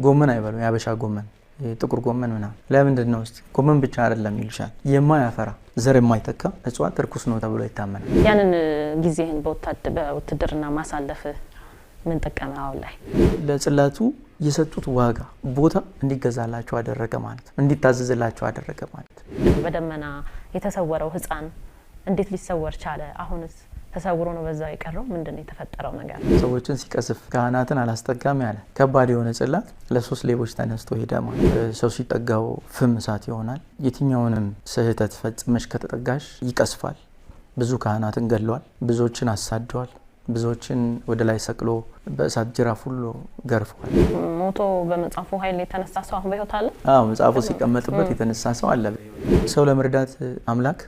ጎመን አይበሉ ያበሻ ጎመን ጥቁር ጎመን ምናምን ለምንድነው እስቲ ጎመን ብቻ አይደለም ይልሻል የማያፈራ ዘር የማይተካ እጽዋት ርኩስ ነው ተብሎ ይታመናል ያንን ጊዜህን በውትድርና ማሳለፍ ምን ተቀመው ላይ ለጽላቱ የሰጡት ዋጋ ቦታ እንዲገዛላቸው አደረገ ማለት እንዲታዘዝላቸው አደረገ ማለት በደመና የተሰወረው ህፃን እንዴት ሊሰወር ቻለ አሁንስ ተሰውሮ ነው በዛው የቀረው ምንድነው የተፈጠረው ነገር ሰዎችን ሲቀስፍ ካህናትን አላስጠጋም ያለ ከባድ የሆነ ጽላት ለሶስት ሌቦች ተነስቶ ሄደ ማለት ሰው ሲጠጋው ፍም እሳት ይሆናል የትኛውንም ስህተት ፈጽመሽ ከተጠጋሽ ይቀስፋል ብዙ ካህናትን ገድሏል ብዙዎችን አሳደዋል ብዙዎችን ወደ ላይ ሰቅሎ በእሳት ጅራፍ ሁሉ ገርፏል ሞቶ በመጻፉ ኃይል የተነሳ ሰው አሁን በህይወት አለ መጻፉ ሲቀመጥበት የተነሳ ሰው አለ ሰው ለመርዳት አምላክ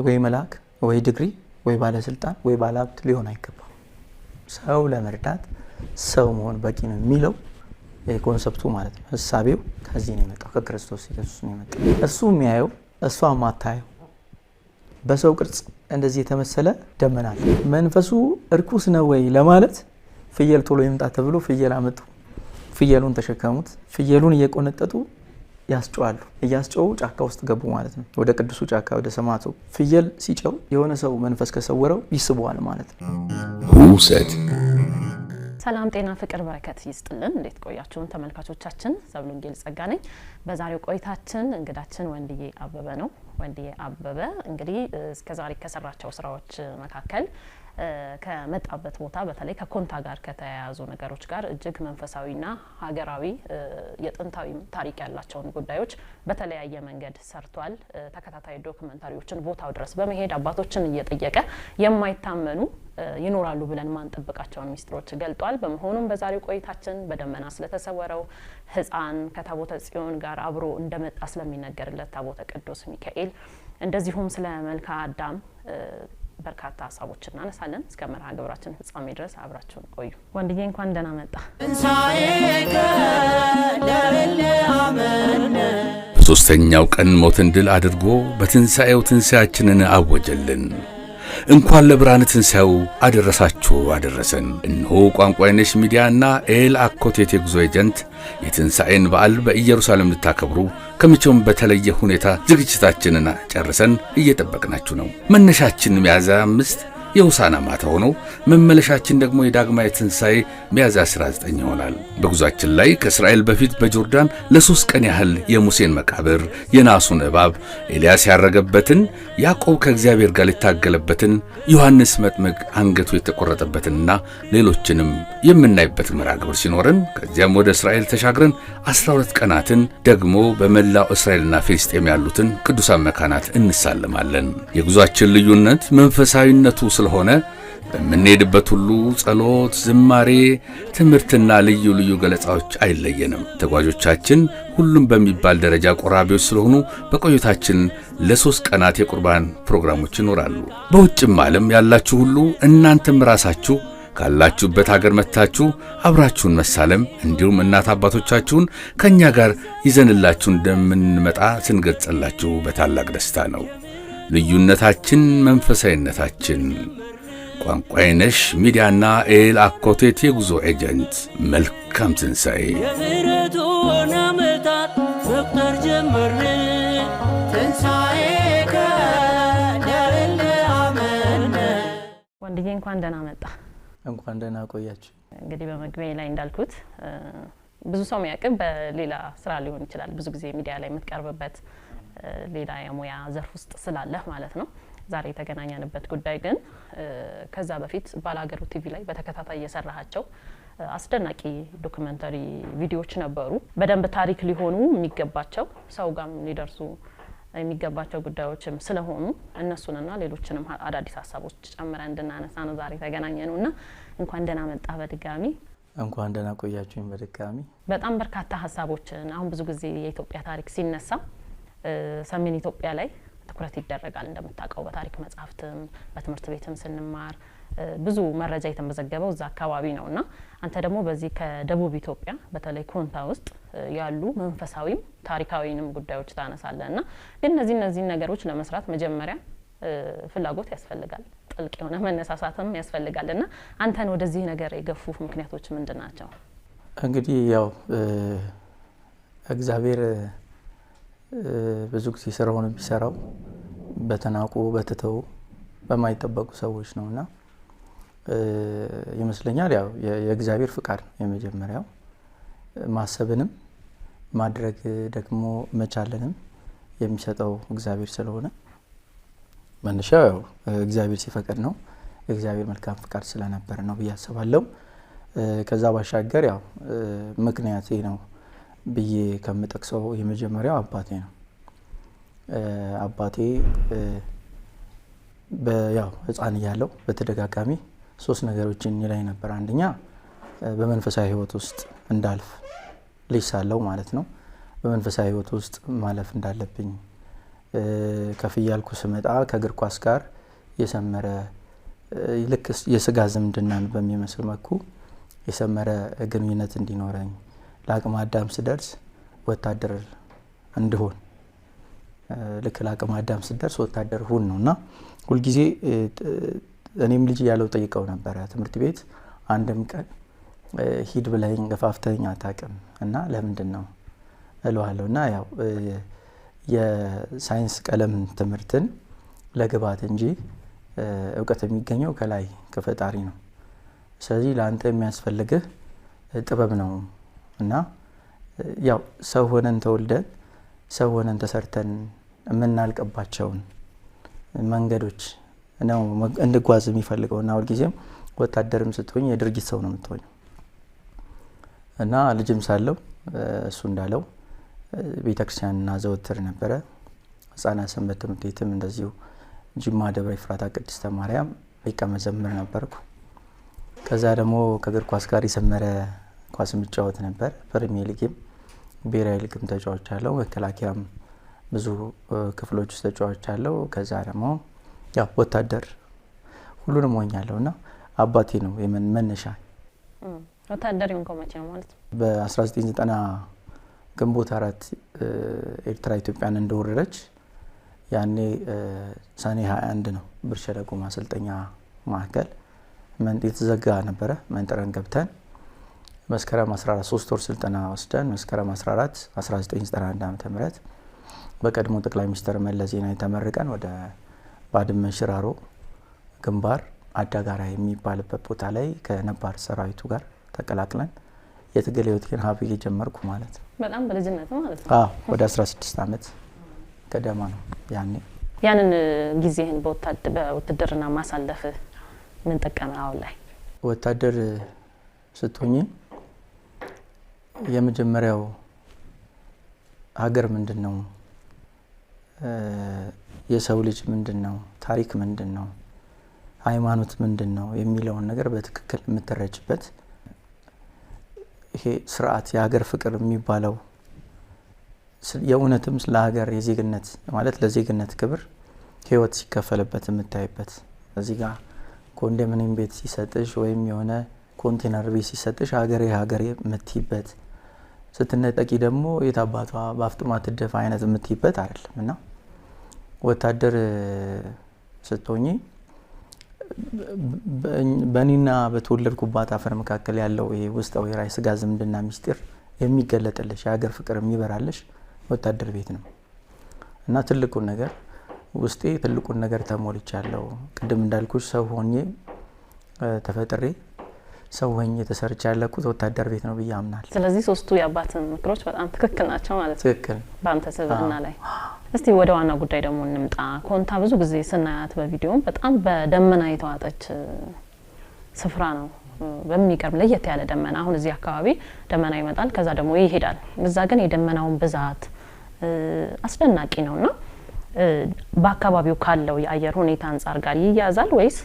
ወይ መልአክ ወይ ዲግሪ ወይ ባለስልጣን ወይ ባለሀብት ሊሆን አይገባም ሰው ለመርዳት ሰው መሆን በቂ ነው የሚለው ኮንሰፕቱ ማለት ነው ሐሳቤው ከዚህ ነው የመጣው ከክርስቶስ ኢየሱስ ነው የመጣው እሱ የሚያየው እሷ ማታየው በሰው ቅርጽ እንደዚህ የተመሰለ ደመና መንፈሱ እርኩስ ነው ወይ ለማለት ፍየል ቶሎ ይምጣ ተብሎ ፍየል አመጡ ፍየሉን ተሸከሙት ፍየሉን እየቆነጠጡ ያስጨዋሉ እያስጨው ጫካ ውስጥ ገቡ ማለት ነው ወደ ቅዱሱ ጫካ ወደ ሰማቱ ፍየል ሲጨው የሆነ ሰው መንፈስ ከሰወረው ይስበዋል ማለት ነው ሁሰት ሰላም ጤና ፍቅር በረከት ይስጥልን እንዴት ቆያችሁን ተመልካቾቻችን ሰብሉንጌል ጸጋ ነኝ በዛሬው ቆይታችን እንግዳችን ወንድዬ አበበ ነው ወንድዬ አበበ እንግዲህ እስከዛሬ ከሰራቸው ስራዎች መካከል ከመጣበት ቦታ በተለይ ከኮንታ ጋር ከተያያዙ ነገሮች ጋር እጅግ መንፈሳዊና ሀገራዊ የጥንታዊ ታሪክ ያላቸውን ጉዳዮች በተለያየ መንገድ ሰርቷል ተከታታይ ዶክመንታሪዎችን ቦታው ድረስ በመሄድ አባቶችን እየጠየቀ የማይታመኑ ይኖራሉ ብለን ማንጠብቃቸውን ሚስጥሮች ገልጧል በመሆኑም በዛሬው ቆይታችን በደመና ስለተሰወረው ህፃን ከታቦተ ጽዮን ጋር አብሮ እንደመጣ ስለሚነገርለት ታቦተ ቅዱስ ሚካኤል እንደዚሁም ስለ መልካ አዳም በርካታ ሀሳቦችን እናነሳለን እስከ መርሃ ግብራችን ፍጻሜ ድረስ አብራችሁን ቆዩ ወንድዬ እንኳን ደህና መጣ በሶስተኛው ቀን ሞትን ድል አድርጎ በትንሳኤው ትንሳያችንን አወጀልን እንኳን ለብርሃነ ትንሳኤው አደረሳችሁ አደረሰን እነሆ ቋንቋይነሽ ሚዲያና ኤል አኮቴት የጉዞ ኤጀንት የትንሳኤን በዓል በኢየሩሳሌም ልታከብሩ ከመቼውም በተለየ ሁኔታ ዝግጅታችንን ጨርሰን እየጠበቅናችሁ ነው መነሻችን ሚያዝያ 5 የሆሳና ማታ ሆኖ መመለሻችን ደግሞ የዳግማይ ትንሳኤ ሚያዝያ 19 ይሆናል በጉዟችን ላይ ከእስራኤል በፊት በጆርዳን ለ3 ቀን ያህል የሙሴን መቃብር የናሱን እባብ ኤልያስ ያረገበትን ያዕቆብ ከእግዚአብሔር ጋር ሊታገለበትን ዮሐንስ መጥምቅ አንገቱ የተቆረጠበትንና ሌሎችንም የምናይበት መርሃ ግብር ሲኖረን ከዚያም ወደ እስራኤል ተሻግረን 12 ቀናትን ደግሞ በመላው እስራኤልና ፍልስጤም ያሉትን ቅዱሳን መካናት እንሳለማለን የጉዟችን ልዩነት መንፈሳዊነቱ ስለሆነ በመንሄድበት ሁሉ ጸሎት ዝማሬ ትምህርትና ልዩ ልዩ ገለጻዎች አይለየንም ተጓዦቻችን ሁሉም በሚባል ደረጃ ቆራቢዎች ስለሆኑ በቆይታችን ለ3 ቀናት የቁርባን ፕሮግራሞች ይኖራሉ በውጭም ዓለም ያላችሁ ሁሉ እናንተም ራሳችሁ ካላችሁበት ሀገር መታችሁ አብራችሁን መሳለም እንዲሁም እናት አባቶቻችሁን ከኛ ጋር ይዘንላችሁ እንደምንመጣ ስንገልጽላችሁ በታላቅ ደስታ ነው ልዩነታችን መንፈሳዊነታችን ቋንቋይነሽ ሚዲያና ኤል አኮቴት የጉዞ ኤጀንት መልካም ትንሳኤ የምህረቱን ዓመታት መቁጠር ጀመርን ትንሳኤ ከለለ አመን ወንድዬ እንኳን ደህና መጣ እንኳን ደህና ቆያችሁ እንግዲህ በመግቢያ ላይ እንዳልኩት ብዙ ሰው የሚያቀም በሌላ ስራ ሊሆን ይችላል ብዙ ጊዜ ሚዲያ ላይ የምትቀርብበት ሌላ የሙያ ዘርፍ ውስጥ ስላለህ ማለት ነው ዛሬ የተገናኘንበት ጉዳይ ግን ከዛ በፊት ባላገሩ ቲቪ ላይ በተከታታይ የሰራሃቸው አስደናቂ ዶክመንታሪ ቪዲዮዎች ነበሩ በደንብ ታሪክ ሊሆኑ የሚገባቸው ሰው ጋር ሊደርሱ የሚገባቸው ጉዳዮችም ስለሆኑ እነሱንና ሌሎችንም አዳዲስ ሀሳቦች ጨምረን እንድናነሳ ነው ዛሬ ተገናኘነውና እንኳን ደህና መጣ በድጋሚ እንኳን ደህና ቆያችሁኝ በድጋሚ በጣም በርካታ ሀሳቦችን አሁን ብዙ ጊዜ የኢትዮጵያ ታሪክ ሲነሳ ሰሜን ኢትዮጵያ ላይ ትኩረት ይደረጋል እንደምታውቀው በታሪክ መጻሕፍትም በትምህርት ቤትም ስንማር ብዙ መረጃ የተመዘገበው እዛ አካባቢ ነውና አንተ ደግሞ በዚህ ከደቡብ ኢትዮጵያ በተለይ ኮንታ ውስጥ ያሉ መንፈሳዊም ታሪካዊንም ጉዳዮች ታነሳለና ግን እነዚህ ነገሮች ለመስራት መጀመሪያ ፍላጎት ያስፈልጋል ጥልቅ የሆነ መነሳሳትም ያስፈልጋልና አንተን ወደዚህ ነገር የገፉ ምክንያቶች ምንድናቸው እንግዲህ ያው እግዚአብሔር ብዙ ጊዜ ስራውን የሚሰራው በተናቁ በትተው በማይጠበቁ ሰዎች ነውና ይመስለኛል ያው የእግዚአብሔር ፍቃድ ነው የመጀመሪያው። ማሰብንም ማድረግ ደግሞ መቻልንም የሚሰጠው እግዚአብሔር ስለሆነ መነሻው ያው እግዚአብሔር ሲፈቅድ ነው። የእግዚአብሔር መልካም ፍቃድ ስለነበር ነው ብዬ አስባለሁ። ከዛ ባሻገር ያው ምክንያቴ ነው ብዬ ከምጠቅሰው የመጀመሪያው አባቴ ነው። አባቴ ያው ህፃን እያለሁ በተደጋጋሚ 3 ነገሮችን ይለኝ ነበር። አንደኛ በመንፈሳዊ ህይወት ውስጥ እንዳልፍ ልጅ ሳለሁ ማለት ነው። በመንፈሳዊ ህይወት ውስጥ ማለፍ እንዳለብኝ ከፍ እያልኩ ስመጣ ከእግር ኳስ ጋር የሰመረ ልክ የስጋ ዝምድናን በሚመስል መልኩ የሰመረ ግንኙነት እንዲኖረኝ ለአቅመ አዳም ስደርስ ወታደር እንድሆን ልክ ለአቅመ አዳም ስደርስ ወታደር ሁን ነውና ሁልጊዜ እኔም ልጅ ያለው ጠይቀው ነበረ። ትምህርት ቤት አንድም ቀን ሂድ ብለኝ ገፋፍተኝ አታውቅም እና ለምንድን ነው እለዋለሁና ያው የሳይንስ ቀለም ትምህርትን ለግባት እንጂ እውቀት የሚገኘው ከላይ ከፈጣሪ ነው። ስለዚህ ለአንተ የሚያስፈልግህ ጥበብ ነው እና ያው ሰው ሆነን ተወልደን ሰው ሆነን ተሰርተን የምናልቅባቸውን መንገዶች ነው እንድጓዝ የሚፈልገው እና ሁልጊዜም ወታደርም ስትሆኝ የድርጊት ሰው ነው የምትሆኘው እና ልጅም ሳለው እሱ እንዳለው ቤተክርስቲያን እናዘወትር ነበረ። ህፃናት ሰንበት ትምህርት ቤትም እንደዚሁ ጅማ ደብረ ኤፍራታ ቅድስተ ማርያም ሊቀ መዘምር ነበርኩ። ከዛ ደግሞ ከእግር ኳስ ጋር የሰመረ ኳስ የሚጫወት ነበር። ፕሪሚየር ሊግም ብሔራዊ ሊግም ተጫውቻለሁ። መከላከያም ብዙ ክፍሎች ውስጥ ተጫውቻለሁ። ከዛ ደግሞ ያው ወታደር ሁሉንም ሆኛለሁና አባቴ ነው የመነሻ። ወታደር የሆንከው መቼ ነው ማለት ነው? በ1990 ግንቦት 4 ኤርትራ ኢትዮጵያን እንደወረረች ያኔ ሰኔ 21 ነው ብር ሸለቆ ማሰልጠኛ ማዕከል የተዘጋ ነበረ። መንጠረን ገብተን መስከረም 14 3 ወር ስልጠና ወስደን መስከረም 14 1991 ዓ.ም በቀድሞ ጠቅላይ ሚኒስትር መለስ ዜናዊ ተመርቀን ወደ ባድመ ሽራሮ ግንባር አዳጋራ የሚባልበት ቦታ ላይ ከነባር ሰራዊቱ ጋር ተቀላቅለን የትግል ህይወቴን ሀብዬ ጀመርኩ ማለት ነው። በጣም በልጅነት ነው ማለት ነው? አዎ ወደ 16 ዓመት ገደማ ነው ያኔ። ያንን ጊዜህን በውትድርና ማሳለፍ ምን ጠቀመ? አሁን ላይ ወታደር ስትሆኚ የመጀመሪያው ሀገር ምንድነው፣ የሰው ልጅ ምንድነው፣ ታሪክ ምንድነው፣ ሃይማኖት ምንድነው የሚለውን ነገር በትክክል የምትረጅበት ይሄ ስርዓት የሀገር ፍቅር የሚባለው የእውነትም ስለ ሀገር የዜግነት ማለት ለዜግነት ክብር ህይወት ሲከፈልበት የምታይበት እዚህ ጋር ኮንዶሚኒየም ቤት ሲሰጥሽ ወይም የሆነ ኮንቴነር ቤት ሲሰጥሽ ሀገሬ ሀገሬ የምትይበት ስትነጠቂ ደግሞ የታባቷ በአፍጥማ ትደፋ አይነት የምትይበት አይደለም እና ወታደር ስትሆኚ በእኔና በተወለድኩባት አፈር መካከል ያለው ይሄ ውስጣዊ የራይ ስጋ ዝምድና ሚስጥር የሚገለጥልሽ የሀገር ፍቅር የሚበራልሽ ወታደር ቤት ነው እና ትልቁን ነገር ውስጤ ትልቁን ነገር ተሞልቻለሁ። ቅድም እንዳልኩሽ ሰው ሆኜ ተፈጥሬ ሰው ሆኜ ተሰርቻ ያለኩት ወታደር ቤት ነው ብዬ አምናለሁ። ስለዚህ ሶስቱ የአባት ምክሮች በጣም ትክክል ናቸው ማለት ነው። ትክክል በአንተ ስብዕና ላይ። እስቲ ወደ ዋና ጉዳይ ደግሞ እንምጣ። ኮንታ ብዙ ጊዜ ስናያት በቪዲዮም በጣም በደመና የተዋጠች ስፍራ ነው። በሚቀርብ ለየት ያለ ደመና አሁን እዚህ አካባቢ ደመና ይመጣል ከዛ ደግሞ ይሄዳል። እዛ ግን የደመናውን ብዛት አስደናቂ ነውና በአካባቢው ካለው የአየር ሁኔታ አንፃር ጋር ይያዛል ወይስ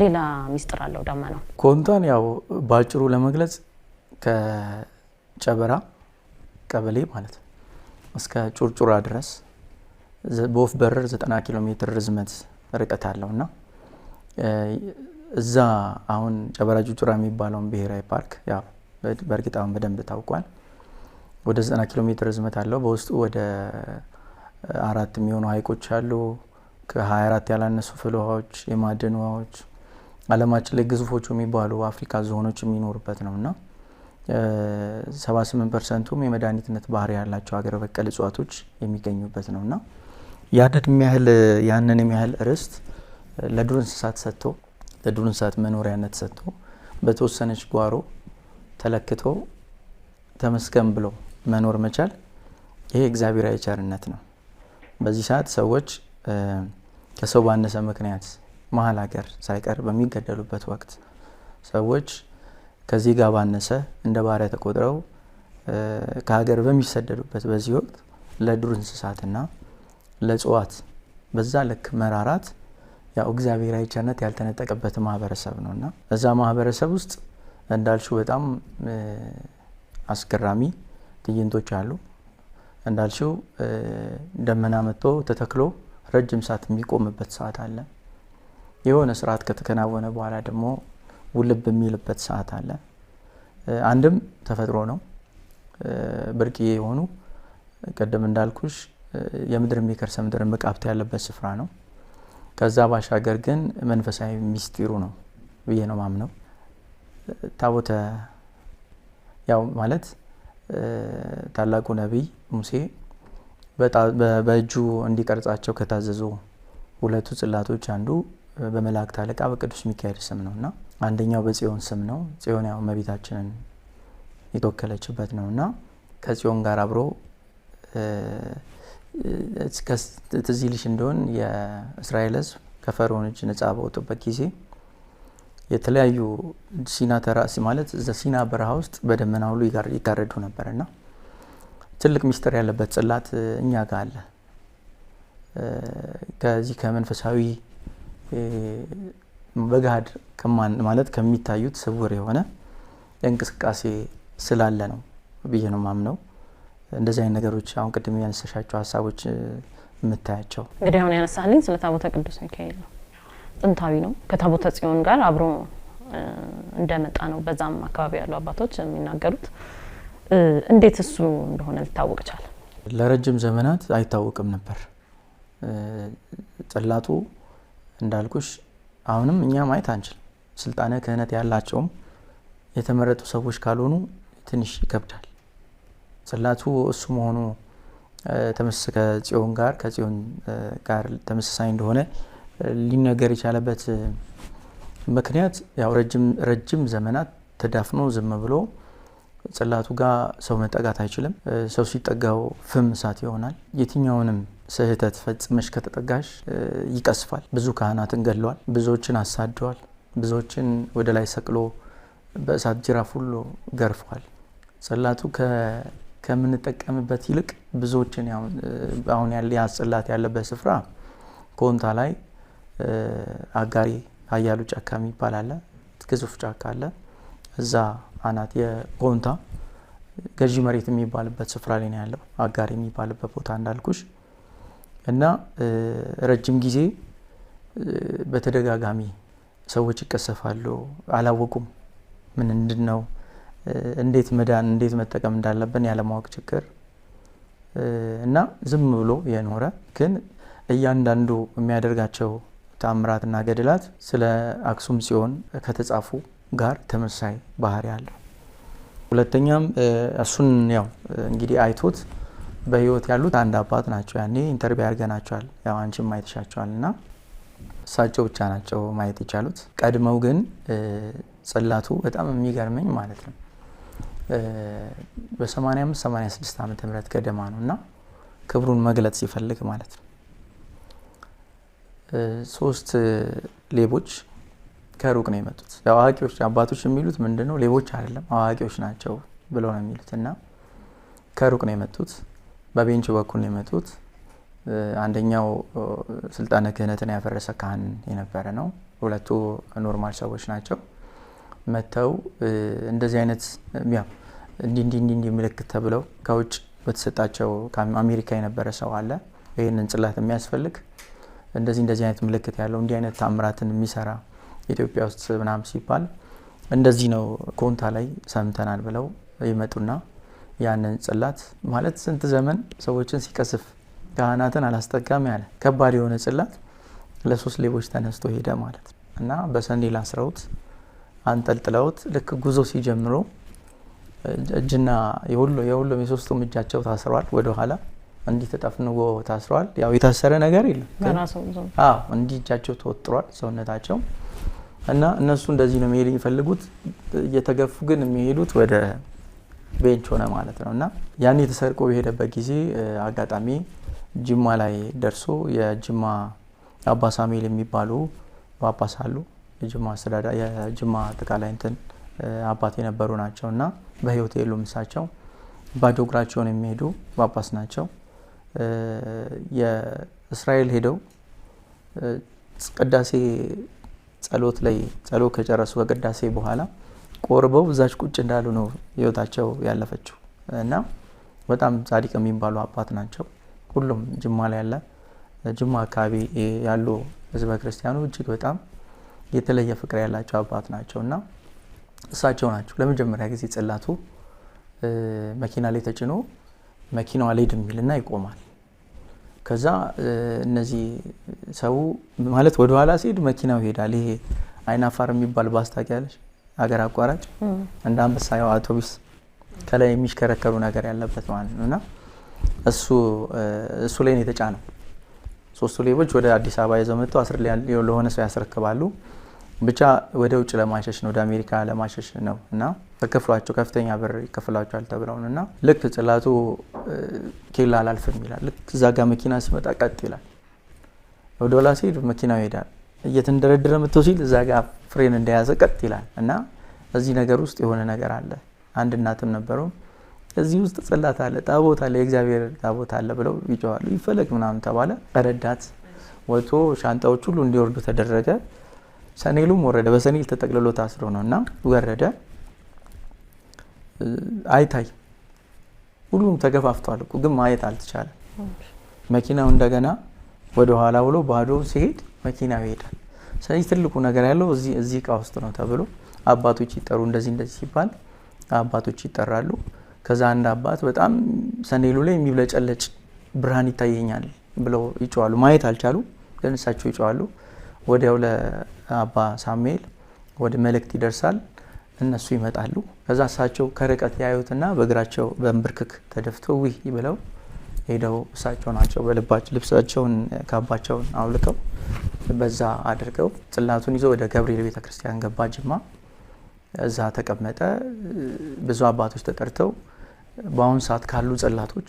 ሌላ ሚስጥር አለው ደመናው? ኮንታን ያው ባጭሩ ለመግለጽ ከጨበራ ቀበሌ ማለት እስከ ጩርጩራ ድረስ በወፍ በረር 90 ኪሎ ሜትር ርዝመት ርቀት አለውና እዛ አሁን ጨበራ ጩርጩራ የሚባለው ብሔራዊ ፓርክ ያው በእርግጣም በደንብ ታውቋል። ወደ 90 ኪሎ ሜትር ርዝመት አለው። በውስጡ ወደ 4 የሚሆኑ ሀይቆች አሉ። ከ24 ያላነሱ ፍልውሃዎች፣ የማዕድን ውሃዎች፣ አለማችን ላይ ግዙፎቹ የሚባሉ አፍሪካ ዞኖች የሚኖሩበት ነውና 78%ቱም የመድኃኒትነት ባህሪ ያላቸው ሀገር በቀል እጽዋቶች የሚገኙበት ነውና ያንን የሚያህል ርስት ለዱር እንስሳት ሰጥቶ ለዱር እንስሳት መኖሪያነት ሰጥቶ በተወሰነች ጓሮ ተለክቶ ተመስገን ብሎ መኖር መቻል ይሄ እግዚአብሔራዊ ቸርነት ነው። በዚህ ሰዓት ሰዎች ከሰው ባነሰ ምክንያት መሀል ሀገር ሳይቀር በሚገደሉበት ወቅት ሰዎች ከዚህ ጋር ባነሰ እንደ ባሪያ ተቆጥረው ከሀገር በሚሰደዱበት በዚህ ወቅት ለዱር እንስሳትና ለእጽዋት በዛ ልክ መራራት ያው እግዚአብሔራዊ ቸርነት ያልተነጠቀበት ማህበረሰብ ነውና እዛ ማህበረሰብ ውስጥ እንዳልሽው በጣም አስገራሚ ትዕይንቶች አሉ። እንዳልሽው ደመና መጥቶ ተተክሎ ረጅም ሰዓት የሚቆምበት ሰዓት አለ። የሆነ ስርዓት ከተከናወነ በኋላ ደግሞ ውልብ የሚልበት ሰዓት አለ። አንድም ተፈጥሮ ነው፣ ብርቅዬ የሆኑ ቀደም እንዳልኩሽ የምድር የከርሰ ምድር መቃብት ያለበት ስፍራ ነው። ከዛ ባሻገር ግን መንፈሳዊ ሚስጢሩ ነው ብዬ ነው ማምነው። ታቦተ ያው ማለት ታላቁ ነቢይ ሙሴ በእጁ እንዲቀርጻቸው ከታዘዙ ሁለቱ ጽላቶች አንዱ በመላእክት አለቃ በቅዱስ ሚካኤል ስም ነውና አንደኛው በጽዮን ስም ነው። ጽዮን ያው እመቤታችንን የተወከለችበት ነውና ከጽዮን ጋር አብሮ ትዝ ይልሽ እንደሆን የእስራኤል ሕዝብ ከፈርዖን እጅ ነጻ በወጡበት ጊዜ የተለያዩ ሲና ተራሲ ማለት ሲና በረሃ ውስጥ በደመና ሁሉ ይጋረዱ ነበርና ትልቅ ሚስጥር ያለበት ጽላት እኛ ጋር አለ። ከዚህ ከመንፈሳዊ በጋድ ማለት ከሚታዩት ስውር የሆነ እንቅስቃሴ ስላለ ነው ብዬ ነው ማምነው። እንደዚህ አይነት ነገሮች አሁን ቅድም ያነሳሻቸው ሀሳቦች የምታያቸው እንግዲህ አሁን ያነሳልኝ ስለ ታቦተ ቅዱስ ሚካኤል ነው። ጥንታዊ ነው። ከታቦተ ጽዮን ጋር አብሮ እንደመጣ ነው በዛም አካባቢ ያሉ አባቶች የሚናገሩት። እንዴት እሱ እንደሆነ ሊታወቅ ቻለ? ለረጅም ዘመናት አይታወቅም ነበር። ጽላቱ እንዳልኩሽ አሁንም እኛ ማየት አንችል። ስልጣነ ክህነት ያላቸውም የተመረጡ ሰዎች ካልሆኑ ትንሽ ይከብዳል። ጽላቱ እሱ መሆኑ ከጽዮን ጋር ተመሳሳይ እንደሆነ ሊነገር የቻለበት ምክንያት ያው ረጅም ዘመናት ተዳፍኖ ዝም ብሎ ጽላቱ ጋር ሰው መጠጋት አይችልም። ሰው ሲጠጋው ፍም እሳት ይሆናል። የትኛውንም ስህተት ፈጽመሽ ከተጠጋሽ ይቀስፋል። ብዙ ካህናትን ገድሏል። ብዙዎችን አሳደዋል። ብዙዎችን ወደ ላይ ሰቅሎ በእሳት ጅራፍ ሁሉ ገርፏል። ጽላቱ ከምንጠቀምበት ይልቅ ብዙዎችን አሁን ያ ጽላት ያለበት ስፍራ ኮንታ ላይ አጋሪ ኃያሉ ጫካ የሚባል አለ። ግዙፍ ጫካ አለ። እዛ አናት የኮንታ ገዢ መሬት የሚባልበት ስፍራ ላይ ነው ያለው አጋሪ የሚባልበት ቦታ እንዳልኩሽ እና ረጅም ጊዜ በተደጋጋሚ ሰዎች ይቀሰፋሉ። አላወቁም ምንድነው እንዴት መዳን እንዴት መጠቀም እንዳለብን ያለማወቅ ችግር እና ዝም ብሎ የኖረ ግን እያንዳንዱ የሚያደርጋቸው ተአምራትና ገድላት ስለ አክሱም ጽዮን ከተጻፉ ጋር ተመሳሳይ ባህሪ አለው። ሁለተኛም እሱን ያው እንግዲህ አይቶት በህይወት ያሉት አንድ አባት ናቸው። ያኔ ኢንተርቪው ያርገናቸዋል። ያው አንቺም ማየትሻቸዋልና እሳቸው ብቻ ናቸው ማየት የቻሉት። ቀድመው ግን ጽላቱ በጣም የሚገርመኝ ማለት ነው በ85-86 ዓመተ ምህረት ገደማ ነውና ክብሩን መግለጽ ሲፈልግ ማለት ነው 3 ሌቦች ከሩቅ ነው የመጡት። ያው አዋቂዎች አባቶች የሚሉት ምንድነው ሌቦች አይደለም አዋቂዎች ናቸው ብለው ነው የሚሉት እና ከሩቅ ነው የመጡት። በቤንች በኩል ነው የመጡት። አንደኛው ስልጣነ ክህነትን ያፈረሰ ካህን የነበረ ነው። ሁለቱ ኖርማል ሰዎች ናቸው። መተው እንደዚህ አይነት ያው እንዲ ምልክት ተብለው ከውጭ በተሰጣቸው ከአሜሪካ የነበረ ሰው አለ ይሄንን ጽላት የሚያስፈልግ እንደዚህ አይነት ምልክት ያለው እንዲህ አይነት ታምራትን የሚሰራ ኢትዮጵያ ውስጥ ምናም ሲባል እንደዚህ ነው ኮንታ ላይ ሰምተናል ብለው ይመጡና ያንን ጽላት ማለት ስንት ዘመን ሰዎችን ሲቀስፍ ካህናትን አላስጠጋም ያለ ከባድ የሆነ ጽላት ለ3 ሌቦች ተነስቶ ሄደ ማለት እና በሰንዴል አስረውት አንጠልጥለውት ልክ ጉዞ ሲጀምሩ እጅና የሁሉም የሶስቱም እጃቸው ታስረዋል። ወደ ኋላ እንዲህ ተጠፍንጎ ታስረዋል። ያው የታሰረ ነገር የለም። እንዲህ እጃቸው ተወጥሯል ሰውነታቸው እና እነሱ እንደዚህ ነው መሄድ የሚፈልጉት። እየተገፉ ግን የሚሄዱት ወደ ቤንች ሆነ ማለት ነው። እና ያኔ ተሰርቆ በሄደበት ጊዜ አጋጣሚ ጅማ ላይ ደርሶ የጅማ አባ ሳሙኤል የሚባሉ ጳጳስ አሉ። የጅማ አጠቃላይ እንትን አባት የነበሩ ናቸው እና በህይወት የሉም። እሳቸው ባዶ እግራቸውን የሚሄዱ ጳጳስ ናቸው። የእስራኤል ሄደው ቅዳሴ ጸሎት ከጨረሱ ከቅዳሴ በኋላ ቆርበው እዛች ቁጭ እንዳሉ ነው ህይወታቸው ያለፈችው እና በጣም ጻድቅ የሚባሉ አባት ናቸው። ሁሉም ጅማ ላይ ያለ ጅማ አካባቢ ያሉ ህዝበ ክርስቲያኑ እጅግ በጣም የተለየ ፍቅር ያላቸው አባት ናቸው እና እሳቸው ናቸው ለመጀመሪያ ጊዜ ጽላቱ መኪና ላይ ተጭኖ መኪናው አልሄድም የሚልና ይቆማል። ከዛ እነዚህ ሰው ማለት ወደ ኋላ ሲሄድ መኪናው ይሄዳል። ይሄ አይናፋር የሚባል ባስታቂያለሽ ሀገር አቋራጭ እንደ አንበሳ ያው አውቶቡስ ከላይ የሚሽከረከሩ ነገር ያለበት ማለት ነውና እሱ ላይ ነው የተጫነው። ሶስቱ ሌቦች ወደ አዲስ አበባ ይዘው መጥተው አስር ለሆነ ሰው ያስረክባሉ። ብቻ ወደ ውጭ ለማሸሽ ነው፣ ወደ አሜሪካ ለማሸሽ ነው እና ተከፍሏቸው ከፍተኛ ብር ይከፍላቸዋል ተብለው እና ልክ ጽላቱ ኬላ አላልፍም ይላል። ልክ እዛ ጋር መኪና ሲመጣ ቀጥ ይላል። ወደ ኋላ ሲሄድ መኪናው ይሄዳል። እየተንደረደረ መጥቶ ሲል እዛ ጋር ፍሬን እንደያዘ ቀጥ ይላል እና እዚህ ነገር ውስጥ የሆነ ነገር አለ። አንድ እናትም ነበሩ እዚህ ውስጥ ጽላት አለ፣ ታቦት አለ፣ የእግዚአብሔር ታቦት አለ ብለው ይጮሃሉ። ይፈለግ ምናምን ተባለ። ረዳት ወጥቶ ሻንጣዎች ሁሉ እንዲወርዱ ተደረገ። ሰኔሉም ወረደ። በሰኔል ተጠቅልሎ ታስሮ ነው እና ወረደ። አይታይ ሁሉም ተገፋፍቷል እኮ ግን ማየት አልተቻለም። መኪናው እንደገና ወደ ኋላ ብሎ ባዶ ሲሄድ መኪናው ይሄዳል። ስለዚህ ትልቁ ነገር ያለው እዚህ እቃ ውስጥ ነው ተብሎ አባቶች ይጠሩ። እንደዚህ ሲባል አባቶች ይጠራሉ። ከዛ አንድ አባት በጣም ሰኔሉ ላይ የሚብለጨለጭ ብርሃን ይታየኛል ብለው ይጮዋሉ። ማየት አልቻሉ ግን እሳቸው ይጮዋሉ። ወዲያው ለአባ ሳሙኤል ወደ መልእክት ይደርሳል። እነሱ ይመጣሉ። ከዛ እሳቸው ከርቀት ያዩትና በእግራቸው በእንብርክክ ተደፍተው ውይ ብለው ሄደው እሳቸው ናቸው በልባቸው ልብሳቸውን ካባቸውን አውልቀው በዛ አድርገው ጽላቱን ይዘው ወደ ገብርኤል ቤተክርስቲያን ገባ ጅማ። እዛ ተቀመጠ። ብዙ አባቶች ተጠርተው በአሁኑ ሰዓት ካሉ ጽላቶች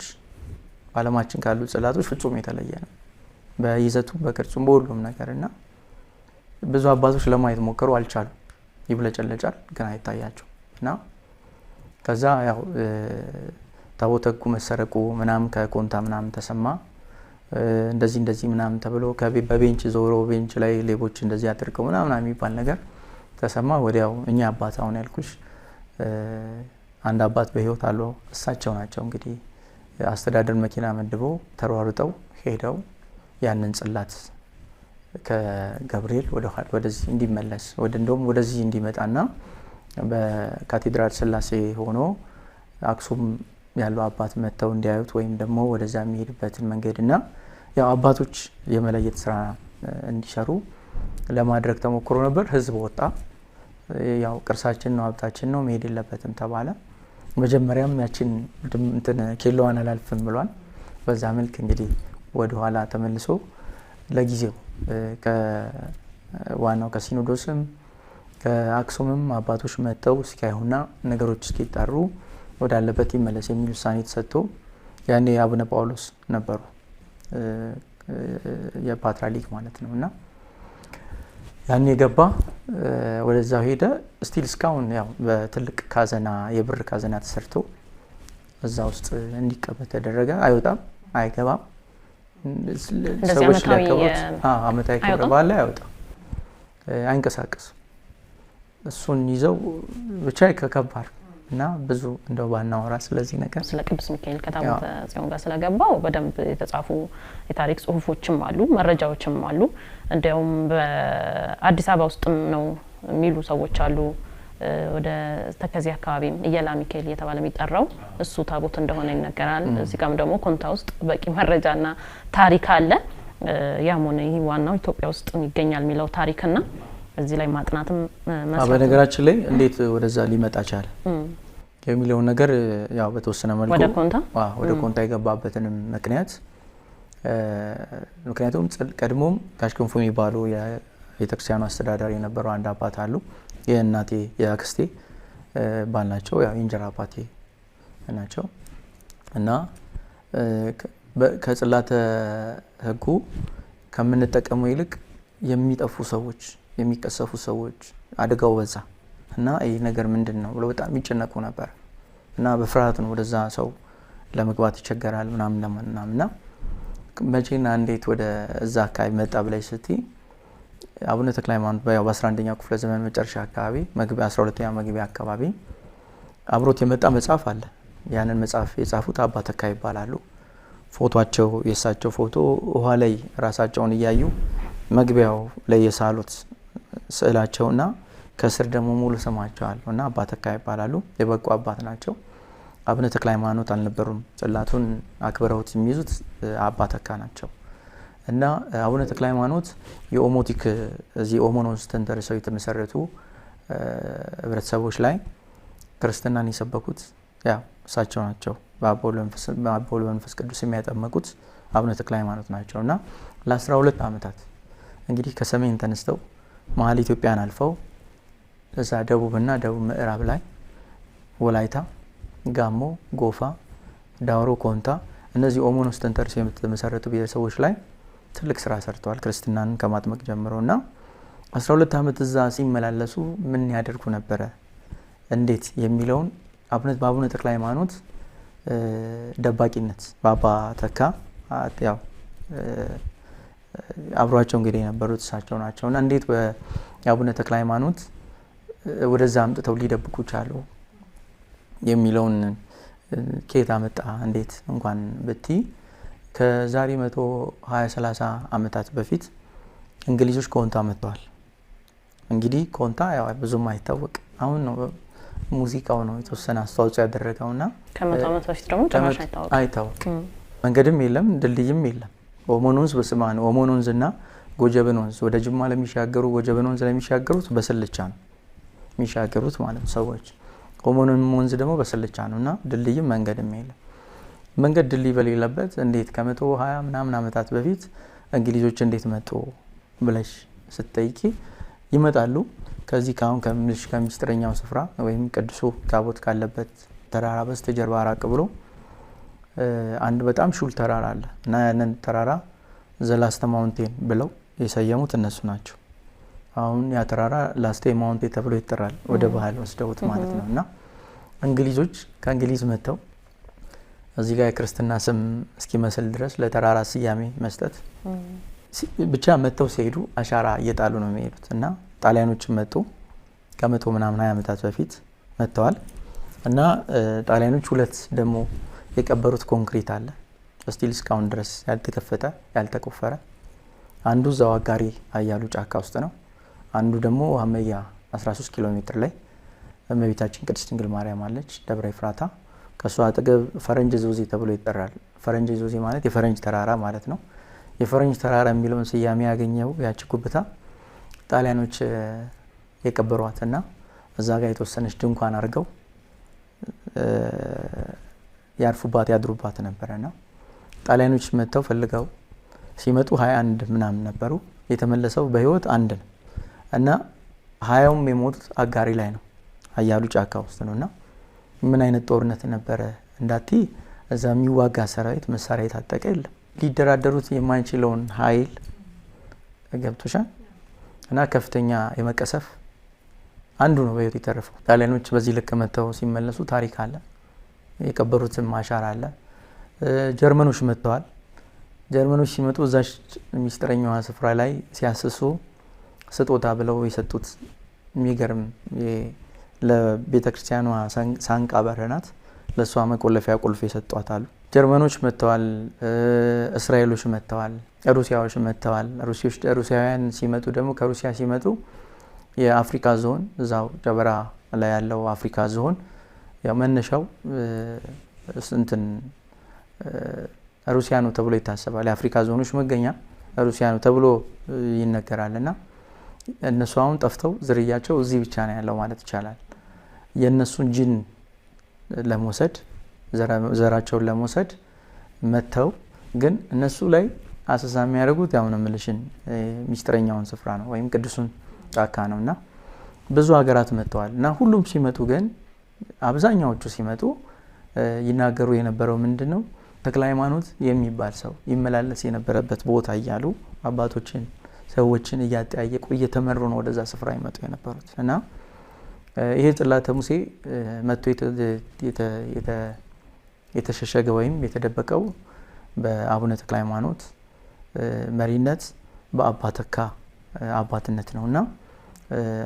በዓለማችን ካሉ ጽላቶች ፍጹም የተለየ ነው በይዘቱ በቅርጹም በሁሉም ነገርና ብዙ አባቶች ለማየት ሞከሩ፣ አልቻሉም። ይብለጨለጫል ግን አይታያቸው እና ከዛ ያው ታቦተ ሕጉ መሰረቁ ምናምን ከኮንታ ምናምን ተሰማ። እንደዚህ ምናምን ተብሎ በቤንች ዞሮ ቤንች ላይ ሌቦች እንደዚህ አድርገው ምናምን የሚባል ነገር ተሰማ። ወዲያው እኛ አባት አሁን ያልኩሽ አንድ አባት በህይወት አሉ። እሳቸው ናቸው እንግዲህ አስተዳደር መኪና መድበው ተሯሩጠው ሄደው ያንን ጽላት ከገብርኤል ወደዚህ እንዲመለስ እንደውም ወደዚህ እንዲመጣና በካቴድራል ስላሴ ሆኖ አክሱም ያለው አባት መተው እንዲያዩት ወይም ደግሞ ወደዛ የሚሄድበትን መንገድና ያው አባቶች የመለየት ስራ እንዲሰሩ ለማድረግ ተሞክሮ ነበር። ህዝብ ወጣ። ያው ቅርሳችን ነው ሀብታችን ነው መሄድ የለበትም ተባለ። መጀመሪያም ያችን ኬላዋን አላልፍም ብሏል። በዛ መልክ እንግዲህ ወደ ኋላ ተመልሶ ለጊዜው ከዋናው ከሲኖዶስም ከአክሱምም አባቶች መጥተው እስኪያዩና ነገሮች እስኪጣሩ ወዳለበት ይመለስ የሚል ውሳኔ ተሰጥቶ ያኔ አቡነ ጳውሎስ ነበሩ የፓትርያርክ ማለት ነውና ያኔ ገባ። ወደዛው ሄደ። ስቲል እስካሁን ያው በትልቅ ካዘና የብር ካዘና ተሰርቶ እዛ ውስጥ እንዲቀመጥ ተደረገ። አይወጣም፣ አይገባም። ሰዎች ሊያከብሩት አመታዊ ክብረ በዓል ላይ አይወጣም፣ አይንቀሳቀስም። እሱን ይዘው ብቻ ከከባድ እና ብዙ እንደው ባናወራ ስለዚህ ነገር ስለ ቅዱስ ሚካኤል ከታቦተ ጽዮን ጋር ስለገባው በደንብ የተጻፉ የታሪክ ጽሁፎችም አሉ፣ መረጃዎችም አሉ። እንደውም በአዲስ አበባ ውስጥም ነው የሚሉ ሰዎች አሉ። ወደ ተከዚ አካባቢ እየላ ሚካኤል እየተባለ የሚጠራው እሱ ታቦት እንደሆነ ይነገራል። እዚህ ጋርም ደግሞ ኮንታ ውስጥ በቂ መረጃና ታሪክ አለ። ያም ሆነ ይህ ዋናው ኢትዮጵያ ውስጥ ይገኛል የሚለው ታሪክና እዚህ ላይ ማጥናትም በነገራችን ላይ እንዴት ወደዛ ሊመጣ ቻለ? የሚለውን ነገር ያው በተወሰነ መልኩ ወደ ኮንታ የገባበትንም ምክንያቱም ቀድሞም ጋሽ ክንፉ የሚባሉ የቤተክርስቲያኑ አስተዳዳሪ የነበሩ አንድ አባት አሉ። የእናቴ የአክስቴ ባል ናቸው። ያው የእንጀራ አባቴ ናቸው እና ከጽላተ ሕጉ ከምንጠቀመው ይልቅ የሚጠፉ ሰዎች የሚቀሰፉ ሰዎች አደጋው በዛ እና ይህ ነገር ምንድን ነው ብለው በጣም ይጨነቁ ነበር እና በፍርሃት ነው ወደዛ ሰው ለመግባት ይቸገራል ምናምንና መቼና እንዴት ወደ እዛ አካባቢ መጣ ብላይ ስትይ አቡነ ተክለ ሃይማኖት በ11ኛው ክፍለ ዘመን መጨረሻ አካባቢ 12ኛ መግቢያ አካባቢ አብሮት የመጣ መጽሐፍ አለ። ያንን መጽሐፍ የጻፉት አባ ተካ ይባላሉ። ፎቶአቸው የሳቸው ፎቶ ውሃ ላይ ራሳቸውን እያዩ መግቢያው ላይ የሳሉት ስዕላቸውና ከስር ደግሞ ሙሉ ስማቸው አለው እና አባ ተካ ይባላሉ። የበቁ አባት ናቸው። አቡነ ተክለ ሃይማኖት አልነበሩም። ጽላቱን አክብረውት የሚይዙት አባ ተካ ናቸው እና አቡነ ተክለ ሃይማኖት የኦሞቲክ እዚህ ኦሞን ወንዝ ተንተርሰው የተመሰረቱ ህብረተሰቦች ላይ ክርስትናን የሰበኩት ያው እሳቸው ናቸው። በአብ ወልድ መንፈስ ቅዱስ የሚያጠመቁት አቡነ ተክለ ሃይማኖት ናቸው እና ለ12 ዓመታት እንግዲህ ከሰሜን ተነስተው መሀል ኢትዮጵያን አልፈው እዛ ደቡብና ደቡብ ምዕራብ ላይ ወላይታ፣ ጋሞ፣ ጎፋ፣ ዳውሮ፣ ኮንታ እነዚህ ኦሞን ውስጥ ተንተርሰው የተመሰረቱ ቤተሰቦች ላይ ትልቅ ስራ ሰርተዋል። ክርስትናን ከማጥመቅ ጀምሮና 12 ዓመት እዛ ሲመላለሱ ምን ያደርጉ ነበረ እንዴት የሚለውን በአቡነ ተክለ ሃይማኖት ደባቂነት በአባ ተካ ያው አብሯቸው እንግዲህ የነበሩት እሳቸው ናቸውና እንዴት በአቡነ ተክለ ሃይማኖት ወደዛ አምጥተው ሊደብቁ ቻሉ የሚለውን ከየት አመጣ እንዴት እንኳን ብቲ ከዛሬ 120-30 ዓመታት በፊት እንግሊዞች ኮንታ መጥተዋል። እንግዲህ ኮንታ ያው ብዙም አይታወቅ አሁን ነው ሙዚቃው ነው የተወሰነ አስተዋጽኦ ያደረገውና ከመቶ ዓመት በፊት ደግሞ ጭራሽ አይታወቅም። መንገድም የለም ድልድይም የለም። ኦሞን ወንዝ በስማ ነው። ኦሞን ወንዝና ጎጀብን ወንዝ ወደ ጅማ ለሚሻገሩ ጎጀብን ወንዝ ለሚሻገሩት በስልቻ ነው የሚሻገሩት ማለት ሰዎች። ኦሞን ወንዝ ደግሞ በስልቻ ነውና ድልድይም መንገድም የለም። መንገድ ድልድይ በሌለበት እንዴት ከ120 ምናምን ዓመታት በፊት እንግሊዞች እንዴት መጡ ብለሽ ስትጠይቂ ይመጣሉ። ከዚህ ካሁን ከምስጥረኛው ስፍራ ወይም ቅዱሱ ታቦት ካለበት ተራራ በስተጀርባ ራቅ ብሎ አንድ በጣም ሹል ተራራ አለ እና ያንን ተራራ ዘላስተ ማውንቴን ብለው የሰየሙት እነሱ ናቸው። አሁን ያ ተራራ ላስቴ ማውንቴን ተብሎ ይጠራል። ወደ ባህል ወስደውት ማለት ነውና እንግሊዞች ከእንግሊዝ መጥተው እዚህ ጋር የክርስትና ስም እስኪመስል ድረስ ለተራራ ስያሜ መስጠት ብቻ መጥተው ሲሄዱ አሻራ እየጣሉ ነው የሚሄዱት እና ጣሊያኖች መጡ ከ100 ምናምን 20 ዓመታት በፊት መጥተዋል እና ጣሊያኖች ሁለት ደግሞ የቀበሩት ኮንክሪት አለ ስቲል እስካሁን ድረስ ያልተከፈተ ያልተቆፈረ። አንዱ እዛው አጋሪ አያሉ ጫካ ውስጥ ነው። አንዱ ደግሞ ሀመያ 13 ኪሎ ሜትር ላይ እመቤታችን ቅድስት ድንግል ማርያም አለች ደብረ ኤፍራታ። ከሷ አጠገብ ፈረንጅ ዞዜ ተብሎ ይጠራል። ፈረንጅ ዞዜ ማለት የፈረንጅ ተራራ ማለት ነው። የፈረንጅ ተራራ የሚለውን ስያሜ ያገኘው ያቺ ጉብታ ጣሊያኖች የቀበሯትና እዛ ጋር የተወሰነች ድንኳን አድርገው ያርፉባት ያድሩባት ነበርና ጣሊያኖች መጥተው ፈልገው ሲመጡ 21 ምናምን ነበሩ። የተመለሰው በህይወት አንድ ነው እና 20ም የሞቱት አጋሪ ላይ ነው አያሉ ጫካ ውስጥ ነውና ምን አይነት ጦርነት ነበረ እንዳቲ እዛ የሚዋጋ ሰራዊት መሳሪያ የታጠቀ የለም። ሊደራደሩት የማይችለውን ኃይል ገብቶሻል እና ከፍተኛ የመቀሰፍ አንዱ ነው በህይወት የተረፈው። ጣሊያኖች በዚህ ልክ መጥተው ሲመለሱ ታሪክ አለ፣ የቀበሩትም አሻራ አለ። ጀርመኖች መጥተዋል። ጀርመኖች ሲመጡ እዛች ሚስጥረኛዋ ስፍራ ላይ ሲያስሱ ስጦታ ብለው የሰጡት የሚገርም ለቤተክርስቲያኗ ሳንቃ በረናት ለሷ መቆለፊያ ቁልፍ የሰጧት አሉ። ጀርመኖች መጥተዋል። እስራኤሎች መጥተዋል። ሩሲያዎች መጥተዋል። ሩሲያውያን ሲመጡ ደግሞ ከሩሲያ ሲመጡ የአፍሪካ ዞን እዛው ጨበራ ላይ ያለው አፍሪካ ዞን ያው መነሻው እንትን ሩሲያ ነው ተብሎ ይታሰባል። የአፍሪካ ዞኖች መገኛ ሩሲያ ነው ተብሎ ይነገራልና እነሱ አሁን ጠፍተው ዝርያቸው እዚህ ብቻ ነው ያለው ማለት ይቻላል። የነሱን ጂን ለመውሰድ ዘራቸውን ለመውሰድ መጥተው ግን እነሱ ላይ አሰሳ የሚያደርጉት ያው ነው የምልሽን ሚስጥረኛውን ስፍራ ነው ወይም ቅዱሱን ጫካ ነው እና ብዙ ሀገራት መጥተዋል እና ሁሉም ሲመጡ ግን አብዛኛዎቹ ሲመጡ ይናገሩ የነበረው ምንድነው ተክለ ሃይማኖት የሚባል ሰው ይመላለስ የነበረበት ቦታ እያሉ አባቶችን ሰዎችን እያጠያየቁ እየተመሩ ነው ወደዛ ስፍራ ይመጡ የነበሩት እና ይሄ ጽላተ ሙሴ መጥቶ የተሸሸገ ወይም የተደበቀው በአቡነ ተክለ ሃይማኖት መሪነት በአባ ተካ አባትነት ነውና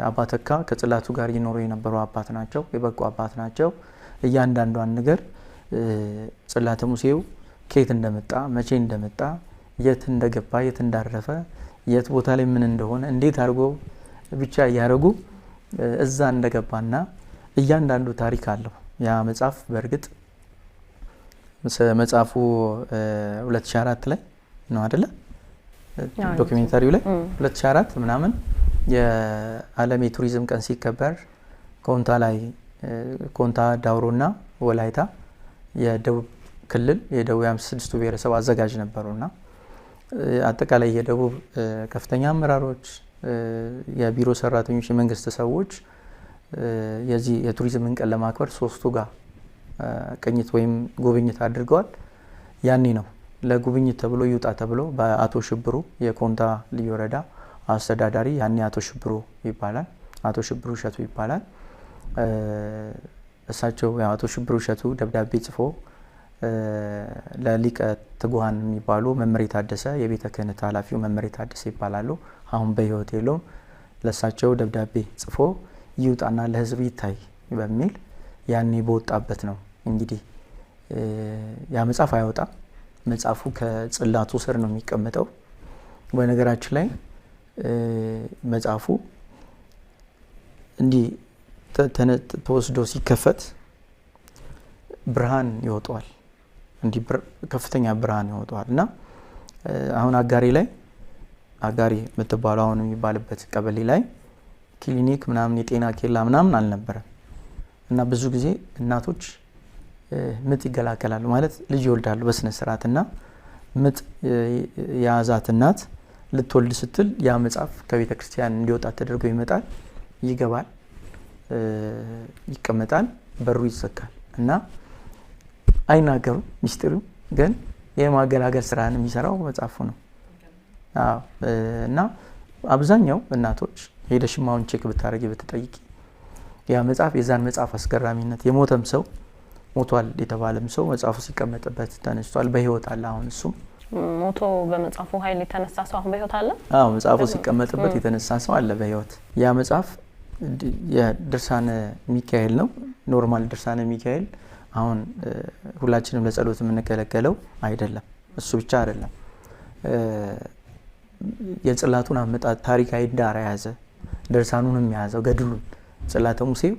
አባ ተካ ከጽላቱ ጋር ይኖሩ የነበሩ አባት ናቸው። የበቁ አባት ናቸው። እያንዳንዷን ነገር ጽላተ ሙሴው ከየት እንደመጣ መቼ እንደመጣ የት እንደገባ የት እንዳረፈ የት ቦታ ላይ ምን እንደሆነ እንዴት አድርጎ ብቻ ያረጉ እዛ እንደገባና እያንዳንዱ ታሪክ አለው። ያ መጽሐፍ በእርግጥ መጽሐፉ 2004 ላይ ነው አይደለ? ዶክመንታሪው ላይ 2004 ምናምን የዓለም የቱሪዝም ቀን ሲከበር ኮንታ ላይ ኮንታ ዳውሮና ወላይታ የደቡብ ክልል የደቡብ 56ቱ ብሔረሰብ አዘጋጅ ነበሩና አጠቃላይ የደቡብ ከፍተኛ አመራሮች የቢሮ ሰራተኞች የመንግስት ሰዎች የዚህ የቱሪዝም ቀን ለማክበር ሶስቱ ጋር ቅኝት ወይም ጉብኝት አድርገዋል። ያኔ ነው ለጉብኝት ተብሎ ይውጣ ተብሎ በአቶ ሽብሩ የኮንታ ልዩ ወረዳ አስተዳዳሪ ያኔ አቶ ሽብሩ ይባላል አቶ ሽብሩ እሸቱ ይባላል። እሳቸው አቶ ሽብሩ እሸቱ ደብዳቤ ጽፎ ለሊቀ ትጉሃን የሚባሉ መመሬ ታደሰ የቤተ ክህነት ኃላፊው መመሬ ታደሰ ይባላሉ። አሁን በህይወት የለውም። ለሳቸው ደብዳቤ ጽፎ ይውጣና ለህዝብ ይታይ በሚል ያኔ በወጣበት ነው እንግዲህ ያ መጽሐፍ አይወጣም። መጽሐፉ ከጽላቱ ስር ነው የሚቀመጠው። በነገራችን ላይ መጽሐፉ እንዲህ ተወስዶ ሲከፈት ብርሃን ይወጣዋል። እንዲህ ከፍተኛ ብርሃን ይወጣዋል እና አሁን አጋሪ የምትባለው አሁን የሚባልበት ቀበሌ ላይ ክሊኒክ ምናምን የጤና ኬላ ምናምን አልነበረም እና ብዙ ጊዜ እናቶች ምጥ ይገላከላሉ ማለት ልጅ ይወልዳሉ በስነ ስርዓት እና ምጥ የያዛት እናት ልትወልድ ስትል ያ መጽሐፍ ከቤተ ክርስቲያን እንዲወጣ ተደርጎ ይመጣል፣ ይገባል፣ ይቀመጣል፣ በሩ ይዘጋል እና አይናገሩም። ሚስጥሩ ግን የማገላገል ስራን የሚሰራው መጽሐፉ ነው። እና አብዛኛው እናቶች ሄደሽማውን ቼክ ብታረጊ ብትጠይቂ ያ መጽሐፍ የዛን መጽሐፍ አስገራሚነት የሞተም ሰው ሞቷል የተባለም ሰው መጽሐፉ ሲቀመጥበት ተነስቷል፣ በህይወት አለ። አሁን እሱ ሞቶ በመጽሐፉ ኃይል የተነሳ ሰው አሁን በህይወት አለ። መጽሐፉ ሲቀመጥበት የተነሳ ሰው አለ በህይወት። ያ መጽሐፍ የድርሳነ ሚካኤል ነው። ኖርማል ድርሳነ ሚካኤል አሁን ሁላችንም ለጸሎት የምንገለገለው አይደለም። እሱ ብቻ አይደለም። የጽላቱን አመጣጥ ታሪካዊ ዳራ ያዘ፣ ድርሳኑንም ያዘው፣ ገድሉን ጽላተ ሙሴው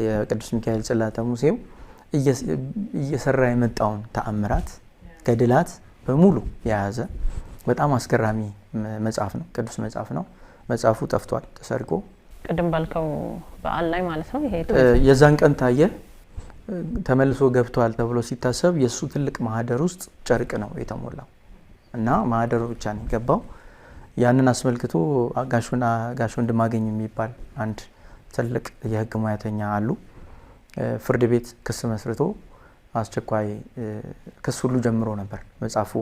የቅዱስ ሚካኤል ጽላተ ሙሴው እየሰራ የመጣውን ተአምራት ገድላት በሙሉ የያዘ በጣም አስገራሚ መጽሐፍ ነው። ቅዱስ መጽሐፍ ነው። መጽሐፉ ጠፍቷል ተሰርቆ። ቅድም ባልከው በዓል ላይ ማለት ነው ይሄ የዛን ቀን ታየ ተመልሶ ገብቷል ተብሎ ሲታሰብ የሱ ትልቅ ማህደር ውስጥ ጨርቅ ነው የተሞላው እና ማህደሩ ብቻ ነው የገባው። ያንን አስመልክቶ ጋሽ ወንድማገኝ የሚባል አንድ ትልቅ የህግ ሙያተኛ አሉ። ፍርድ ቤት ክስ መስርቶ አስቸኳይ ክስ ሁሉ ጀምሮ ነበር። መጽሐፉ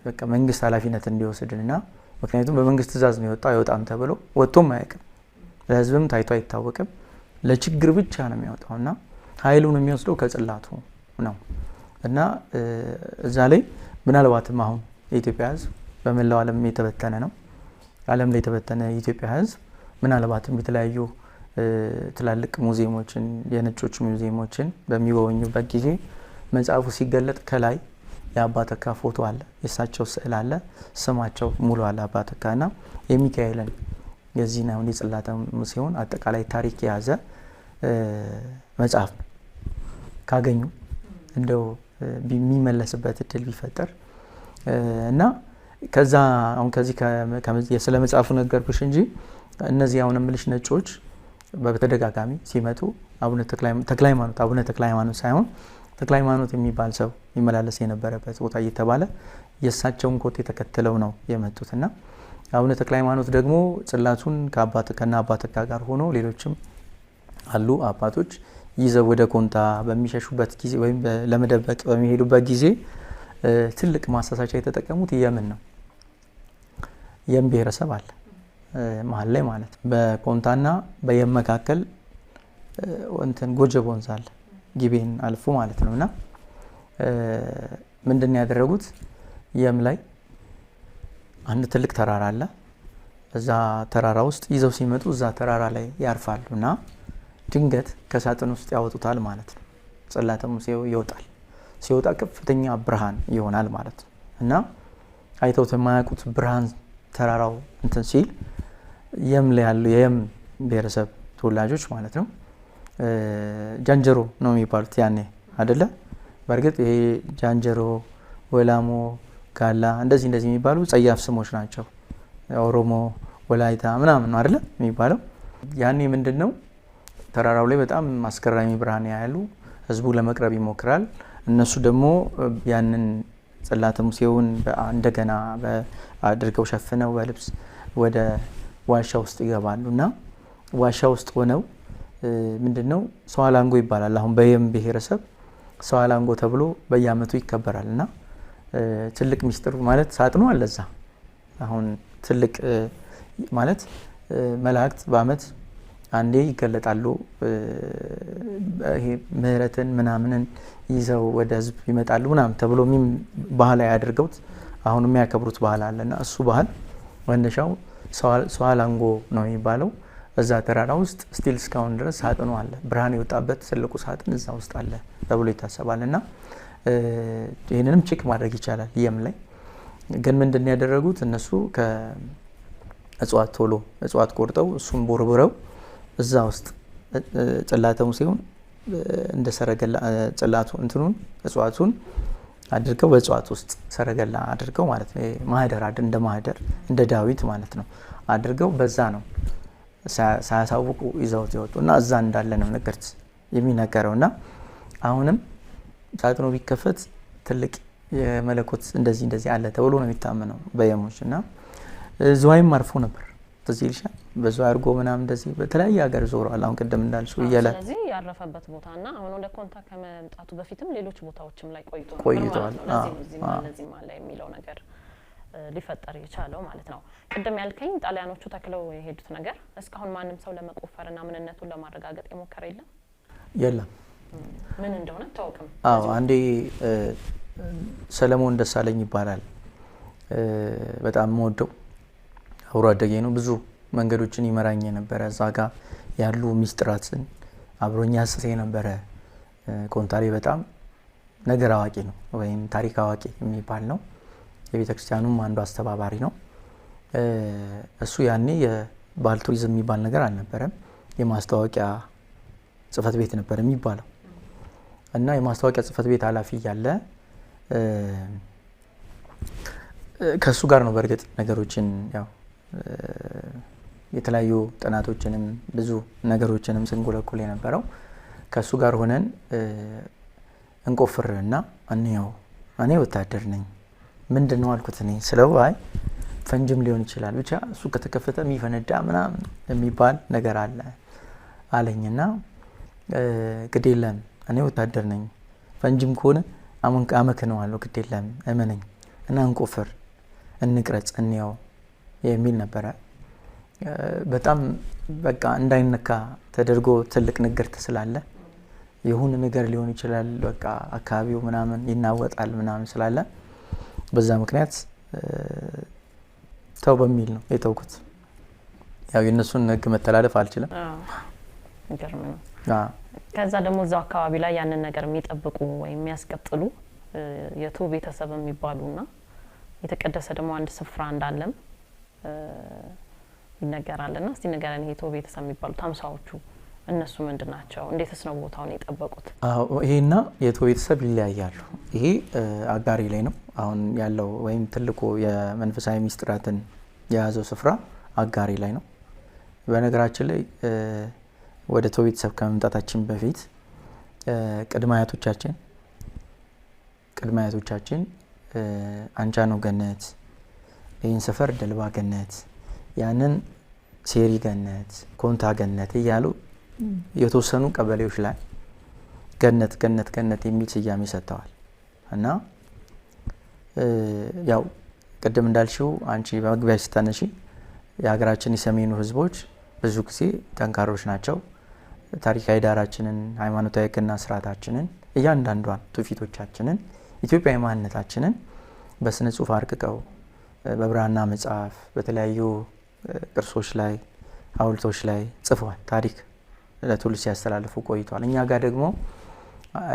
በቃ መንግስት ኃላፊነት እንዲወስድና ምክንያቱም በመንግስት ትእዛዝ ነው የወጣው አይወጣም ተብሎ ወጥቶም አያውቅም። ለህዝብም ታይቶ አይታወቅም። ለችግር ብቻ ነው የሚያወጣውና ኃይሉን የሚወስደው ከጽላቱ ነው እና እዛ ላይ ምናልባትም አሁን የኢትዮጵያ ህዝብ በመላው ዓለም የተበተነ ነው። ዓለም ላይ የተበተነ የኢትዮጵያ ህዝብ ምናልባትም የተለያዩ ትላልቅ ሙዚየሞችን የነጮች ሙዚየሞችን በሚጎበኙበት ጊዜ መጽሐፉ ሲገለጥ ከላይ የአባ ተካ ፎቶ አለ፣ የእሳቸው ስዕል አለ፣ ስማቸው ሙሉ አለ አባ ተካና የሚካኤልን የዚህ ነው የጽላተ ሙሴውን አጠቃላይ ታሪክ የያዘ መጽሐፍ ካገኙ እንደው የሚመለስበት እድል ቢፈጠር እና ከዛ አሁን ከዚህ ስለ መጽሐፉ ነገርኩሽ እንጂ እነዚህ አሁን ምልሽ ነጮች በተደጋጋሚ ሲመጡ አቡነ ተክለ ሃይማኖት ሳይሆን ተክለ ሃይማኖት የሚባል ሰው ይመላለስ የነበረበት ቦታ እየተባለ የእሳቸውን ኮቴ ተከትለው ነው የመጡትና አቡነ ተክለ ሃይማኖት ደግሞ ጽላቱን ከነ አባ ተካ ጋር ሆኖ ሌሎችም አሉ አባቶች ይዘው ወደ ኮንታ በሚሸሹበት ጊዜ ወይም ለመደበቅ በሚሄዱበት ጊዜ ትልቅ ማሳሳቻ የተጠቀሙት የምን ነው። የም ብሔረሰብ አለ መሀል ላይ ማለት በኮንታና በየም መካከል ጎጀብ ወንዝ አለ ጊቤን አልፎ ማለት ነውና ምንድነው ያደረጉት? የም ላይ አንድ ትልቅ ተራራ አለ። እዛ ተራራ ውስጥ ይዘው ሲመጡ እዛ ተራራ ላይ ያርፋሉና ድንገት ከሳጥን ውስጥ ያወጡታል ማለት ነው። ጽላተ ሙሴው ይወጣል። ሲወጣ ከፍተኛ ብርሃን ይሆናል ማለት ነው እና አይተውት የማያውቁት ብርሃን ተራራው ሲል የም ላይ ያሉ የየም ብሔረሰብ ተወላጆች ማለት ነው ጃንጀሮ ነው የሚባሉት ያኔ አይደለ? በእርግጥ ይሄ ጃንጀሮ፣ ወላሞ፣ ጋላ እንደዚህ የሚባሉ ጸያፍ ስሞች ናቸው። ኦሮሞ፣ ወላይታ ምናምን ነው አይደለ የሚባለው። ያኔ ምንድነው ተራራው ላይ በጣም አስገራሚ ብርሃን ያያሉ። ህዝቡ ለመቅረብ ይሞክራል። እነሱ ደግሞ ያንን ጽላተ ሙሴውን እንደገና አድርገው ሸፍነው በልብስ ወደ ዋሻ ውስጥ ይገባሉ እና ዋሻ ውስጥ ሆነው ምንድነው ሰዋላንጎ ይባላል። አሁን በየም ብሔረሰብ ሰዋላንጎ ተብሎ በየአመቱ ይከበራል እና ትልቅ ሚስጥር ማለት ሳጥኑ አለዛ። አሁን ትልቅ ማለት መላእክት በአመት አንዴ ይገለጣሉ። ይሄ ምህረትን ምናምንን ይዘው ወደ ህዝብ ይመጣሉ ምናምን ተብሎ ባህላዊ አድርገውት አሁን የሚያከብሩት ባህል አለና እሱ ባህል መነሻው ሰዋላንጎ ነው የሚባለው። እዛ ተራራ ውስጥ ስቲል እስካሁን ድረስ ሳጥኑ አለ። ብርሃን የወጣበት ትልቁ ሳጥን እዛ ውስጥ አለ ተብሎ ይታሰባልና ይሄንንም ቼክ ማድረግ ይቻላል። የም ላይ ግን ምንድነው ያደረጉት እነሱ እጽዋት ቆርጠው እሱን ቦርብረው እዛ ውስጥ ጽላተ ሙሴውን እንደ ሰረገላ ጽላቱ እጽዋቱን አድርገው በእጽዋት ውስጥ ሰረገላ አድርገው ማለት ነው። ማህደር እንደ ዳዊት ማለት ነው አድርገው በዛ ነው ሳያሳውቁ ይዘውት ይወጡና እዛ እንዳለ ነው የሚነገረውና አሁንም ሳጥኑ ቢከፈት ትልቅ የመለኮት እንደዚህ አለ ተብሎ ነው የሚታመነው በየሞችና ዝዋይም አርፎ ነበር። ተዚህ ይልሻል በዝዋይ አድርጎ ምናምን እንደዚህ በተለያየ ሀገር ዞሯል። አሁን ቅድም እንዳልሽው ይያላል። ስለዚህ ያረፈበት ቦታና አሁን ወደ ኮንታ ከመምጣቱ በፊትም ሌሎች ቦታዎችም ላይ ቆይቷል። ለዚህ ማለት የሚለው ነገር ሊፈጠር የቻለው ማለት ነው። ቅድም ያልከኝ ጣሊያኖቹ ተክለው የሄዱት ነገር እስካሁን ማንም ሰው ለመቆፈርና ምንነቱን ለማረጋገጥ የሞከረ የለም። ምን እንደሆነ ታውቅም? አንዴ ሰለሞን ደሳለኝ ይባላል። በጣም ወደው አብሮ አደገኝ ነው። ብዙ መንገዶችን ይመራኝ የነበረ እዛ ጋር ያሉ ሚስጥራትን አብሮኛ ያስሰ የነበረ ኮንታሌ በጣም ነገር አዋቂ ነው ወይም ታሪክ አዋቂ የሚባል ነው። የቤተክርስቲያኑም አንዱ አስተባባሪ ነው። እሱ ያኔ የባህል ቱሪዝም የሚባል ነገር አልነበረም። የማስታወቂያ ጽህፈት ቤት ነበር የሚባለው እና የማስታወቂያ ጽህፈት ቤት ኃላፊ ያለ ከሱ ጋር ነው በእርግጥ ነገሮችን ያው የተለያዩ ጥናቶችንም ብዙ ነገሮችንም ስንጎለኩል የነበረው ከሱ ጋር ሆነን እንቆፍርና እኔ ወታደር ነኝ ምንድነው አልኩት። እኔ ስለው አይ ፈንጅም ሊሆን ይችላል ብቻ እሱ ከተከፈተ የሚፈነዳ ምናምን የሚባል ነገር አለ አለኝና ግድ የለም እኔ ወታደር ነኝ ፈንጅም ከሆነ አመክነዋለሁ ግድ የለም እመነኝ እና እንቆፍር እንቅረጽ እንየው የሚል ነበረ። በጣም በቃ እንዳይነካ ተደርጎ ትልቅ ንግርት ስላለ የሆነ ነገር ሊሆን ይችላል በቃ አካባቢው ምናምን ይናወጣል ምናምን ስላለ በዛ ምክንያት ተው በሚል ነው የተውኩት። ያው የነሱን ህግ መተላለፍ አልችልም። ገርም ነው። ከዛ ደግሞ እዛው አካባቢ ላይ ያንን ነገር የሚጠብቁ ወይም የሚያስቀጥሉ የቱ ቤተሰብ የሚባሉና የተቀደሰ ደግሞ አንድ ስፍራ እንዳለም ይነገራልና እስቲ ንገረን። ይሄ ቱ ቤተሰብ የሚባሉት አምሳዎቹ እነሱ ምንድናቸው? እንዴትስ ነው ቦታውን የጠበቁት? ይሄና የቱ ቤተሰብ ይለያያሉ። ይሄ አጋሪ ላይ ነው አሁን ያለው ወይም ትልቁ የመንፈሳዊ ሚስጥራትን የያዘው ስፍራ አጋሪ ላይ ነው። በነገራችን ላይ ወደ ቶ ቤተሰብ ከመምጣታችን በፊት ቅድመ አያቶቻችን አንቻኖ ገነት፣ ይህን ሰፈር ደልባ ገነት፣ ያንን ሴሪ ገነት፣ ኮንታ ገነት እያሉ የተወሰኑ ቀበሌዎች ላይ ገነት ገነት ገነት የሚል ስያሜ ሰጥተዋል። እና ያው ቅድም እንዳልሽው አንቺ በመግቢያ ስታነሺ የሀገራችን የሰሜኑ ህዝቦች ብዙ ጊዜ ጠንካሮች ናቸው። ታሪካዊ ዳራችንን፣ ሃይማኖታዊ ህግና ስርዓታችንን፣ እያንዳንዷን ትውፊቶቻችንን፣ ኢትዮጵያዊ ማንነታችንን በስነ ጽሁፍ አርቅቀው በብራና መጽሐፍ በተለያዩ ቅርሶች ላይ ሐውልቶች ላይ ጽፈዋል። ታሪክ ለትውልድ ሲያስተላልፉ ቆይቷል። እኛ ጋር ደግሞ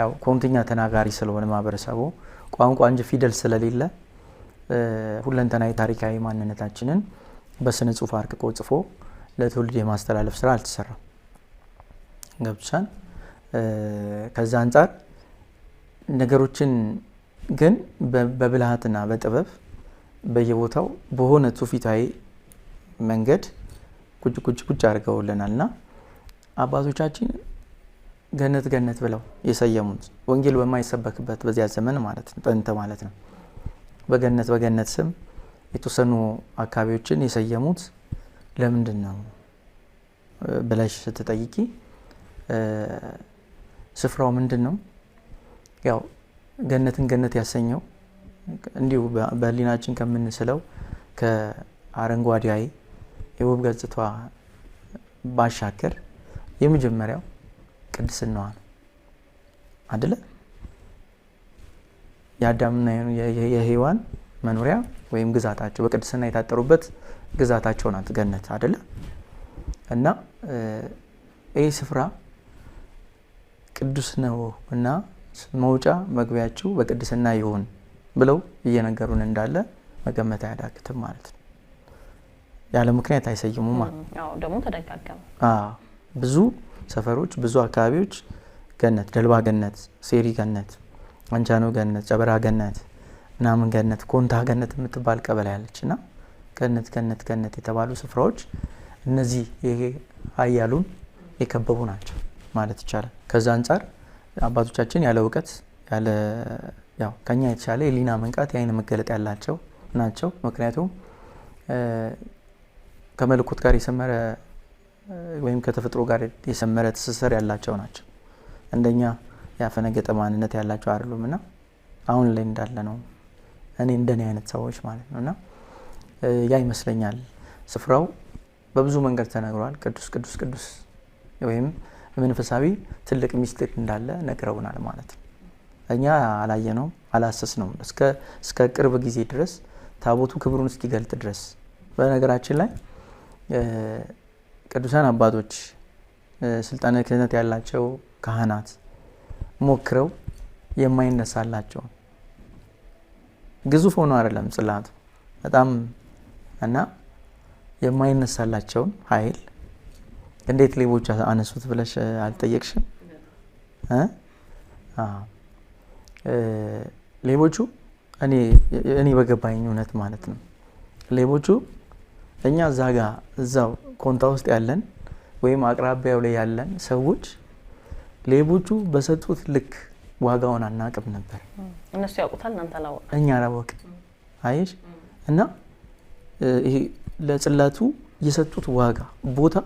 ያው ኮንትኛ ተናጋሪ ስለሆነ ማህበረሰቡ ቋንቋ እንጂ ፊደል ስለሌለ ሁለንተናዊ ታሪካዊ ማንነታችንን በስነ ጽሁፍ አርቅቆ ጽፎ ለትውልድ የማስተላለፍ ስራ አልተሰራም። ገብቻን ከዛ አንጻር ነገሮችን ግን በብልሃትና በጥበብ በየቦታው በሆነ ትውፊታዊ መንገድ ቁጭ አድርገውልናል እና አባቶቻችን ገነት ገነት ብለው የሰየሙት ወንጌል በማይሰበክበት በዚያ ዘመን ማለት ነው፣ ጥንት ማለት ነው። በገነት ስም የተወሰኑ አካባቢዎችን የሰየሙት ለምንድን ነው ብለሽ ስትጠይቂ ስፍራው ምንድን ነው? ያው ገነትን ገነት ያሰኘው እንዲሁ በህሊናችን ከምንስለው ከአረንጓዴያዊ የውብ ገጽቷ ባሻገር የመጀመሪያው ቅድስናዋ ነው አይደለ? የአዳምና የሔዋን መኖሪያ ወይም ግዛታቸው በቅድስና የታጠሩበት ግዛታቸው ናት ገነት አይደለ? እና ይህ ስፍራ ቅዱስ ነው እና መውጫ መግቢያችሁ በቅድስና ይሁን ብለው እየነገሩን እንዳለ መገመት አያዳግትም ማለት ነው። ያለ ምክንያት አይሰይሙም። አዎ ደግሞ ተደጋገመ። ብዙ ሰፈሮች፣ ብዙ አካባቢዎች ገነት፣ ደልባ ገነት፣ ሴሪ ገነት፣ አንቻኖ ገነት፣ ጨበራ ገነት፣ ምናምን ገነት፣ ኮንታ ገነት የምትባል ቀበሌ ያለች እና ገነት ገነት ገነት የተባሉ ስፍራዎች እነዚህ ይሄ ኃያሉን የከበቡ ናቸው ማለት ይቻላል። ከዛ አንጻር አባቶቻችን ያለ እውቀት ያለ ያው ከኛ የተሻለ የሊና መንቃት የአይን መገለጥ ያላቸው ናቸው። ምክንያቱም ከመለኮት ጋር የሰመረ ወይም ከተፈጥሮ ጋር የሰመረ ትስስር ያላቸው ናቸው። እንደኛ ያፈነገጠ ማንነት ያላቸው አይደሉም እና አሁን ላይ እንዳለ ነው እንደኔ አይነት ሰዎች ማለት ነውና ያ ይመስለኛል ስፍራው በብዙ መንገድ ተነግሯል። ቅዱስ ቅዱስ ቅዱስ ወይም መንፈሳዊ ትልቅ ሚስጥር እንዳለ ነግረውናል ማለት ነው። እኛ አላየነውም፣ አላሰስነውም እስከ ቅርብ ጊዜ ድረስ ታቦቱ ክብሩን እስኪገልጥ ድረስ። በነገራችን ላይ ቅዱሳን አባቶች ስልጣነ ክህነት ያላቸው ካህናት ሞክረው የማይነሳላቸው ግዙፍ ሆኖ አይደለም ጽላቱ በጣም እና የማይነሳላቸውን ኃይል እንዴት ሌቦች አነሱት ብለሽ አልጠየቅሽም? ሌቦቹ እኔ በገባኝ እውነት ማለት ነው ሌቦቹ እኛ እዛው ኮንታ ውስጥ ያለን ወይም አቅራቢያው ላይ ያለን ሰዎች ሌቦቹ በሰጡት ልክ ዋጋውን አናቅም ነበር። እነሱ ያውቁታል፣ እናንተ አላወቅም። እኛ አላወቅም። አየሽ እና ይሄ ለጽላቱ የሰጡት ዋጋ ቦታ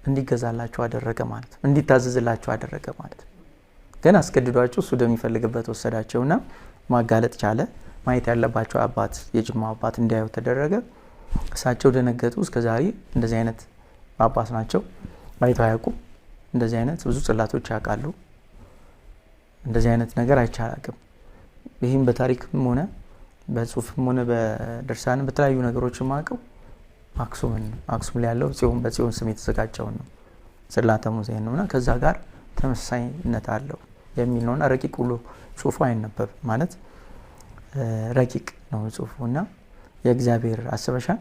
እንዲገዛላቸው አደረገ ማለት ነው፣ እንዲታዘዝላቸው አደረገ ማለት ነው። ግን አስገድዷቸው እሱ እንደሚፈልግበት ወሰዳቸውና ማጋለጥ ቻለ። ማየት ያለባቸው አባት የጅማ አባት እንዲያዩ ተደረገ። እሳቸው ደነገጡ። እስከዛሬ እንደዚህ አይነት አባት ናቸው ማየት አያውቁም። እንደዚህ አይነት ብዙ ጽላቶች ያውቃሉ። እንደዚህ አይነት ነገር አይቻላቅም። ይህም በታሪክም ሆነ በጽሁፍም ሆነ በድርሳንም በተለያዩ ነገሮች ማቀው አክሱም ላይ ያለው በጽዮን ስም የተዘጋጀውን ነው ጽላተ ሙሴ ነውና ከዛ ጋር ተመሳሳይነት አለው የሚል ነውና ረቂቅ ብሎ ጽሁፉ አይነበብ ማለት ረቂቅ ነው ጽሁፉና የእግዚአብሔር አስበሻል።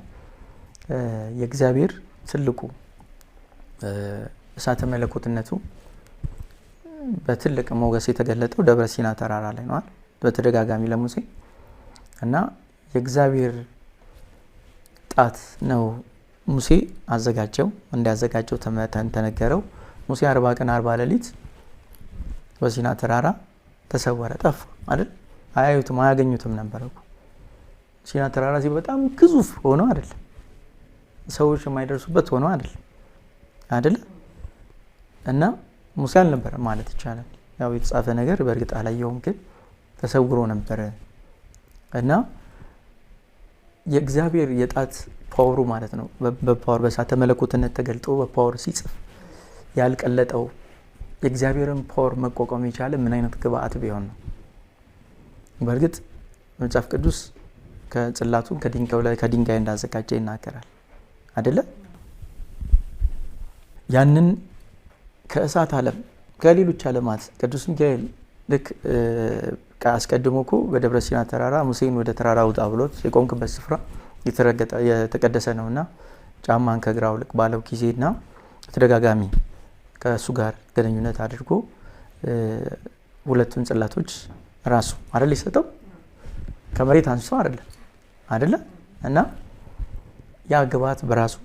የእግዚአብሔር ትልቁ እሳተ መለኮትነቱ በትልቅ ሞገስ የተገለጠው ደብረ ሲና ተራራ ላይ ነው በተደጋጋሚ ለሙሴ እና የእግዚአብሔር ጣት ነው ሙሴ አዘጋጀው እንዲያዘጋጀው ተነገረው። ሙሴ 40 ቀን 40 ሌሊት በሲና ተራራ ተሰወረ፣ ጠፋ አይደል? አያዩትም አያገኙትም ነበር እኮ። ሲና ተራራ በጣም ግዙፍ ሆኖ አይደለም፣ ሰዎች የማይደርሱበት ሆኖ አይደል? እና ሙሴ አልነበረም ማለት ይቻላል። ያው የተጻፈ ነገር በእርግጥ አላየውም፣ ግን ተሰውሮ ነበር። እና የእግዚአብሔር የጣት ፓወሩ ማለት ነው በፓወር በእሳተ መለኮትነት ተገልጦ በፓወር ሲጽፍ ያልቀለጠው የእግዚአብሔርን ፓወር መቋቋም የቻለ ምን አይነት ግብአት ቢሆን ነው? በእርግጥ መጽሐፍ ቅዱስ ከጽላቱ ከድንጋይ እንዳዘጋጀ ይናገራል አይደለ? ያንን ከእሳት ዓለም ከሌሎች ዓለማት ቅዱስ ሚካኤል ልክ አስቀድሞ እኮ በደብረ ሲና ተራራ ሙሴን ወደ ተራራ ውጣ ብሎት የቆምክበት ስፍራ የተቀደሰ ነውና ጫማን ከእግር አውልቅ ባለው ጊዜና ተደጋጋሚ ከእሱ ጋር ግንኙነት አድርጎ ሁለቱን ጽላቶች ራሱ አይደል ይሰጠው ከመሬት አንስቶ አይደለ? እና ያ ግብአት በራሱ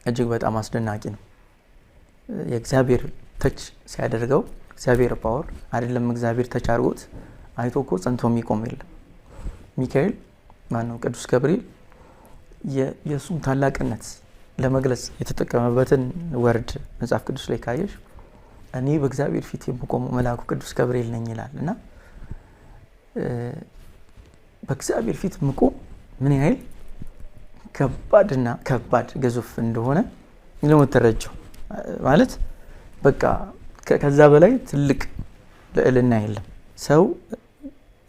እጅግ በጣም አስደናቂ ነው። የእግዚአብሔር ተች ሲያደርገው እግዚአብሔር ፓወር አይደለም እግዚአብሔር ተች አድርጎት አይቶ እኮ ጸንቶ የሚቆም የለም። ሚካኤል ማነው ቅዱስ ገብርኤል የእሱም ታላቅነት ለመግለጽ የተጠቀመበትን ወርድ መጽሐፍ ቅዱስ ላይ ካየሽ እኔ በእግዚአብሔር ፊት የምቆመው መልአኩ ቅዱስ ገብርኤል ነኝ ይላል። እና በእግዚአብሔር ፊት መቆም ምን ያህል ከባድና ከባድ ግዙፍ እንደሆነ ነው ተረጀው ማለት በቃ ከዛ በላይ ትልቅ ልዕልና የለም። ሰው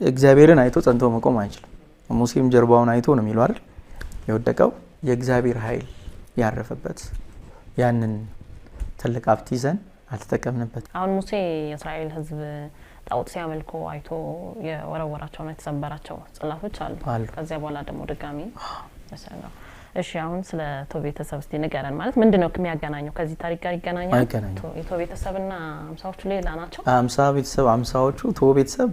እግዚአብሔርን አይቶ ጸንቶ መቆም አይችልም። ሙሴም ጀርባውን አይቶ ነው የሚለው አይደል የወደቀው። የእግዚአብሔር ኃይል ያረፈበት ያንን ትልቅ ሀብት ይዘን አልተጠቀምንበት። አሁን ሙሴ የእስራኤል ሕዝብ ጣዖት ሲያመልኩ አይቶ የወረወራቸውና የተሰበራቸው ጽላቶች አሉ። ከዚያ በኋላ ደግሞ ድጋሚ ተሰራው። እሺ አሁን ስለ ቶ ቤተሰብ እስቲ ንገረን። ማለት ምንድነው የሚያገናኘው? ከዚህ ታሪክ ጋር ይገናኛል? የቶ ቤተሰብና አምሳዎቹ ሌላ ናቸው? አምሳዎቹ ቶ ቤተሰብ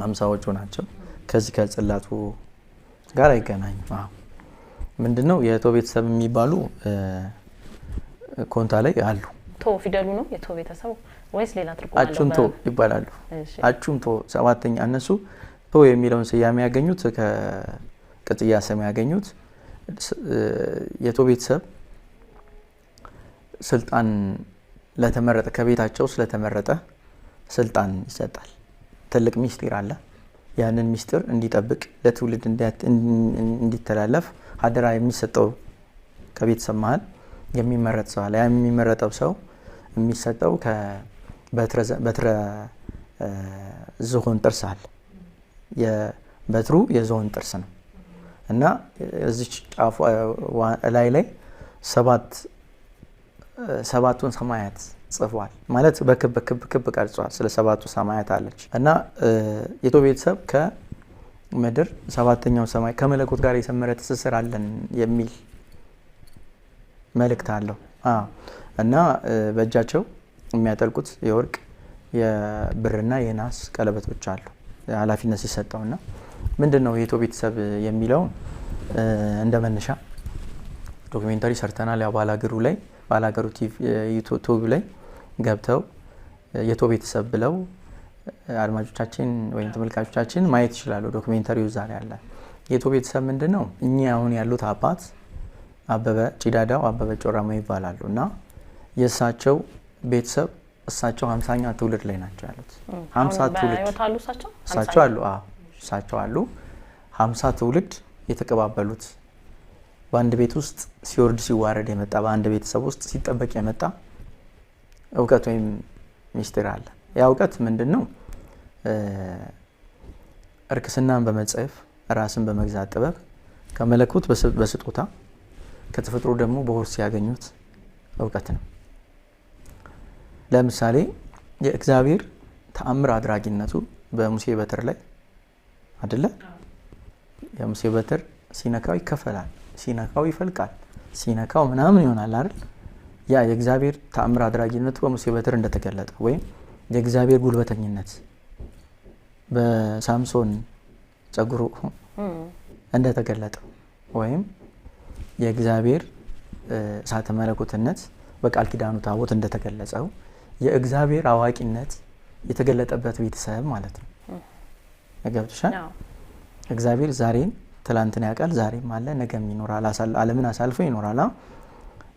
አምሳዎቹ ናቸው። ከዚህ ከጽላቱ ጋር አይገናኝም። ምንድነው የቶ ቤተሰብ የሚባሉ ኮንታ ላይ አሉ። ቶ ፊደሉ ነው የቶ ቤተሰብ ወይስ ሌላ ትርጉም አለው? አቹም ቶ ይባላሉ። አቹም ቶ ሰባተኛ እነሱ ቶ የሚለውን ስያሜ ያገኙት ከቅጥያ ስም ያገኙት የቶ ቤተሰብ ስልጣን ለተመረጠ ከቤታቸው ስለተመረጠ ስልጣን ይሰጣል። ትልቅ ሚስጥር አለ። ያንን ሚስጥር እንዲጠብቅ ለትውልድ እንዲተላለፍ አደራ የሚሰጠው ከቤተሰብ መሀል የሚመረጥ ሰው አለ። ያ የሚመረጠው ሰው የሚሰጠው ከበትረ ዝሆን ጥርስ አለ። የበትሩ የዝሆን ጥርስ ነው እና እዚች ጫፉ ላይ ሰባቱን ሰማያት ጽፏል። ማለት በክብ ቀርጿል። ስለ ሰባቱ ሰማያት አለች እና የቶ ቤተሰብ ከምድር ሰባተኛው ሰማይ ከመለኮት ጋር የሰመረ ትስስር አለን የሚል መልእክት አለው እና በእጃቸው የሚያጠልቁት የወርቅ የብርና የናስ ቀለበቶች አሉ ኃላፊነት ሲሰጠውና ምንድነው የቶ ቤተሰብ የሚለው እንደ መነሻ ዶክመንታሪ ሰርተናል። ያው ባላገሩ ዩቲዩብ ላይ ገብተው የቶ ቤተሰብ ብለው አድማጮቻችን ወይም ተመልካቾቻችን ማየት ይችላሉ። ዶክመንታሪው እዛ ላይ አለ። የቶ ቤተሰብ ምንድነው? እኛ አሁን ያሉት አባት አበበ ጭዳዳው አበበ ጮራማ ይባላሉ እና የእሳቸው ቤተሰብ እሳቸው 50ኛ ትውልድ ላይ ናቸው ያሉት። 50 ትውልድ እሳቸው አሉ። እሳቸው አሉ 50 ትውልድ የተቀባበሉት በአንድ ቤት ውስጥ ሲወርድ ሲዋረድ የመጣ በአንድ ቤተሰብ ውስጥ ሲጠበቅ የመጣ እውቀት ወይም ሚስጥር አለ። ያ እውቀት ምንድነው? እርክስናን በመጻፍ ራስን በመግዛት ጥበብ ከመለኮት በስጦታ ከተፈጥሮ ደግሞ በውርስ ያገኙት እውቀት ነው። ለምሳሌ የእግዚአብሔር ተአምር አድራጊነቱ በሙሴ በትር ላይ አይደለ? የሙሴ በትር ሲነካው ይከፈላል፣ ሲነካው ይፈልቃል፣ ሲነካው ምናምን ይሆናል አይደል? ያ የእግዚአብሔር ተአምር አድራጊነቱ በሙሴ በትር እንደተገለጠ ወይም የእግዚአብሔር ጉልበተኝነት በሳምሶን ጸጉሩ እንደተገለጠ ወይም የእግዚአብሔር እሳተ መለኮትነት በቃል ኪዳኑ ታቦት እንደተገለጸው የእግዚአብሔር አዋቂነት የተገለጠበት ቤተሰብ ማለት ነው። ገብቶሻል? እግዚአብሔር ዛሬን ትላንትን ያውቃል፣ ዛሬም አለ፣ ነገም ይኖራል። ዓለምን አሳልፎ ይኖራል።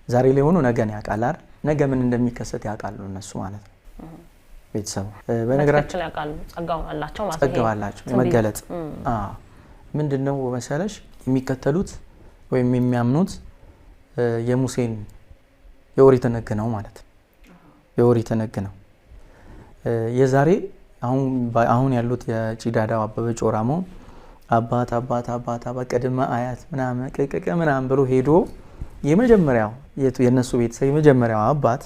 ዛሬ ላይ ሆኖ ነገን ያውቃል አይደል? ነገ ምን እንደሚከሰት ያውቃሉ እነሱ ማለት ነው። ቤተሰቡ በነገራችን ላይ ያውቃሉ፣ ጸጋው አላቸው ማለት ነው። ጸጋው አላቸው መገለጥ። ምንድነው መሰለሽ የሚከተሉት ወይም የሚያምኑት የሙሴን የኦሪትን ሕግ ነው ማለት ነው። የኦሪትን ሕግ ነው። የዛሬ አሁን ያሉት የጪዳዳው አበበ ጮራሞ አባት ቅድመ አያት ምናምን ብሎ ሄዶ የመጀመሪያው የነሱ ቤተሰብ የመጀመሪያው አባት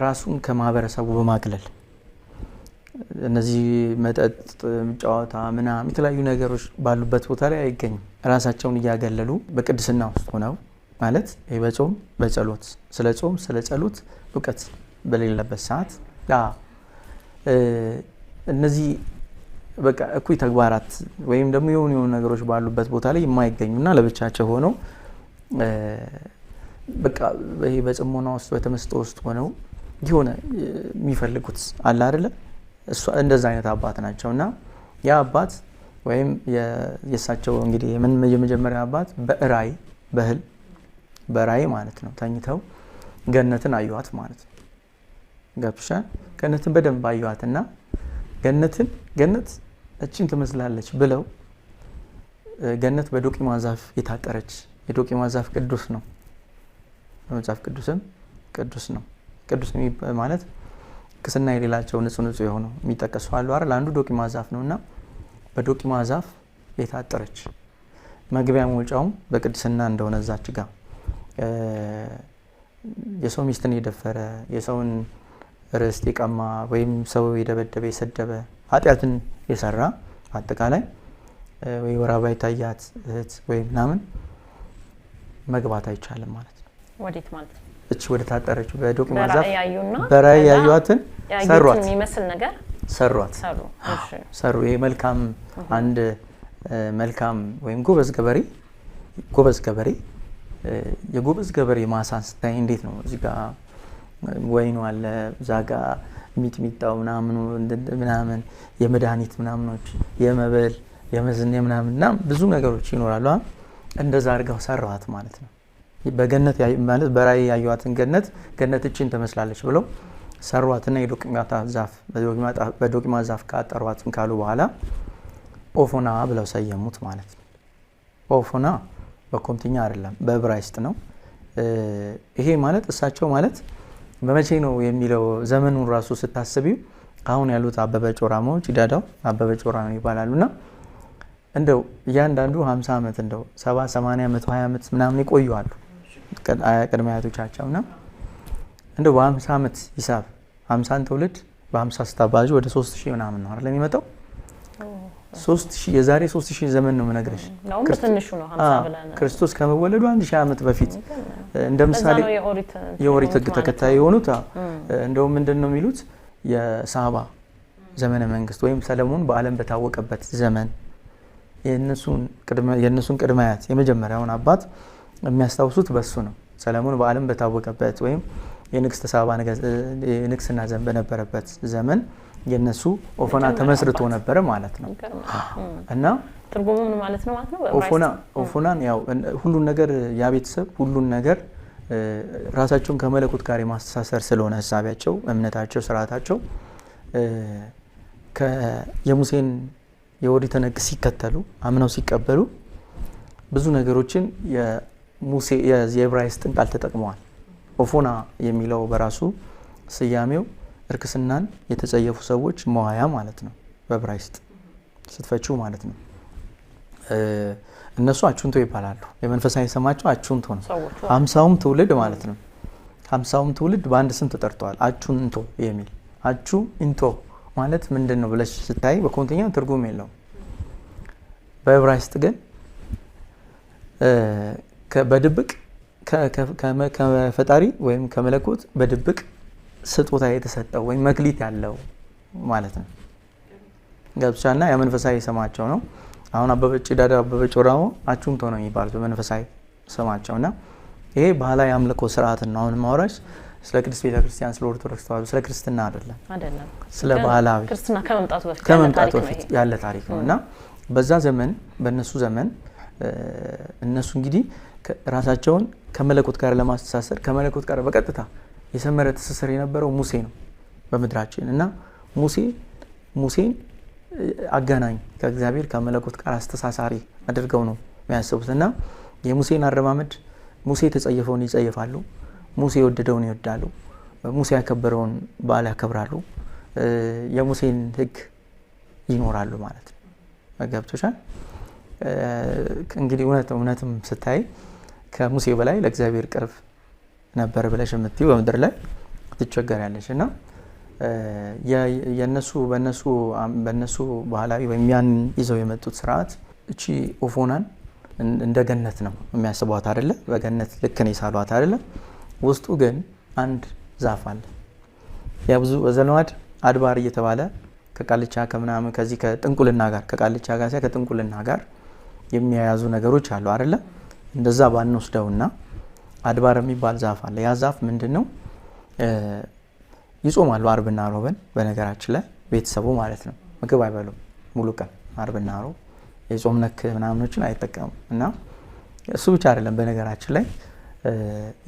ራሱን ከማህበረሰቡ በማግለል እነዚህ መጠጥ፣ ጨዋታ ምናምን የተለያዩ ነገሮች ባሉበት ቦታ ላይ አይገኙም። ራሳቸውን እያገለሉ በቅድስና ውስጥ ሆነው ማለት በጾም በጸሎት ስለ ጾም ስለ ጸሎት እውቀት በሌለበት ሰዓት እነዚህ በቃ እኩይ ተግባራት ወይም ደግሞ የሆኑ ነገሮች ባሉበት ቦታ ላይ የማይገኙና ለብቻቸው ሆነው በቃ ይሄ በጽሞና ውስጥ በተመስጦ ውስጥ ሆነው የሆነ የሚፈልጉት አለ አይደለ? እሱ እንደዛ አይነት አባት ናቸውና ያ አባት ወይም የእሳቸው እንግዲህ የመጀመሪያ አባት በራእይ ማለት ነው ተኝተው ገነትን አዩዋት ማለት ነው። ገብቶሻል? ገነትን በደንብ አዩዋትና ገነት እቺን ትመስላለች ብለው ገነት በዶቂማ ዛፍ የታጠረች የዶቂማ ዛፍ ቅዱስ ነው። በመጽሐፍ ቅዱስም ቅዱስ ነው። ቅዱስ ማለት ቅስና የሌላቸው ንጹህ የሆነው የሚጠቀሱ አሉ አይደል? አንዱ ዶቂማ ዛፍ ነውና በዶቂማ ዛፍ የታጠረች መግቢያ መውጫውም በቅድስና እንደሆነ እዛች ጋር የሰው ሚስትን የደፈረ የሰውን ርስት የቀማ ወይም ሰው የደበደበ የሰደበ ኃጢአትን የሰራ አጠቃላይ ወይ ወር አበባ የታያት እህት ወይ ምናምን መግባት አይቻልም ማለት ነው። ወዴት ማለት ነው? እቺ ወደ ታጠረችው በዶቂማ ዛፍ በራእይ ያዩዋትን ሰሯት የሚመስል ነገር ሰሩ። ይሄ መልካም አንድ መልካም ወይም ጎበዝ ገበሬ የጎበዝ ገበሬ ማሳን ስታይ እንዴት ነው? እዚህ ጋር ወይኑ አለ፣ እዛ ጋር ሚጥሚጣው ምናምን የመድኃኒት ምናምኖች የመበል የመዝኔ ምናምንና ብዙ ነገሮች ይኖራሉ። እንደዛ አድርገው ሰራዋት ማለት ነው። በገነት ማለት በራእይ ያዩዋትን ገነት እቺን ትመስላለች ብለው ሰሯትና በዶቂማ ዛፍ ካጠሯትም ካሉ በኋላ ኦፎና ብለው ሰየሙት ማለት ነው። ኦፎና በኮምትኛ አይደለም በዕብራይስጥ ነው። ይሄ ማለት እሳቸው ማለት በመቼ ነው የሚለው ዘመኑን ራሱ ስታስቢው አሁን ያሉት አበበ ጮራሞ ጪዳዳው አበበ ጮራሞ ይባላሉና እንደው እያንዳንዱ 50 ዓመት እንደው 70 80 ዓመት 20 ዓመት ምናምን ይቆዩ አሉ ቅድመ አያቶቻቸውና እንደው በ50 ዓመት ሂሳብ 50 ትውልድ በ50 ስታባዙ ወደ 3000 ምናምን ነው አይደል የሚመጣው? 3000 የዛሬ 3000 ዘመን ነው የምነግርሽ። ትንሹ ነው 50 ብለን ክርስቶስ ከመወለዱ 1000 ዓመት በፊት እንደ ምሳሌ የኦሪት ሕግ ተከታይ የሆኑት እንደው ምንድነው የሚሉት የሳባ ዘመነ መንግስት ወይም ሰለሞን በዓለም በታወቀበት ዘመን የነሱን ቅድመ አያት የመጀመሪያውን አባት የሚያስታውሱት በሱ ነው። ሰለሞን በዓለም በታወቀበት ወይም የንግስተ ሳባ ንግስና ዘመን በነበረበት ዘመን የነሱ ኦፎና ተመስርቶ ነበር ማለት ነው። እና ትርጉሙ ምን ማለት ነው ማለት ነው? ኦፎናን ያው ሁሉን ነገር ያ ቤተሰብ ሁሉን ነገር ራሳቸውን ከመለኮት ጋር የማስተሳሰር ስለሆነ ሐሳቢያቸው፣ እምነታቸው፣ ስርዓታቸው የሙሴን የኦሪትን ሕግ ሲከተሉ አምነው ሲቀበሉ ብዙ ነገሮችን የሙሴ የዕብራይስጥን ቃል ተጠቅመዋል። ኦፎና የሚለው በራሱ ስያሜው እርክስናን የተጸየፉ ሰዎች መዋያ ማለት ነው። በዕብራይስጥ ስትፈቺው ማለት ነው። እነሱ አቹንቶ ይባላሉ። የመንፈሳዊ ስማቸው አቹንቶ ነው። 50ውም ትውልድ ማለት ነው። 50ውም ትውልድ በአንድ ስም ተጠርተዋል። አቹንቶ የሚል አቹ ኢንቶ ማለት ምንድን ነው ብለሽ ስታይ በኮንተኛ ትርጉም የለውም። በዕብራይስጥ ግን በድብቅ ከፈጣሪ ወይም ከመለኮት በድብቅ ስጦታ የተሰጠው ወይም መክሊት ያለው ማለት ነው። ገብቻና የመንፈሳዊ ስማቸው ነው። አሁን ጪዳዳው አበበ ጮራሞ አቹንቶ ነው የሚባሉት በመንፈሳዊ ስማቸውና ይሄ ባህላዊ አምልኮ ስርዓት ነው። አሁን ማውራሽ ስለ ቅድስት ቤተክርስቲያን ስለ ኦርቶዶክስ ተዋሕዶ ስለ ክርስትና አይደለም፣ ስለ ባህላዊ ክርስትና ከመምጣቱ በፊት ያለ ታሪክ ነው። እና በዛ ዘመን በእነሱ ዘመን እነሱ እንግዲህ ራሳቸውን ከመለኮት ጋር ለማስተሳሰር ከመለኮት ጋር በቀጥታ የሰመረ ትስስር የነበረው ሙሴ ነው በምድራችን። እና ሙሴን አገናኝ ከእግዚአብሔር ከመለኮት ጋር አስተሳሳሪ አድርገው ነው የሚያስቡት። እና የሙሴን አረማመድ ሙሴ የተጸየፈውን ይጸየፋሉ፣ ሙሴ የወደደውን ይወዳሉ፣ ሙሴ ያከበረውን በዓል ያከብራሉ፣ የሙሴን ሕግ ይኖራሉ ማለት ነው። ገብቶሻል? እንግዲህ እውነትም ስታይ ከሙሴ በላይ ለእግዚአብሔር ቅርብ ነበር ብለሽ የምትይው በምድር ላይ ትቸገሪያለሽ። እና በእነሱ ባህላዊ ወይም ያን ይዘው የመጡት ስርዓት እቺ ኦፎናን እንደ ገነት ነው የሚያስቧት አይደለ? በገነት ልክ ነው የሳሏት አይደለ? ውስጡ ግን አንድ ዛፍ አለ። ያ ብዙ በዘልማድ አድባር እየተባለ ከቃልቻ ከምናምን ከዚህ ከጥንቁልና ጋር ከቃልቻ ጋር ከጥንቁልና ጋር የሚያያዙ ነገሮች አሉ አይደለ? እንደዛ ባንወስደውና አድባር የሚባል ዛፍ አለ። ያ ዛፍ ምንድነው? ይጾማሉ አርብና ሮብን። በነገራችን ላይ ቤተሰቡ ማለት ነው ምግብ አይበሉም ሙሉ ቀን አርብና ሮብ የጾም ነክ ምናምኖችን አይጠቀሙም። እና እሱ ብቻ አይደለም በነገራችን ላይ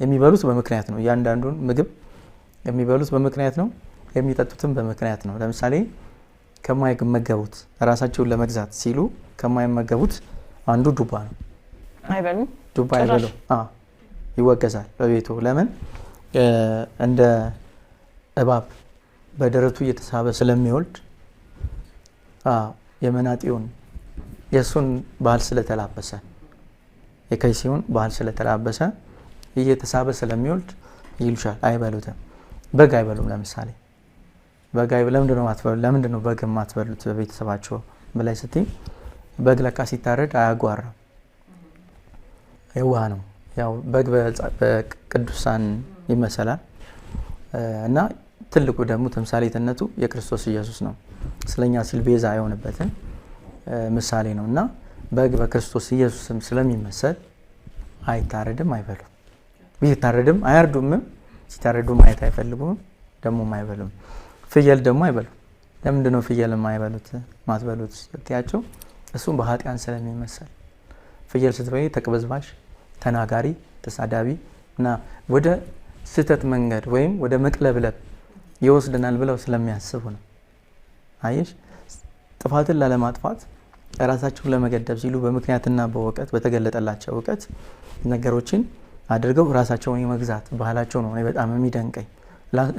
የሚበሉት በምክንያት ነው። እያንዳንዱን ምግብ የሚበሉት በምክንያት ነው፣ የሚጠጡትም በምክንያት ነው። ለምሳሌ ከማይመገቡት ራሳቸውን ለመግዛት ሲሉ ከማይመገቡት አንዱ ዱባ ነው። አይበሉም፣ ዱባ አይበሉም። ይወገዛል በቤቱ። ለምን? እንደ እባብ በደረቱ እየተሳበ ስለሚወልድ የመናጢውን የእሱን ባህል ስለተላበሰ የከይሲውን ባህል ስለተላበሰ እየተሳበ ስለሚወልድ ይሉሻል፣ አይበሉትም። በግ አይበሉም። ለምሳሌ በግ ለምንድን ነው በግ የማትበሉት በቤተሰባቸው በላይ ስትይ፣ በግ ለካ ሲታረድ አያጓራም፣ የዋህ ነው። ያው በግ በቅዱሳን ይመሰላል እና ትልቁ ደግሞ ተምሳሌትነቱ የክርስቶስ ኢየሱስ ነው። ስለኛ ሲል ቤዛ የሆነበትን ምሳሌ ነው። እና በግ በክርስቶስ ኢየሱስም ስለሚመሰል አይታረድም፣ አይበሉም። ቢታረድም አያርዱምም፣ ሲታረዱ ማየት አይፈልጉም፣ ደግሞ አይበሉም። ፍየል ደግሞ አይበሉም። ለምንድን ነው ፍየል ማትበሉት ስትያቸው፣ እሱም በኃጢአን ስለሚመሰል። ፍየል ስትበይ ተቅበዝባዥ፣ ተናጋሪ፣ ተሳዳቢ እና ወደ ስህተት መንገድ ወይም ወደ መቅለብለብ ይወስደናል ብለው ስለሚያስቡ ነው። አየሽ፣ ጥፋትን ላለማጥፋት ራሳቸውን ለመገደብ ሲሉ በምክንያትና በእውቀት በተገለጠላቸው እውቀት ነገሮችን አድርገው ራሳቸውን የመግዛት ባህላቸው ነው በጣም የሚደንቀኝ።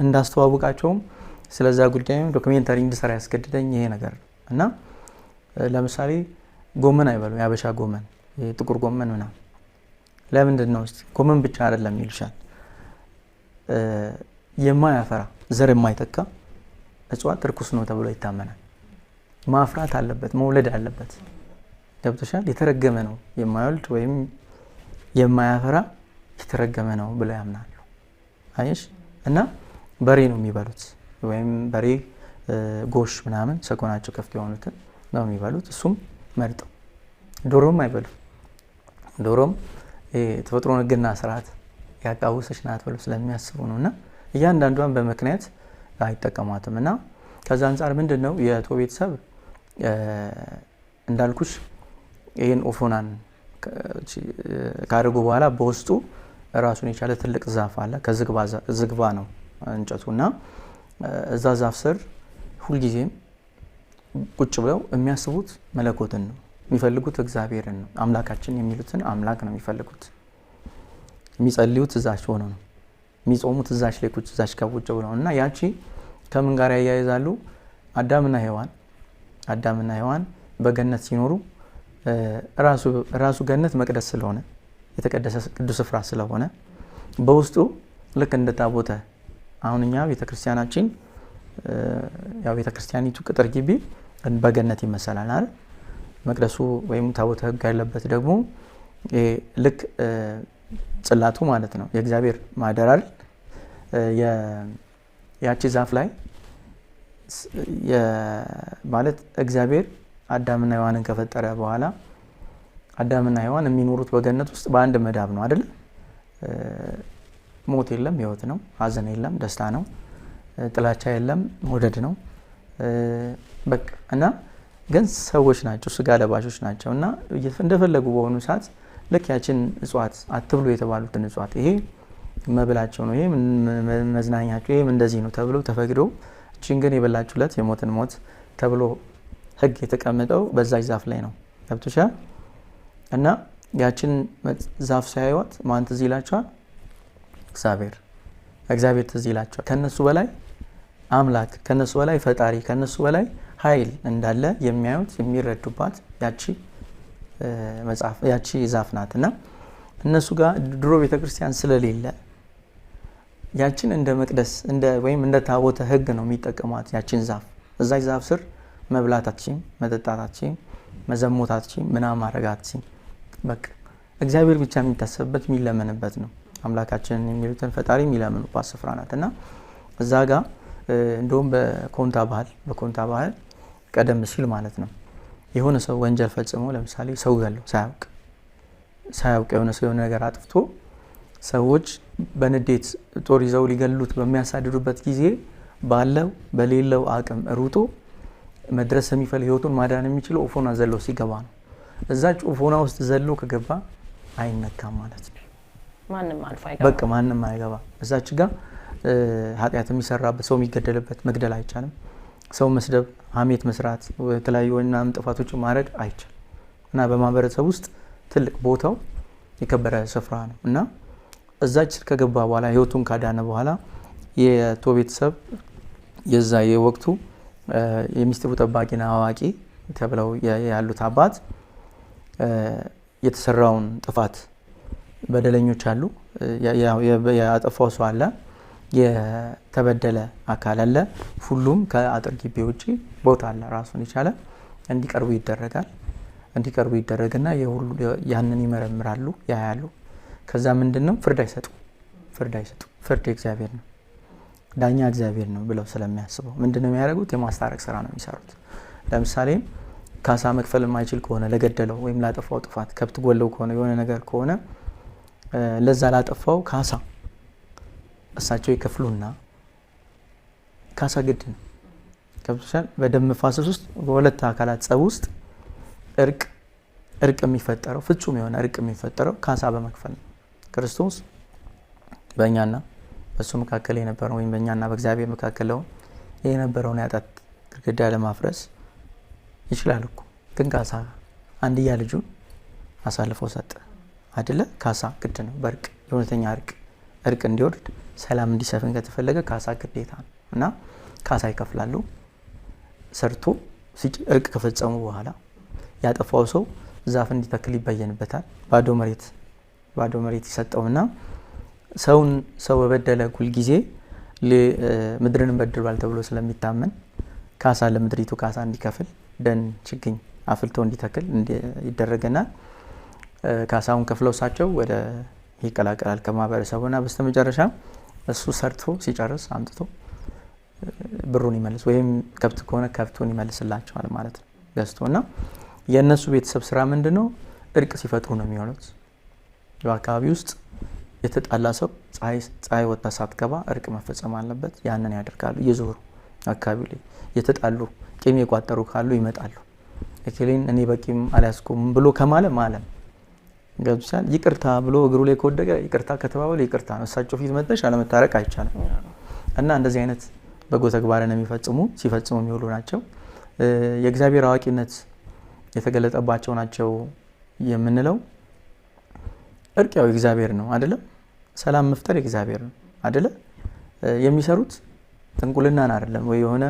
እንዳስተዋውቃቸውም ስለዛ ጉዳይም ዶክሜንታሪ እንድሰራ ያስገድደኝ ይሄ ነገር ነው። እና ለምሳሌ ጎመን አይበሉም፣ የአበሻ ጎመን፣ ጥቁር ጎመን ምናምን። ለምንድን ነው? እስቲ ጎመን ብቻ አይደለም ይልሻል። የማያፈራ ዘር የማይተካ እጽዋት ርኩስ ነው ተብሎ ይታመናል። ማፍራት አለበት፣ መውለድ አለበት። ገብቶሻል? የተረገመ ነው የማይወልድ ወይም የማያፈራ የተረገመ ነው ብለው ያምናሉ። አየሽ? እና በሬ ነው የሚበሉት፣ ወይም በሬ ጎሽ ምናምን ሰኮናቸው ከፍት የሆኑትን ነው የሚበሉት። እሱም መርጠው። ዶሮም አይበሉም። ዶሮም ተፈጥሮን ሕግና ስርዓት ያቃወሰች ናት ብለው ስለሚያስቡ ነው። እና እያንዳንዷን በምክንያት አይጠቀሟትም። እና ከዛ አንጻር ምንድን ነው የቶ ቤተሰብ እንዳልኩሽ ይህን ኦፎናን ካደረጉ በኋላ በውስጡ ራሱን የቻለ ትልቅ ዛፍ አለ። ከዝግባ ነው እንጨቱ። እና እዛ ዛፍ ስር ሁልጊዜም ቁጭ ብለው የሚያስቡት መለኮትን ነው የሚፈልጉት፣ እግዚአብሔርን ነው፣ አምላካችን የሚሉትን አምላክ ነው የሚፈልጉት። የሚጸልዩት እዛች ሆነው ነው፣ የሚጾሙት እዛች ላይ እዛች ከውጭ ብለው። እና ያቺ ከምን ጋር ያያይዛሉ? አዳምና ሔዋን በገነት ሲኖሩ ራሱ ገነት መቅደስ ስለሆነ የተቀደሰ ቅዱስ ስፍራ ስለሆነ በውስጡ ልክ እንደ ታቦተ አሁን እኛ ቤተክርስቲያናችን ያው ቤተክርስቲያኒቱ ቅጥር ግቢ በገነት ይመሰላል አይደል? መቅደሱ ወይም ታቦተ ሕግ ያለበት ደግሞ ልክ ጽላቱ ማለት ነው የእግዚአብሔር ማደር አይደል? ያቺ ዛፍ ላይ ማለት እግዚአብሔር አዳምና ሔዋንን ከፈጠረ በኋላ አዳምና ሔዋን የሚኖሩት በገነት ውስጥ በአንድ መዳብ ነው አይደል? ሞት የለም ህይወት ነው፣ ሀዘን የለም ደስታ ነው፣ ጥላቻ የለም መውደድ ነው። በቃ እና ግን ሰዎች ናቸው፣ ስጋ ለባሾች ናቸው እና እንደፈለጉ በሆኑ ሰዓት ልክ ያችን እጽዋት አትብሉ የተባሉትን እጽዋት ይሄ መብላቸው ነው፣ ይሄ መዝናኛቸው፣ ይሄ እንደዚህ ነው ተብሎ ተፈቅዶ እቺን ግን የበላችሁለት የሞትን ሞት ተብሎ ህግ የተቀመጠው በዛች ዛፍ ላይ ነው። ገብቶሻል? እና ያችን ዛፍ ሳያዩት ማን ትዝ ይላቸዋል? እግዚአብሔር ትዝ ይላቸዋል። ከነሱ በላይ አምላክ፣ ከነሱ በላይ ፈጣሪ፣ ከነሱ በላይ ኃይል እንዳለ የሚያዩት የሚረዱባት ያቺ ዛፍ ናት። እና እነሱ ጋር ድሮ ቤተክርስቲያን ስለሌለ ያችን እንደ መቅደስ ወይም እንደ ታቦተ ህግ ነው የሚጠቀሟት። ያችን ዛፍ እዛች ዛፍ ስር መብላት አትችይም፣ መጠጣት አትችይም፣ መዘሞት አትችይም፣ ምናምን ማድረግ አትችይም። በቃ እግዚአብሔር ብቻ የሚታሰብበት የሚለመንበት ነው። አምላካችንን የሚሉትን ፈጣሪ የሚለምኑባት ስፍራ ናት። እና እዛ ጋር እንደውም በኮንታ ባህል ቀደም ሲል ማለት ነው የሆነ ሰው ወንጀል ፈጽሞ ለምሳሌ ሰው ገለው ሳያውቅ የሆነ ሰው የሆነ ነገር አጥፍቶ ሰዎች በንዴት ጦር ይዘው ሊገሉት በሚያሳድዱበት ጊዜ ባለው በሌለው አቅም ሩጦ መድረስ የሚፈልግ ህይወቱን ማዳን የሚችለው ኦፎና ዘሎ ሲገባ ነው። እዛች ኦፎና ውስጥ ዘሎ ከገባ አይነካም ማለት ነው። ማንም አልፎ አይገባ፣ በቃ ማንም አይገባ። እዛች ጋር ኃጢአት የሚሰራበት ሰው የሚገደልበት መግደል አይቻልም። ሰው መስደብ፣ ሀሜት መስራት፣ የተለያዩ ወይናም ጥፋቶችን ማድረግ አይቻልም። እና በማህበረሰብ ውስጥ ትልቅ ቦታው የከበረ ስፍራ ነው። እና እዛች ከገባ በኋላ ህይወቱን ካዳነ በኋላ የቶ ቤተሰብ የዛ የወቅቱ የሚስጥሩ ጠባቂና አዋቂ ተብለው ያሉት አባት የተሰራውን ጥፋት በደለኞች አሉ፣ ያጠፋው ሰው አለ፣ የተበደለ አካል አለ። ሁሉም ከአጥር ግቢ ውጪ ቦታ አለ ራሱን የቻለ እንዲቀርቡ ይደረግና ያንን ይመረምራሉ፣ ያያሉ። ከዛ ምንድነው ፍርድ አይሰጡ። ፍርድ እግዚአብሔር ነው፣ ዳኛ እግዚአብሔር ነው ብለው ስለሚያስበው ምንድነው የሚያደርጉት? የማስታረቅ ስራ ነው የሚሰሩት። ለምሳሌ ካሳ መክፈል የማይችል ከሆነ ለገደለው ወይም ላጠፋው ጥፋት ከብት ጎለው ከሆነ የሆነ ነገር ከሆነ ለዛ ላጠፋው ካሳ እሳቸው ይከፍሉና ካሳ ግድ ነው። ከብቶሻል። በደም መፋሰስ ውስጥ በሁለት አካላት ጸብ ውስጥ እርቅ የሚፈጠረው ፍጹም የሆነ እርቅ የሚፈጠረው ካሳ በመክፈል ነው። ክርስቶስ በእኛና በሱ መካከል የነበረው ወይም በእኛና በእግዚአብሔር መካከል የነበረውን ያጣት ግድግዳ ለማፍረስ ይችላል እኮ። ግን ካሳ አንድያ ልጁን አሳልፎ ሰጠ አይደለ? ካሳ ግድ ነው። በእርቅ የእውነተኛ እርቅ እንዲወርድ ሰላም እንዲሰፍን ከተፈለገ ካሳ ግዴታ ነው። እና ካሳ ይከፍላሉ። ሰርቶ እርቅ ከፈጸሙ በኋላ ያጠፋው ሰው ዛፍ እንዲተክል ይበየንበታል። ባዶ መሬት ይሰጠውና ሰው በበደለ ሁል ጊዜ ምድርን በድሏል ተብሎ ስለሚታመን ካሳ ለምድሪቱ ካሳ እንዲከፍል ደን ችግኝ አፍልቶ እንዲተክል ይደረገናል። ካሳውን ከፍለው እሳቸው ወደ ይቀላቀላል ከማህበረሰቡና በስተመጨረሻ እሱ ሰርቶ ሲጨርስ አምጥቶ ብሩን ይመልስ ወይም ከብት ከሆነ ከብቱን ይመልስላቸዋል ማለት ነው ገዝቶና። የእነሱ ቤተሰብ ስራ ምንድነው? እርቅ ሲፈጥሩ ነው የሚሆኑት። በአካባቢ ውስጥ የተጣላ ሰው ፀሐይ ወጣ ሳትገባ እርቅ መፈጸም አለበት። ያንን ያደርጋሉ። እየዞሩ አካባቢ ላይ የተጣሉ ቂም የቋጠሩ ካሉ ይመጣሉ። እከሌን እኔ በቂም አልያዝኩም ብሎ ከማለ ማለት ገብቶሻል። ይቅርታ ብሎ እግሩ ላይ ከወደቀ ይቅርታ ከተባበለ ይቅርታ ነው። እሳቸው ፊት መጥተሽ አለመታረቅ አይቻልም። እና እንደዚህ አይነት በጎ ተግባርን ሲፈጽሙ የሚውሉ ናቸው። የእግዚአብሔር አዋቂነት የተገለጠባቸው ናቸው የምንለው እርቅ ያው እግዚአብሔር ነው አይደለም? ሰላም መፍጠር እግዚአብሔር ነው አይደለ? የሚሰሩት ጥንቁልናን አይደለም ወይ የሆነ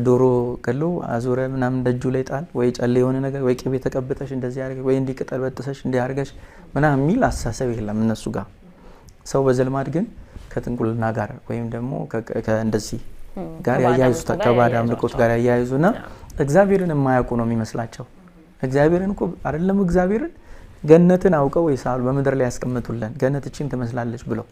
ዶሮ ገሎ አዙረ ምናምን ደጁ ላይ ጣል ወይ ጨሌ የሆነ ነገር ወይ ቅቤ ተቀብተሽ እንደዚህ አድርገሽ ወይ እንዲህ ቅጠል በጥሰሽ እንዲህ አድርገሽ ምናምን የሚል አስተሳሰብ የለም እነሱ ጋር። ሰው በዘልማድ ግን ከጥንቁልና ጋር ወይም ደግሞ ከእንደዚህ ጋር ያያይዙታል፣ ከባዕድ አምልኮት ጋር ያያይዙና እግዚአብሔርን የማያውቁ ነው የሚመስላቸው። እግዚአብሔርን እኮ አይደለም እግዚአብሔርን ገነትን አውቀው ይሳሉ በምድር ላይ ያስቀምጡልን ገነት እቺን ትመስላለች ብለው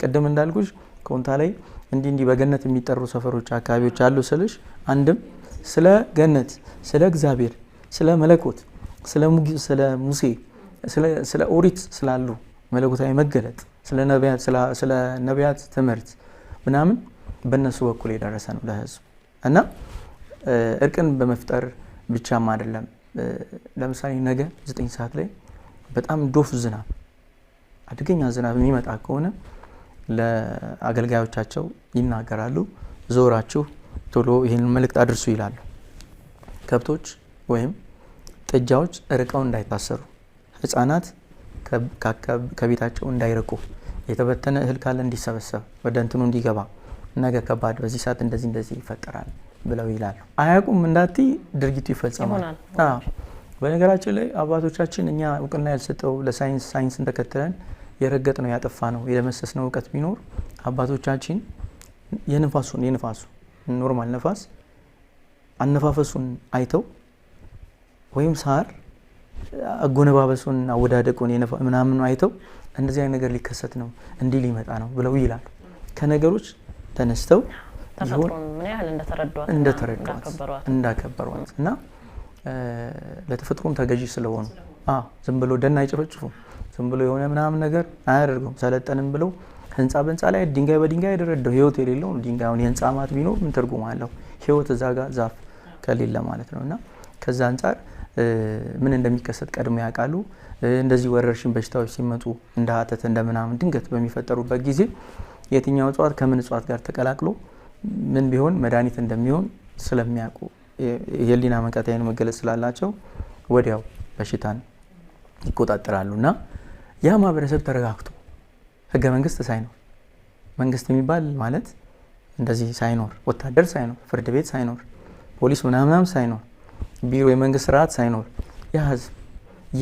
ቅድም እንዳልኩሽ ኮንታ ላይ እንዲህ በገነት የሚጠሩ ሰፈሮች አካባቢዎች አሉ ስልሽ አንድም ስለ ገነት ስለ እግዚአብሔር ስለ መለኮት ስለ ሙሴ ስለ ኦሪት ስላሉ መለኮታዊ መገለጥ ስለ ነቢያት ትምህርት ምናምን በእነሱ በኩል የደረሰ ነው ለህዝብ እና እርቅን በመፍጠር ብቻም አይደለም። ለምሳሌ ነገ 9 ሰዓት ላይ በጣም ዶፍ ዝናብ አደገኛ ዝናብ የሚመጣ ከሆነ ለአገልጋዮቻቸው ይናገራሉ። ዞራችሁ ቶሎ ይህን መልእክት አድርሱ ይላሉ። ከብቶች ወይም ጥጃዎች ርቀው እንዳይታሰሩ፣ ህፃናት ከቤታቸው እንዳይርቁ፣ የተበተነ እህል ካለ እንዲሰበሰብ ወደ እንትኑ እንዲገባ፣ ነገ ከባድ በዚህ ሰዓት እንደዚህ ይፈጠራል ብለው ይላሉ። አያውቁም እንዳቲ ድርጊቱ ይፈጸማል። በነገራችን ላይ አባቶቻችን እኛ እውቅና ያልሰጠው ለሳይንስን ተከትለን የረገጥ ነው ያጠፋ ነው የደመሰስ ነው እውቀት ቢኖር አባቶቻችን የንፋሱ ኖርማል ነፋስ አነፋፈሱን አይተው ወይም ሳር አጎነባበሱን አወዳደቁን ምናምን አይተው እንደዚህ አይነት ነገር ሊከሰት ነው እንዲህ ሊመጣ ነው ብለው ይላሉ። ከነገሮች ተነስተው ተፈጥሮን ምን ያህል እንደተረዷት እንዳከበሯት እና ለተፈጥሮም ተገዢ ስለሆኑ ዝም ብሎ ደን አይጨፈጭፉም። ዝም ብሎ የሆነ ምናምን ነገር አያደርጉም። ሰለጠንም ብለው ህንፃ በህንፃ ላይ ድንጋይ በድንጋይ ያደረደው ህይወት የሌለው ድንጋዩን የህንፃ ማት ቢኖር ምን ትርጉም አለው? ህይወት እዛ ጋር ዛፍ ከሌለ ማለት ነው። እና ከዛ አንጻር ምን እንደሚከሰት ቀድሞ ያውቃሉ። እንደዚህ ወረርሽኝ በሽታዎች ሲመጡ እንደ ሀተት እንደምናምን ድንገት በሚፈጠሩበት ጊዜ የትኛው እጽዋት ከምን እጽዋት ጋር ተቀላቅሎ ምን ቢሆን መድኃኒት እንደሚሆን ስለሚያውቁ የህሊና መንቃት መገለጽ ስላላቸው ወዲያው በሽታን ይቆጣጠራሉ። እና ያ ማህበረሰብ ተረጋግቶ ህገ መንግስት ሳይኖር መንግስት የሚባል ማለት እንደዚህ ሳይኖር ወታደር ሳይኖር ፍርድ ቤት ሳይኖር ፖሊስ ምናምን ሳይኖር ቢሮ የመንግስት ስርዓት ሳይኖር ያ ህዝብ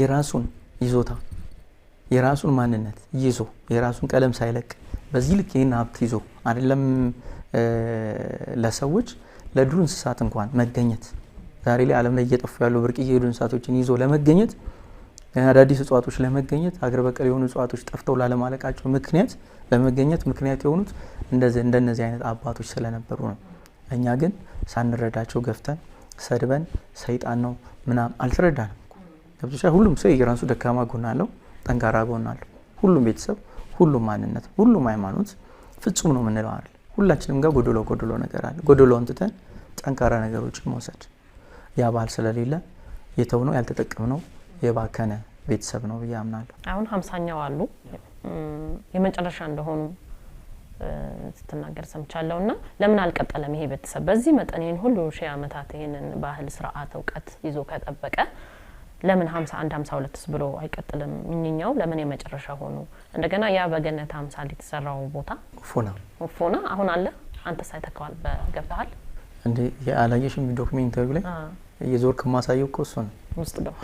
የራሱን ይዞታ የራሱን ማንነት ይዞ የራሱን ቀለም ሳይለቅ በዚህ ልክ ይህን ሀብት ይዞ አይደለም ለሰዎች ለዱር እንስሳት እንኳን መገኘት ዛሬ ላይ ዓለም ላይ እየጠፉ ያሉ ብርቅዬ የዱር እንስሳቶችን ይዞ ለመገኘት አዳዲስ እጽዋቶች ለመገኘት ሀገር በቀል የሆኑ እጽዋቶች ጠፍተው ላለማለቃቸው ለመገኘት ምክንያት የሆኑት እንደነዚህ አይነት አባቶች ስለነበሩ ነው። እኛ ግን ሳንረዳቸው ገፍተን ሰድበን ሰይጣን ነው ምናምን አልተረዳንም። ገብቶሻል? ሁሉም ሰው የራሱ ደካማ ጎን አለው፣ ጠንካራ ጎን አለው። ሁሉም ቤተሰብ፣ ሁሉም ማንነት፣ ሁሉም ሃይማኖት ፍጹም ነው የምንለው አይደል? ሁላችንም ጋር ጎደሎ ነገር አለ። ጎደሎውን ትተን ጠንካራ ነገሮችን መውሰድ ያ ባህል ስለሌለ የተውነው ያልተጠቀምነው የባከነ ቤተሰብ ነው ብዬ አምናለሁ። አሁን 50ኛው አሉ የመጨረሻ እንደሆኑ ስትናገር ሰምቻለሁ። እና ለምን አልቀጠለም ይሄ ቤተሰብ በዚህ መጠን ይሄን ሁሉ ሺህ ዓመታት ይሄንን ባህል ስርዓት እውቀት ይዞ ከጠበቀ ለምን 51 52 ብሎ አይቀጥልም? ምንኛው ለምን የመጨረሻ ሆኑ? እንደገና ያ በገነት 50 የተሰራው ቦታ ፎና አሁን አለ። አንተ ሳይተካዋል በገብተሃል እንዴ? ያላየሽም ዶክመንታሪው ላይ የዞርክ ማሳየው እኮ እሱ ነው። ውስጥ ነው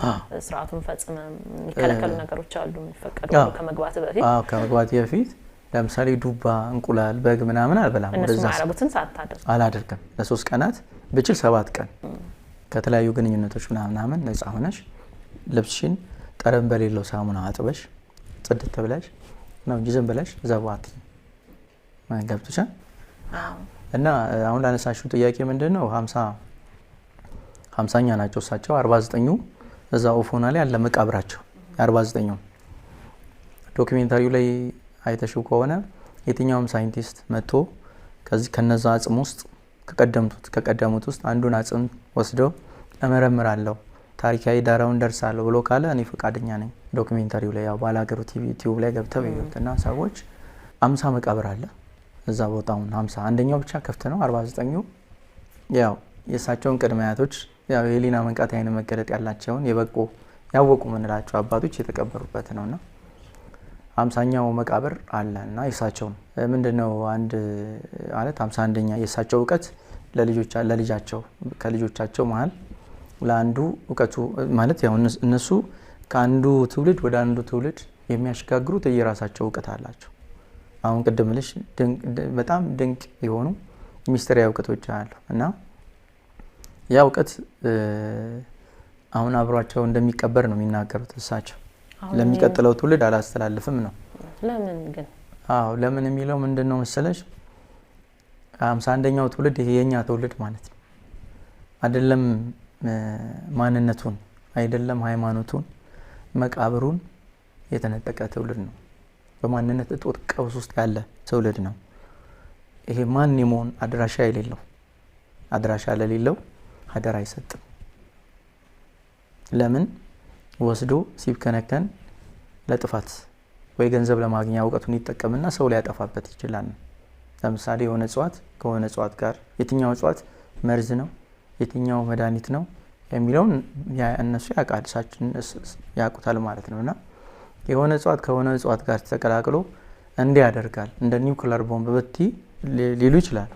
ስርዓቱን ፈጽመ የሚከለከሉ ነገሮች አሉ የሚፈቀዱ ከመግባት በፊት ከመግባት በፊት ለምሳሌ ዱባ፣ እንቁላል፣ በግ ምናምን አልበላም። እንደዛ ማረቡትን ሳታደርግ አላደርግም። ለ3 ቀናት ብችል 7 ቀን ከተለያዩ ግንኙነቶች ምናምን ነፃ ሆነሽ ልብስሽን ጠረን በሌለው ሳሙና አጥበሽ ጽድት ብለሽ ነው እንጂ ዝም ብለሽ ዘባት ገብቶሻል? እና አሁን ላነሳሽው ጥያቄ ምንድነው 50ኛ ናቸው እሳቸው 49ኙ እዛ ኦፎና ላይ አለ መቃብራቸው 49ኙ ዶክመንታሪው ላይ አይተሽው ከሆነ የትኛውም ሳይንቲስት መጥቶ ከነዛ አጽም ውስጥ ከቀደሙት ውስጥ አንዱን አጽም ወስደው እመረምራለሁ ታሪካዊ ዳራውን ደርሳለሁ ብሎ ካለ እኔ ፈቃደኛ ነኝ። ዶክመንታሪው ላይ ያው ባላገሩ ዩቲዩብ ላይ ገብተው ይሉትና ሰዎች 50 መቃብር አለ እዛ ቦታውን 50 አንደኛው ብቻ ክፍት ነው። 49ኙ ያው የእሳቸውን ቅድመ አያቶች ያው የህሊና መንቃት መገለጥ ያላቸውን ያወቁ ምንላቸው አባቶች የተቀበሩበት ነውና 50ኛው መቃብር አለና የእሳቸው ምንድነው አንድ ማለት 51ኛ የእሳቸው እውቀት ለልጃቸው ከልጆቻቸው መሃል ለአንዱ እውቀቱ ማለት ያው እነሱ ከአንዱ ትውልድ ወደ አንዱ ትውልድ የሚያሽጋግሩት የራሳቸው እውቀት አላቸው። አሁን ቅድም ልሽ በጣም ድንቅ የሆኑ ሚስጥራዊ እውቀቶች አሉ እና ያ እውቀት አሁን አብሯቸው እንደሚቀበር ነው የሚናገሩት እሳቸው። ለሚቀጥለው ትውልድ አላስተላልፍም ነው። ለምን ግን? ለምን የሚለው ምንድነው መሰለሽ 51ኛው ትውልድ ይሄ የኛ ትውልድ ማለት ነው አይደለም። ማንነቱን አይደለም ሃይማኖቱን መቃብሩን የተነጠቀ ትውልድ ነው በማንነት እጦት ቀውስ ውስጥ ያለ ትውልድ ነው። ይሄ ማን የመሆን አድራሻ የሌለው አድራሻ ለሌለው አደራ አይሰጥም። ለምን ወስዶ ሲብከነከን ለጥፋት ወይ ገንዘብ ለማግኛ እውቀቱን ይጠቀምና ሰው ሊያጠፋበት ይችላል። ለምሳሌ የሆነ እጽዋት ከሆነ እጽዋት ጋር የትኛው እጽዋት መርዝ ነው የትኛው መድኃኒት ነው የሚለውን እነሱ ያውቁታል ማለት ነው። እና የሆነ እጽዋት ከሆነ እጽዋት ጋር ተቀላቅሎ እንዲህ ያደርጋል እንደ ኒውክሊየር ቦምብ በቲ ሊሉ ይችላል።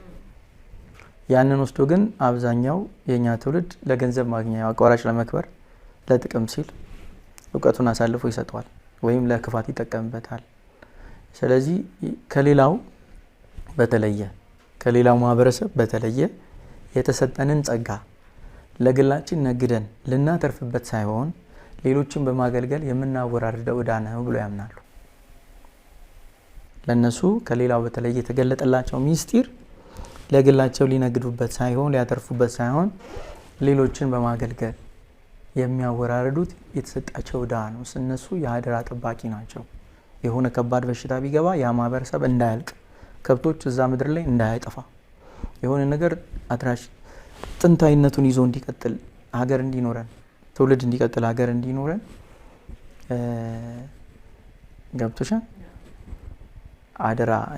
ያንን ወስዶ ግን አብዛኛው የኛ ትውልድ ለገንዘብ ማግኛ አቋራጭ ለመክበር ለጥቅም ሲል እውቀቱን አሳልፎ ይሰጠዋል ወይም ለክፋት ይጠቀምበታል። ስለዚህ ከሌላው ማህበረሰብ በተለየ የተሰጠንን ጸጋ ለግላችን ነግደን ልናተርፍበት ሳይሆን ሌሎችን በማገልገል የምናወራርደው ዕዳ ነው ብሎ ያምናሉ። ለነሱ ከሌላው በተለየ የተገለጠላቸው ሚስጢር ለግላቸው ሊነግዱበት ሳይሆን ሊያተርፉበት ሳይሆን ሌሎችን በማገልገል የሚያወራርዱት የተሰጣቸው ዕዳ ነው። እነሱ የአደራ ጠባቂ ናቸው። የሆነ ከባድ በሽታ ቢገባ ያ ማህበረሰብ እንዳያልቅ፣ ከብቶች እዛ ምድር ላይ እንዳያጠፋ፣ የሆነ ነገር አድራሽ ጥንታዊነቱን ይዞ እንዲቀጥል ሀገር እንዲኖረን ትውልድ እንዲቀጥል ሀገር እንዲኖረን ገብቶሻል።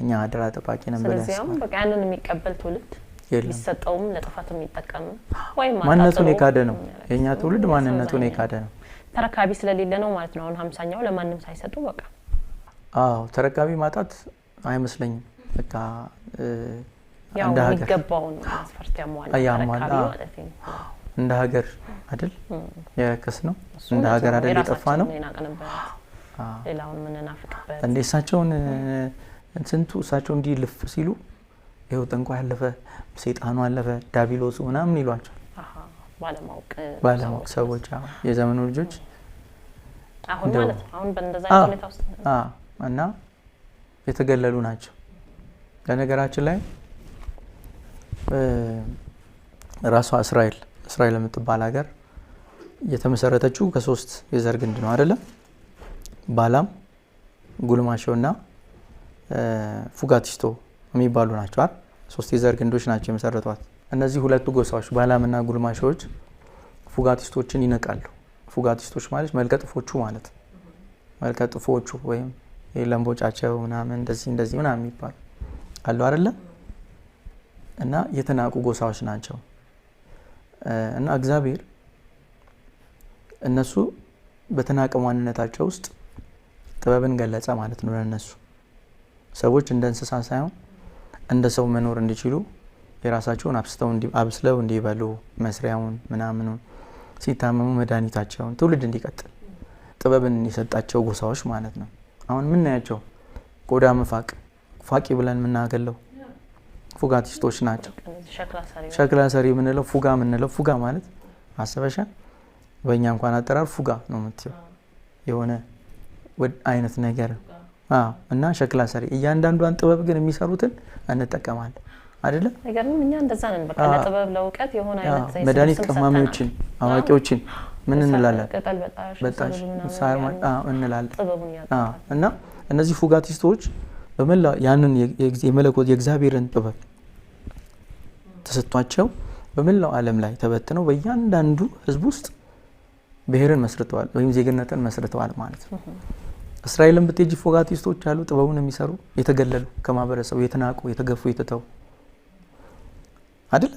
እኛ አደራ ጠባቂ ነበር። ስለዚህም በቃ ያንን የሚቀበል ትውልድ ሊሰጠውም ለጥፋት የሚጠቀም ወይ ማንነቱን የካደ ነው። የኛ ትውልድ ማንነቱን የካደ ነው። ተረካቢ ስለሌለ ነው ማለት ነው። አሁን 50ኛው ለማንም ሳይሰጡ በቃ ተረካቢ ማጣት አይመስለኝም። በቃ እንደ ሀገር የሚገባውን መስፈርት ያሟላ ተረካቢ ማለት ነው። እንደ ሀገር አይደል የከስ ነው። እንደ ሀገር አይደል የጠፋ ነው። ሌላውን ምን እናፍቅበት እንደ እሳቸውን እሳቸው እንዲህ ልፍ ሲሉ ይኸው ጠንቋይ ያለፈ ሰይጣኑ አለፈ ዳቢሎሱ ምናምን ይሏቸው ባለማወቅ ሰዎች የዘመኑ ልጆች አሁን ማለት አሁን በእንደዛ ሁኔታ ውስጥ እና የተገለሉ ናቸው። ለነገራችን ላይ ራሷ እስራኤል የምትባል ሀገር የተመሰረተችው ከ3 የዘር ግንድ ነው አይደለ? ባላም ጉልማሾና ፉጋቲስቶ የሚባሉ ናቸው አይደል? 3 የዘር ግንዶች ናቸው የመሰረቷት። እነዚህ ሁለቱ ጎሳዎች ባላምና ጉልማሾች ፉጋቲስቶችን ይነቃሉ። ፉጋቲስቶች ማለት መልከጥፎቹ ማለት መልከጥፎቹ ወይም ለምቦጫቸው ምናምን እንደዚህ ምናምን የሚባሉ አሉ አይደለ? እና የተናቁ ጎሳዎች ናቸው። እና እግዚአብሔር እነሱ በተናቀ ማንነታቸው ውስጥ ጥበብን ገለጸ ማለት ነው። ለነሱ ሰዎች እንደ እንስሳ ሳይሆን እንደ ሰው መኖር እንዲችሉ የራሳቸውን አብስለው እንዲበሉ መስሪያውን ምናምኑን ሲታመሙ መድኃኒታቸውን ትውልድ እንዲቀጥል ጥበብን የሰጣቸው ጎሳዎች ማለት ነው። አሁን የምናያቸው ቆዳ መፋቅ ፋቂ ብለን የምናገለው ፉጋቲስቶች ናቸው። ሸክላ ሰሪ የምንለው ፉጋ ማለት አሰበሻ በእኛ እንኳን አጠራር ፉጋ ነው የምትይው የሆነ አይነት ነገር እና ሸክላ ሰሪ እያንዳንዷን ጥበብ ግን የሚሰሩትን እንጠቀማለን አይደለ? ነገርም እኛ እንደዛ ነን። በቃ ለጥበብ ለእውቀት የሆነ አይነት መድኃኒት ቀማሚዎችን አዋቂዎችን ምን እንላለን? በጣሽ እንላለን። እና እነዚህ ፉጋቲስቶች በመላ ያንን የመለኮት የእግዚአብሔርን ጥበብ ተሰጥቷቸው በመላው ዓለም ላይ ተበትነው በእያንዳንዱ ሕዝብ ውስጥ ብሔርን መስርተዋል ወይም ዜግነትን መስርተዋል ማለት ነው። እስራኤልን ብትሄጂ ፉጋቲስቶች አሉ፣ ጥበቡን የሚሰሩ የተገለሉ ከማህበረሰቡ የተናቁ የተገፉ የተተው አይደለ?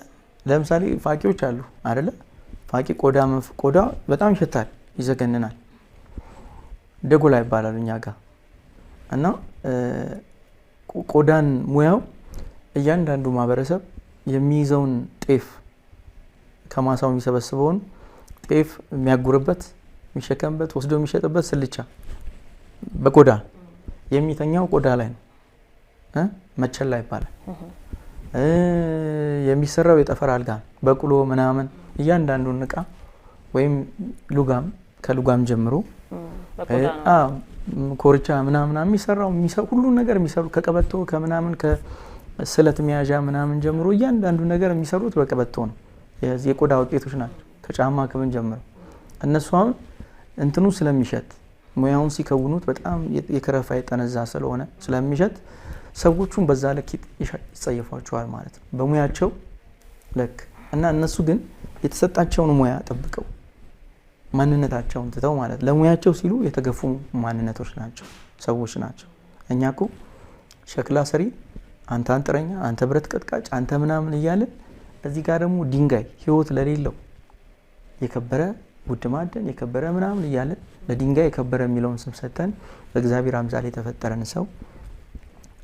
ለምሳሌ ፋቂዎች አሉ አይደለ? ፋቂ ቆዳ በጣም ይሸታል፣ ይዘገንናል። ደጎላ ይባላል እኛ ጋር እና ቆዳን ሙያው እያንዳንዱ ማህበረሰብ የሚይዘውን ጤፍ ከማሳው የሚሰበስበውን ጤፍ የሚያጉርበት የሚሸከምበት ወስዶ የሚሸጥበት ስልቻ በቆዳ የሚተኛው ቆዳ ላይ ነው። መቸላ ይባላል። የሚሰራው የጠፈር አልጋ በቅሎ ምናምን እያንዳንዱን እቃ ወይም ሉጋም ከሉጋም ጀምሮ ኮርቻ ምናምን የሚሰራው ሁሉ ነገር የሚሰሩ ከቀበቶ ከምናምን ከስለት መያዣ ምናምን ጀምሮ እያንዳንዱ ነገር የሚሰሩት በቀበቶ ነው። የቆዳ ውጤቶች ናቸው። ከጫማ ከምን ጀምሮ እነሱ አሁን እንትኑ ስለሚሸት ሙያውን ሲከውኑት በጣም የከረፋ የጠነዛ ስለሆነ ስለሚሸት ሰዎቹን በዛ ልክ ይጸየፏቸዋል ማለት ነው በሙያቸው ልክ እና እነሱ ግን የተሰጣቸውን ሙያ ጠብቀው ማንነታቸውን ትተው ማለት ለሙያቸው ሲሉ የተገፉ ማንነቶች ናቸው ሰዎች ናቸው። እኛ እኮ ሸክላ ሰሪ፣ አንተ አንጥረኛ፣ አንተ ብረት ቀጥቃጭ፣ አንተ ምናምን እያለን እዚህ ጋር ደግሞ ድንጋይ ህይወት ለሌለው የከበረ ውድ ማዕድን የከበረ ምናምን እያለን ለድንጋይ የከበረ የሚለውን ስም ሰጥተን በእግዚአብሔር አምሳል የተፈጠረን ሰው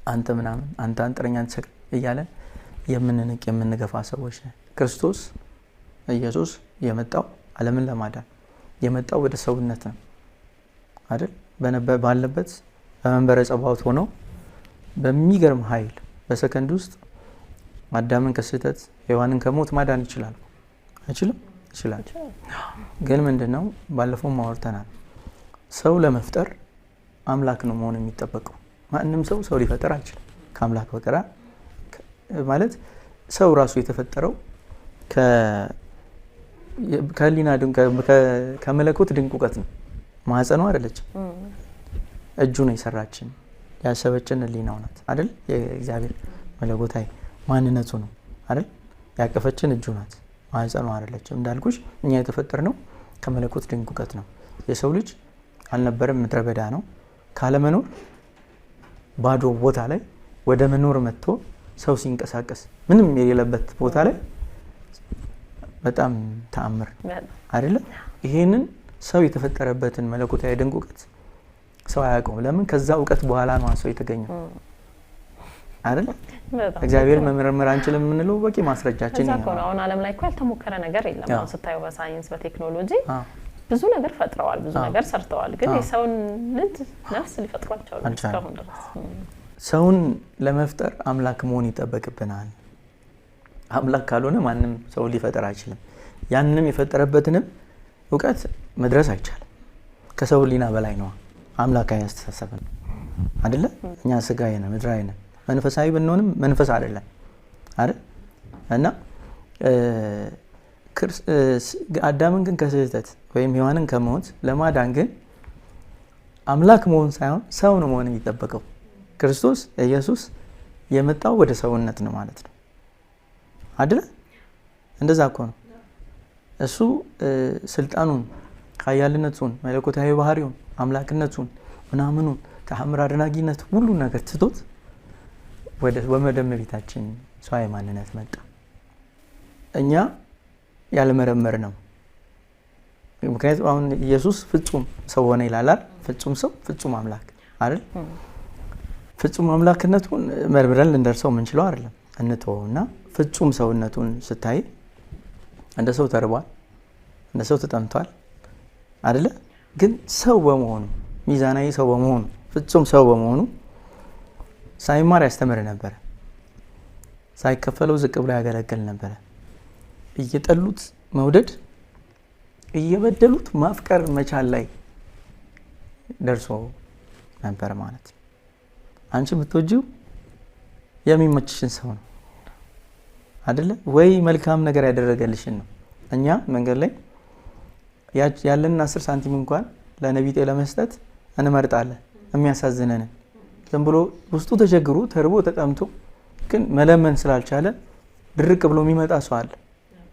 አንተ ምናምን አንተ አንጥረኛ እያለን የምንንቅ የምንገፋ ሰዎች ነን። ክርስቶስ ኢየሱስ የመጣው ዓለምን ለማዳን የመጣው ወደ ሰውነት ነው አይደል? ባለበት በመንበረ ጸባዖት ሆኖ በሚገርም ኃይል በሰከንድ ውስጥ አዳምን ከስህተት ሔዋንን ከሞት ማዳን ይችላል። አይችልም? ይችላል። ግን ምንድነው ባለፈው ማወርተናል። ሰው ለመፍጠር አምላክ ነው መሆን የሚጠበቀው። ማንም ሰው ሊፈጠር አይችልም ከአምላክ በቀር ማለት ሰው ራሱ የተፈጠረው ከህሊና ከመለኮት ድንቅ እውቀት ነው። ማህፀኗ አይደለችም፣ እጁ ነው የሰራችን ያሰበችን ህሊናው ናት አይደል? የእግዚአብሔር መለኮታዊ ማንነቱ ነው አይደል? ያቀፈችን እጁ ናት፣ ማህፀኗ አይደለችም። እንዳልኩሽ እኛ የተፈጠርነው ከመለኮት ድንቅ እውቀት ነው። የሰው ልጅ አልነበረም፣ ምድረ በዳ ነው። ካለመኖር ባዶ ቦታ ላይ ወደ መኖር መጥቶ ሰው ሲንቀሳቀስ ምንም የሌለበት ቦታ ላይ በጣም ተአምር አይደለም? ይሄንን ሰው የተፈጠረበትን መለኮታዊ ድንቅ እውቀት ሰው አያውቀውም። ለምን? ከዛ እውቀት በኋላ ነው ሰው የተገኘው አይደል? እግዚአብሔር መመርመር አንችልም የምንለው በቂ ማስረጃችን ነው። አሁን ዓለም ላይ እኮ ያልተሞከረ ነገር የለም። አሁን ስታየው በሳይንስ በቴክኖሎጂ ብዙ ነገር ፈጥረዋል፣ ብዙ ነገር ሰርተዋል። ግን የሰውን ልጅ ነፍስ ሊፈጥሯቸው እስካሁን ድረስ ሰውን ለመፍጠር አምላክ መሆን ይጠበቅብናል። አምላክ ካልሆነ ማንም ሰው ሊፈጠር አይችልም። ያንንም የፈጠረበትንም እውቀት መድረስ አይቻልም። ከሰው ሊና በላይ ነው። አምላካዊ አስተሳሰብ ነው አይደለ? እኛ ስጋዬ ነን፣ ምድራዊ ነን። መንፈሳዊ ብንሆንም መንፈስ አይደለም አይደል? እና አዳምን ግን ከስህተት ወይም ሔዋንን ከሞት ለማዳን ግን አምላክ መሆን ሳይሆን ሰው ነው መሆን የሚጠበቀው። ክርስቶስ ኢየሱስ የመጣው ወደ ሰውነት ነው ማለት ነው አይደል? እንደዛ እኮ ነው። እሱ ስልጣኑን፣ ኃያልነቱን፣ መለኮታዊ ባህሪውን፣ አምላክነቱን፣ ምናምኑን፣ ተአምር አድራጊነት ሁሉ ነገር ትቶት ወደ እመቤታችን ሰዋዊ ማንነት መጣ። እኛ ያልመረመር ነው። ምክንያቱም አሁን ኢየሱስ ፍጹም ሰው ሆነ ይላል። ፍጹም ሰው ፍጹም አምላክ አይደል? ፍጹም አምላክነቱን መርምረን ልንደርሰው የምንችለው አይደለም። እንተውና ፍጹም ሰውነቱን ስታይ እንደ ሰው ተርቧል፣ እንደ ሰው ተጠምቷል አይደለ? ግን ሰው በመሆኑ ሚዛናዊ ሰው በመሆኑ ፍጹም ሰው በመሆኑ ሳይማር ያስተምር ነበረ። ሳይከፈለው ዝቅ ብሎ ያገለግል ነበረ። እየጠሉት መውደድ፣ እየበደሉት ማፍቀር መቻል ላይ ደርሶ ነበር ማለት ነው። አንቺ ብትወጂው የሚመችሽን ሰው ነው አይደለ? ወይ መልካም ነገር ያደረገልሽን ነው። እኛ መንገድ ላይ ያለንን 10 ሳንቲም እንኳን ለነቢጤ ለመስጠት እንመርጣለን። የሚያሳዝነንን ዝም ብሎ ውስጡ ተቸግሮ ተርቦ ተጠምቶ ግን መለመን ስላልቻለ ድርቅ ብሎ የሚመጣ ሰው አለ።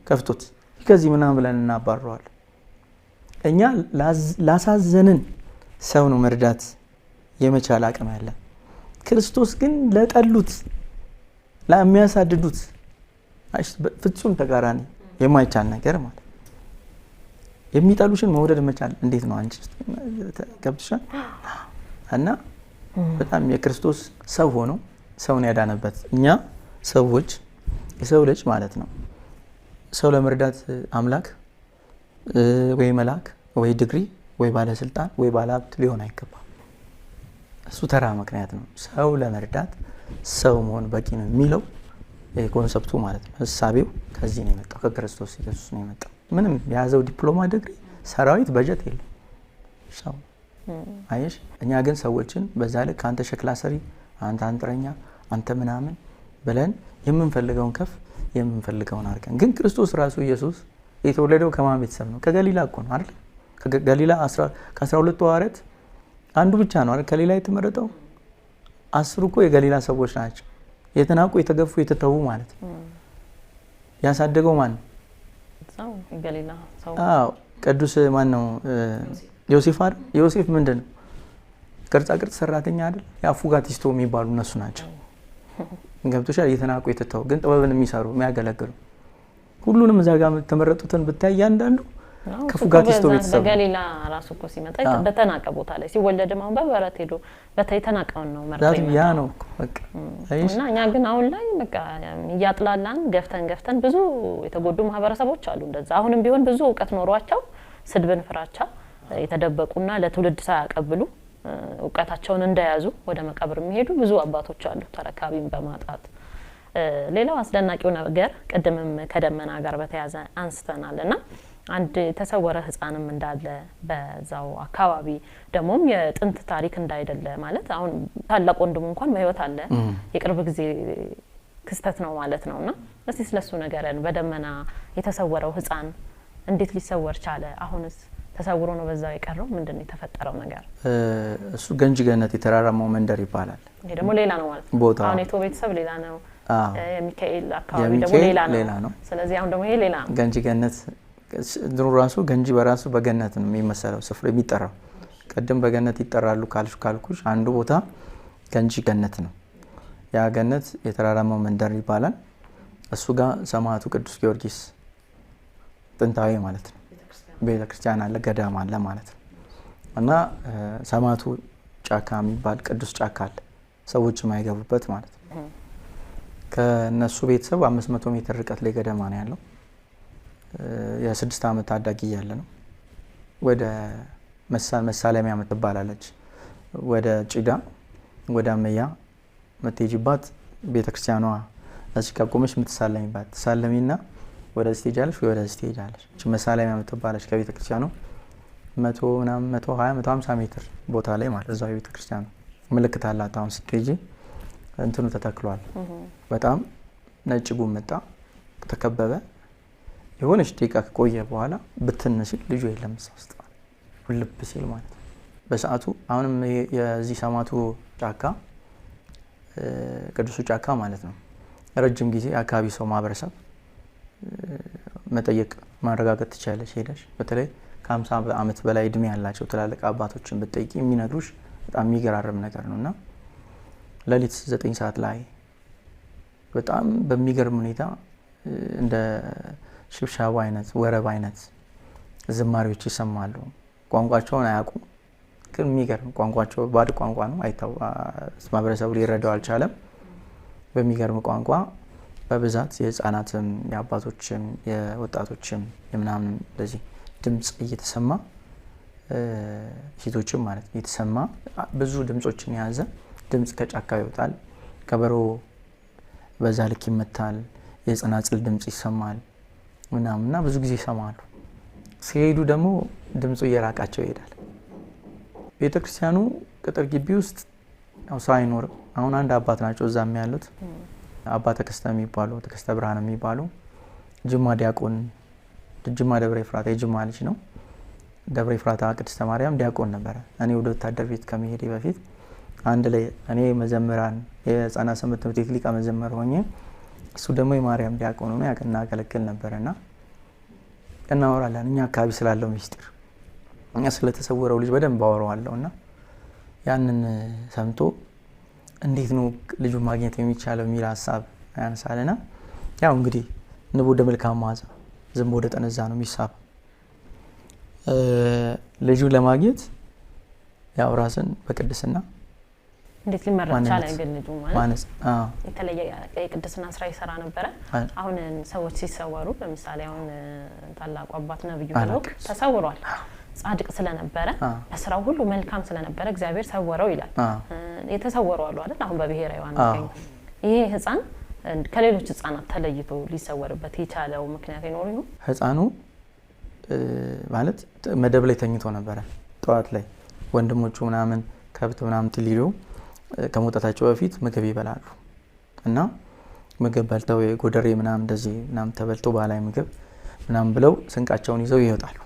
ከፍቶት ከዚህ ምናምን ብለን እናባረዋለን። እኛ ላሳዘንን ሰው ነው መርዳት የመቻል አቅም ያለ። ክርስቶስ ግን ለጠሉት፣ ለሚያሳድዱት ፍጹም ተቃራኒ የማይቻል ነገር ማለት። የሚጠሉሽን መውደድ መቻል እንዴት ነው? አንቺ ገብቶሻል? እና በጣም የክርስቶስ ሰው ሆኖ ሰውን ያዳነበት እኛ ሰዎች የሰው ልጅ ማለት ነው። ሰው ለመርዳት አምላክ ወይ መልአክ ወይ ድግሪ ወይ ባለስልጣን ወይ ባለሀብት ሊሆን አይገባም። እሱ ተራ ምክንያት ነው። ሰው ለመርዳት ሰው መሆን በቂ ነው የሚለው ኮንሰፕቱ ማለት ነው። ሀሳቤው ከዚህ ነው የመጣው፣ ከክርስቶስ ኢየሱስ ነው የመጣው። ምንም የያዘው ዲፕሎማ ድግሪ፣ ሰራዊት፣ በጀት የለም ሰው። አየሽ፣ እኛ ግን ሰዎችን በዛ ልክ አንተ ሸክላ ሰሪ፣ አንተ አንጥረኛ፣ አንተ ምናምን ብለን የምንፈልገውን ከፍ የምንፈልገውን አድርገን፣ ግን ክርስቶስ ራሱ ኢየሱስ የተወለደው ከማን ቤተሰብ ነው? ከገሊላ እኮ ነው አይደል? ከገሊላ ከ12 ሐዋርያት አንዱ ብቻ ነው አይደል ከሌላ የተመረጠው። 10 እኮ የገሊላ ሰዎች ናቸው። የተናቁ፣ የተገፉ፣ የተተዉ ማለት ነው። ያሳደገው ማን ነው? ሰው የገሊላ ሰው። አዎ ቅዱስ ማን ነው? ዮሴፍ አይደል? ዮሴፍ ምንድን ነው? ቅርጻ ቅርጽ ሰራተኛ አይደል? የአፉጋቲስቶ የሚባሉ እነሱ ናቸው። ገብቶሻል? የተናቁ፣ የተተዉ ግን ጥበብን የሚሰሩ የሚያገለግሉ ሁሉንም እዛ ጋር ተመረጡትን ብታይ እያንዳንዱ ከፉጋቲስቶ ቤተሰብ በገሊላ ራሱ እኮ ሲመጣ በተናቀ ቦታ ላይ ሲወለድም አሁን በበረት ሄዶ የተናቀውን ነው መርጦ ያ ነው በቃ። እና እኛ ግን አሁን ላይ በቃ እያጥላላን ገፍተን ብዙ የተጎዱ ማህበረሰቦች አሉ እንደዛ። አሁንም ቢሆን ብዙ እውቀት ኖሯቸው ስድብን ፍራቻ የተደበቁና ለትውልድ ሳያቀብሉ እውቀታቸውን እንደያዙ ወደ መቃብር የሚሄዱ ብዙ አባቶች አሉ ተረካቢን በማጣት። ሌላው አስደናቂው ነገር ቅድምም ከደመና ጋር በተያያዘ አንስተናልና አንድ የተሰወረ ህፃንም እንዳለ በዛው አካባቢ ደሞም የጥንት ታሪክ እንዳይደለ ማለት አሁን ታላቅ ወንድሙ እንኳን በህይወት አለ የቅርብ ጊዜ ክስተት ነው ማለት ነውና እስቲ ስለሱ ነገርን በደመና የተሰወረው ህፃን እንዴት ሊሰወር ቻለ? አሁንስ ተሰውሮ ነው በዛው የቀረው? ምንድነው የተፈጠረው ነገር? እሱ ገንጂ ገነት የተራራማው መንደር ይባላል። ይሄ ደግሞ ሌላ ነው ማለት ነው። አሁን የቶ ቤተሰብ ሌላ ነው። የሚካኤል አካባቢ ደግሞ ሌላ ነው። ስለዚህ አሁን ደግሞ ይሄ ሌላ ነው። ገንጂ ገነት ድሮ ራሱ ገንጂ በራሱ በገነት ነው የሚመሰለው ስፍራ የሚጠራው። ቀደም በገነት ይጠራሉ ካልኩሽ አንዱ ቦታ ገንጂ ገነት ነው። ያ ገነት የተራራማው መንደር ይባላል። እሱ ጋር ሰማዕቱ ቅዱስ ጊዮርጊስ ጥንታዊ ማለት ነው ቤተክርስቲያን አለ፣ ገዳም አለ ማለት ነው። እና ሰማዕቱ ጫካ የሚባል ቅዱስ ጫካ አለ፣ ሰዎች የማይገቡበት ማለት ነው። ከነሱ ቤተሰብ 500 ሜትር ርቀት ላይ ገደማ ነው ያለው። የ6 ዓመት ታዳጊ እያለ ነው ወደ መሳለሚያ ምትባላለች ወደ ጭዳ ወደ አመያ ምትሄጂባት ቤተክርስቲያኗ እዚህ ጋር ቆመሽ ምትሳለሚባት ተሳለሚና ወደ ስቴጃለሽ ወደ ስቴጃለሽ እቺ መሳለሚያ ምትባላለች ከቤተክርስቲያኗ 100 ምናምን 120 150 ሜትር ቦታ ላይ ማለት እዛው ቤተክርስቲያኗ ምልክት አላት። አሁን ስትሄጂ እንትኑ ተተክሏል። በጣም ነጭ ጉም መጣ ተከበበ። የሆነች ደቂቃ ከቆየ በኋላ ብትን ሲል ልጁ የለም ውስጥ ልብ ሲል ማለት ነው። በሰዓቱ አሁንም የዚህ ሰማዕቱ ጫካ ቅዱሱ ጫካ ማለት ነው ረጅም ጊዜ አካባቢ ሰው ማህበረሰብ መጠየቅ ማረጋገጥ ትችላለሽ ሄደሽ። በተለይ ከ50 ዓመት በላይ እድሜ ያላቸው ትላልቅ አባቶችን ብትጠይቂ የሚነግሩሽ በጣም የሚገራርም ነገር ነውና ሌሊት 9 ሰዓት ላይ በጣም በሚገርም ሁኔታ እንደ ሽብሻባ አይነት ወረብ አይነት ዝማሬዎች ይሰማሉ። ቋንቋቸውን አያውቁም፣ ግን የሚገርም ቋንቋቸው ባድ ቋንቋ ነው። ማህበረሰቡ ሊረዳው አልቻለም። በሚገርም ቋንቋ በብዛት የህፃናትም የአባቶችም የወጣቶችም የምናምን እንደዚህ ድምጽ እየተሰማ ሴቶችም ማለት እየተሰማ ብዙ ድምጾችን የያዘ ድምጽ ከጫካ ይወጣል። ከበሮ በዛ ልክ ይመታል። የጸናጽል ድምጽ ይሰማል ምናምንና ብዙ ጊዜ ይሰማሉ። ሲሄዱ ደግሞ ድምጹ እየራቃቸው ይሄዳል። ቤተክርስቲያኑ ቅጥር ግቢ ውስጥ ያው ሰው አይኖርም። አሁን አንድ አባት ናቸው እዛም ያሉት አባ ተከስተ የሚባሉ ተከስተ ብርሃን የሚባሉ ጅማ ዲያቆን ጅማ ደብረ ኤፍራታ የጅማ ልጅ ነው። ደብረ ኤፍራታ ቅድስተ ማርያም ዲያቆን ነበረ። እኔ ወደ ወታደር ቤት ከመሄዴ በፊት አንድ ላይ እኔ መዘምራን የህፃናት ሰንበት ትምህርት ቤት ሊቀ መዘምር ሆኜ እሱ ደግሞ የማርያም ዲያቆን ሆኖ ያገለግል ነበርና እናወራለን። እኛ አካባቢ ስላለው ሚስጥር እኛ ስለተሰወረው ልጅ በደንብ አወራዋለሁና ያንን ሰምቶ እንዴት ነው ልጁን ማግኘት የሚቻለው የሚል ሀሳብ ያነሳልና ያው እንግዲህ ንብ ወደ መልካም መዓዛ ዝም ወደ ጠነዛ ነው የሚሳብ። ልጁን ለማግኘት ያው ራስን በቅድስና እንዴት ሊመረጥ ቻለ? ግን ልጁ ማለት የተለየ የቅድስና ስራ ይሰራ ነበረ። አሁን ሰዎች ሲሰወሩ ለምሳሌ አሁን ታላቁ አባት ነብዩ ሄኖክ ተሰውሯል። ጻድቅ ስለነበረ በስራው ሁሉ መልካም ስለነበረ እግዚአብሔር ሰወረው ይላል። የተሰወሩ አሉ አይደል? አሁን በብሔራዊ ዋናው ይሄ ህፃን ከሌሎች ህፃናት ተለይቶ ሊሰወርበት የቻለው ምክንያት ይኖር ይሆን? ህፃኑ ማለት መደብ ላይ ተኝቶ ነበረ። ጠዋት ላይ ወንድሞቹ ምናምን ከብት ምናምን ትሊሉ ከመውጣታቸው በፊት ምግብ ይበላሉ እና ምግብ በልተው የጎደሬ ምናምን እንደዚህ ምናምን ተበልቶ ባህላዊ ምግብ ምናምን ብለው ስንቃቸውን ይዘው ይወጣሉ።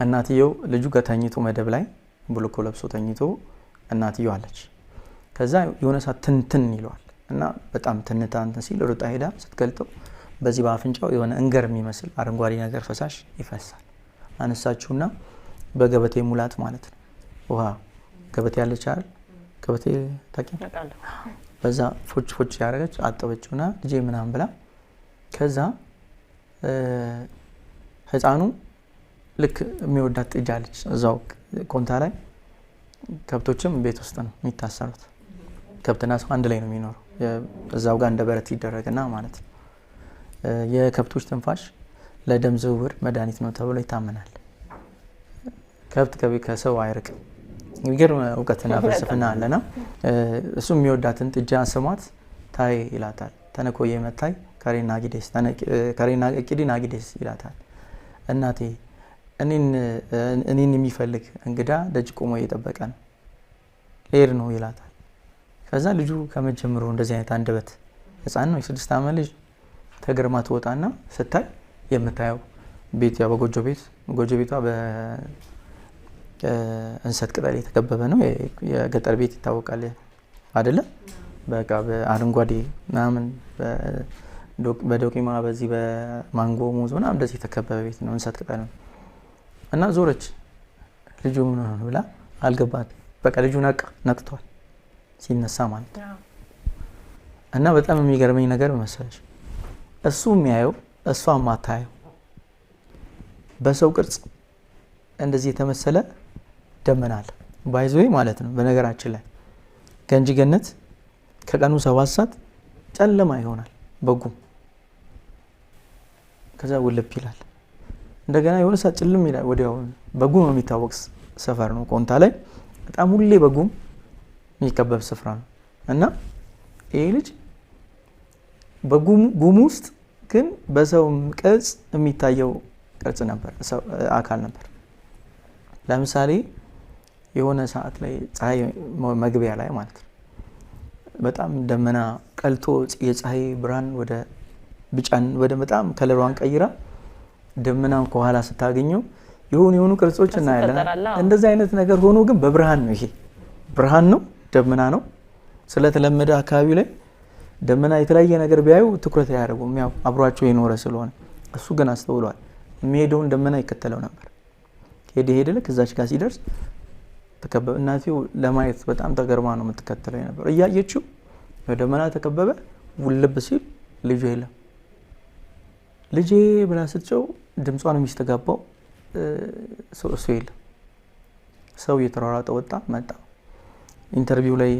እናትየው ልጁ ከተኝቶ መደብ ላይ ብሎኮ ለብሶ ተኝቶ እናትየው አለች። ከዛ የሆነ ሰዓት ትንትን ይለዋል እና በጣም ትንታ እንትን ሲል ሩጣ ሄዳ ስትገልጠው በዚህ በአፍንጫው የሆነ እንገር የሚመስል አረንጓዴ ነገር ፈሳሽ ይፈሳል። አነሳችሁና በገበቴ ሙላት ማለት ነው። ውሃ ገበቴ ያለች አይደል? ገበቴ ታውቂያለሽ? በዛ ፎች ፎች ያደረገች አጠበችውና ልጄ ምናምን ብላ ከዛ ህፃኑ ልክ የሚወዳት ጥጃ አለች እዛው ኮንታ ላይ። ከብቶችም ቤት ውስጥ ነው የሚታሰሩት። ከብትና ሰው አንድ ላይ ነው የሚኖረው። እዛው ጋር እንደ በረት ይደረግና ማለት ነው። የከብቶች ትንፋሽ ለደም ዝውውር መድኃኒት ነው ተብሎ ይታመናል። ከብት ከሰው አይርቅም። የሚገርም እውቀትና ፍልስፍና አለና እሱ የሚወዳትን ጥጃ ስሟት ታይ ይላታል። ተነኮዬ መታይ ከሬና ቂዲና ጊዴስ ይላታል። እናቴ እኔን የሚፈልግ እንግዳ ደጅ ቆሞ እየጠበቀ ነው ሌር ነው ይላታል። ከዛ ልጁ ከመጀመሩ እንደዚህ አይነት አንደበት ህፃን ነው የ6 ዓመት ልጅ ተገርማ ትወጣና ስታይ የምታየው ቤት ያው በጎጆ ቤቷ በእንሰት ቅጠል የተከበበ ነው። የገጠር ቤት ይታወቃል አይደለ? በቃ በአረንጓዴ ምናምን በዶቂማ በዚህ በማንጎ ሙዝ ምናምን እንደዚህ የተከበበ ቤት ነው። እንሰት ቅጠል ነው እና ዞረች ልጁ ምን ሆነ ብላ አልገባት። በቃ ልጁ ነቅቷል ሲነሳ ማለት ነው። እና በጣም የሚገርመኝ ነገር መሰለሽ እሱ የሚያየው እሷ ማታየው በሰው ቅርጽ እንደዚህ የተመሰለ ደመና አለ ባይዞይ ማለት ነው። በነገራችን ላይ ገንጂ ገነት ከቀኑ 7 ሰዓት ጨለማ ይሆናል በጉም። ከዛ ውልብ ይላል እንደገና የሆነ ሰዓት ጭልም ይላል ወዲያው። በጉም የሚታወቅ ሰፈር ነው ኮንታ ላይ በጣም ሁሌ በጉም የሚከበብ ስፍራ ነው። እና ይሄ ልጅ በጉም ውስጥ ግን በሰው ቅርጽ የሚታየው ቅርጽ ነበር፣ አካል ነበር። ለምሳሌ የሆነ ሰዓት ላይ ፀሐይ መግቢያ ላይ ማለት ነው በጣም ደመና ቀልቶ የፀሐይ ብርሃን ወደ ቢጫን ወደ በጣም ከለሯን ቀይራ ደመናን ከኋላ ስታገኘው የሆኑ ቅርጾች እናያለን። እንደዚህ አይነት ነገር ሆኖ ግን በብርሃን ነው። ይሄ ብርሃን ነው፣ ደመና ነው። ስለተለመደ አካባቢ ላይ ደመና የተለያየ ነገር ቢያዩ ትኩረት አያደርጉም፣ ያው አብሯቸው የኖረ ስለሆነ። እሱ ግን አስተውሏል። የሚሄደውን ደመና ይከተለው ነበር። ሄደ ልክ እዛች ጋር ሲደርስ ተከበበ። እናቴው ለማየት በጣም ተገርማ ነው የምትከተለው ነበር። እያየችው በደመና ተከበበ። ውልብ ሲል ልጁ የለም። ልጄ ብላ ስትጨው ድምጿን የሚስተጋባው እሱ የለም። ሰው እየተሯሯጠ ወጣ መጣ። ኢንተርቪው ላይ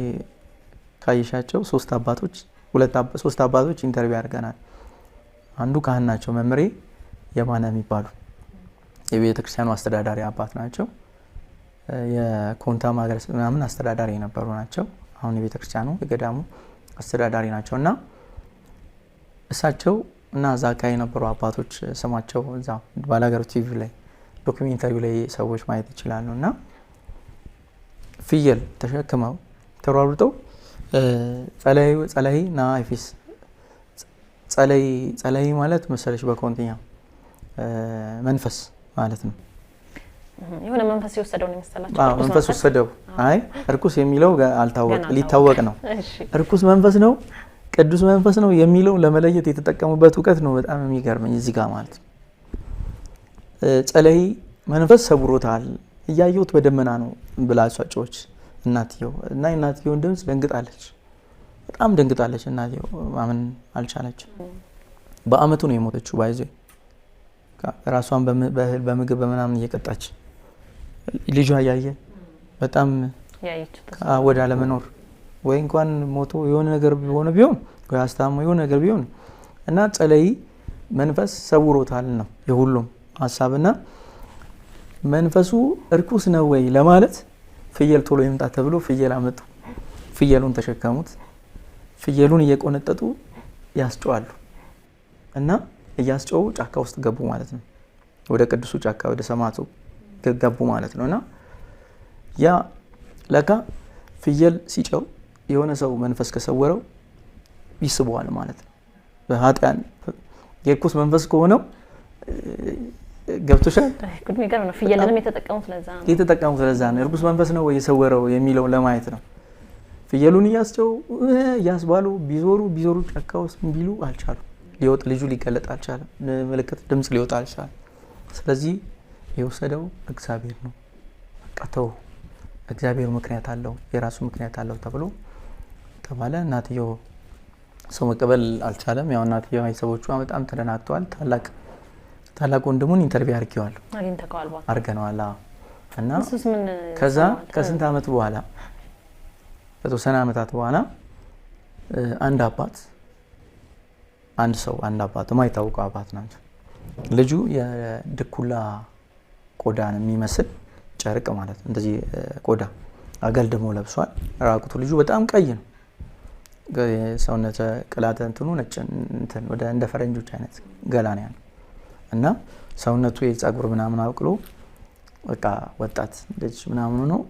ካየሻቸው ሶስት አባቶች ኢንተርቪው አድርገናል። አንዱ ካህን ናቸው፣ መምሬ የማነ የሚባሉ የቤተ ክርስቲያኑ አስተዳዳሪ አባት ናቸው። የኮንታ ማገር ምናምን አስተዳዳሪ የነበሩ ናቸው። አሁን የቤተ ክርስቲያኑ የገዳሙ አስተዳዳሪ ናቸው። እና እሳቸው እና እዛ አካባቢ የነበሩ አባቶች ስማቸው እዛ ባላገሩ ቲቪ ላይ ዶክሜንታሪው ላይ ሰዎች ማየት ይችላሉ። እና ፍየል ተሸክመው ተሯሩጠው ጸለይ ና አይፊስ ጸለይ ማለት መሰለሽ በኮንትኛ መንፈስ ማለት ነው። የሆነ መንፈስ የወሰደው ነው መሰላችሁ? አዎ መንፈስ ወሰደው። አይ እርኩስ የሚለው ሊታወቅ ነው። እርኩስ መንፈስ ነው ቅዱስ መንፈስ ነው የሚለው ለመለየት የተጠቀሙበት እውቀት ነው። በጣም የሚገርመኝ እዚህ ጋር ማለት ነው። ጸለይ መንፈስ ሰብሮታል እያየሁት በደመና ነው ብላችሁ ጮች እናትየው እና እናትየው ድምጽ ደንግጣለች። በጣም ደንግጣለች። እናትየው ማመን አልቻለችም። በአመቱ ነው የሞተችው። ባይዘ ራሷን በምግብ በመናምን እየቀጣች ልጇ ያየ በጣም ወደ አለመኖር ወይ እንኳን ሞቶ የሆነ ነገር ቢሆን ወይ አስታሞ የሆነ ነገር ቢሆን እና ጸለይ መንፈስ ሰውሮታል ነው የሁሉም ሐሳብና መንፈሱ እርኩስ ነው ወይ ለማለት ፍየል ቶሎ ይምጣ ተብሎ ፍየል አመጡ። ፍየሉን ተሸከሙት። ፍየሉን እየቆነጠጡ ያስጨዋሉ እና እያስጨው ጫካ ውስጥ ገቡ ማለት ነው። ወደ ቅዱሱ ጫካ ወደ ሰማቱ ገቡ ማለት ነውና ያ ለካ ፍየል ሲጨው የሆነ ሰው መንፈስ ከሰወረው ይስበዋል ማለት ነው። በኃጢያን የርኩስ መንፈስ ከሆነው ገብቶሻል? ጉድ የሚገርም ነው። ፍየልንም የተጠቀሙት ለዛ ነው። የተጠቀሙት ለዛ ነው። እርኩስ መንፈስ ነው ወይ የሰወረው የሚለው ለማየት ነው። ፍየሉን እያስጨው እያስባሉ ቢዞሩ ጫካ ውስጥ ቢሉ አልቻሉም። ልጁ ሊገለጥ አልቻለም። ምልክት ድምጽ ሊወጣ አልቻለም። ስለዚህ የወሰደው እግዚአብሔር ነው። በቃ ተው፣ እግዚአብሔር ምክንያት አለው፣ የራሱ ምክንያት አለው ተብሎ ተባለ። እናትየው ሰው መቀበል አልቻለም። ያው እናትየው ቤተሰቦቿ በጣም ተደናግተዋል። ታላቅ ወንድሙን ኢንተርቪው አድርገነዋል እና ከዛ ከስንት ዓመት በኋላ ከተወሰነ ዓመታት በኋላ አንድ አባት የማይታወቀው አባት ናቸው። ልጁ የድኩላ ቆዳን የሚመስል ጨርቅ ማለት እንደዚህ ቆዳ አገልድሞ ለብሷል። ራቁቱ ልጁ በጣም ቀይ ነው። ሰውነተ ቅላተ እንትኑ ነጭ ወደ እንደ ፈረንጆች አይነት ገላ ነው ያለው እና ሰውነቱ የፀጉር ምናምን አውቅሎ በቃ ወጣት ልጅ ምናምን ነው።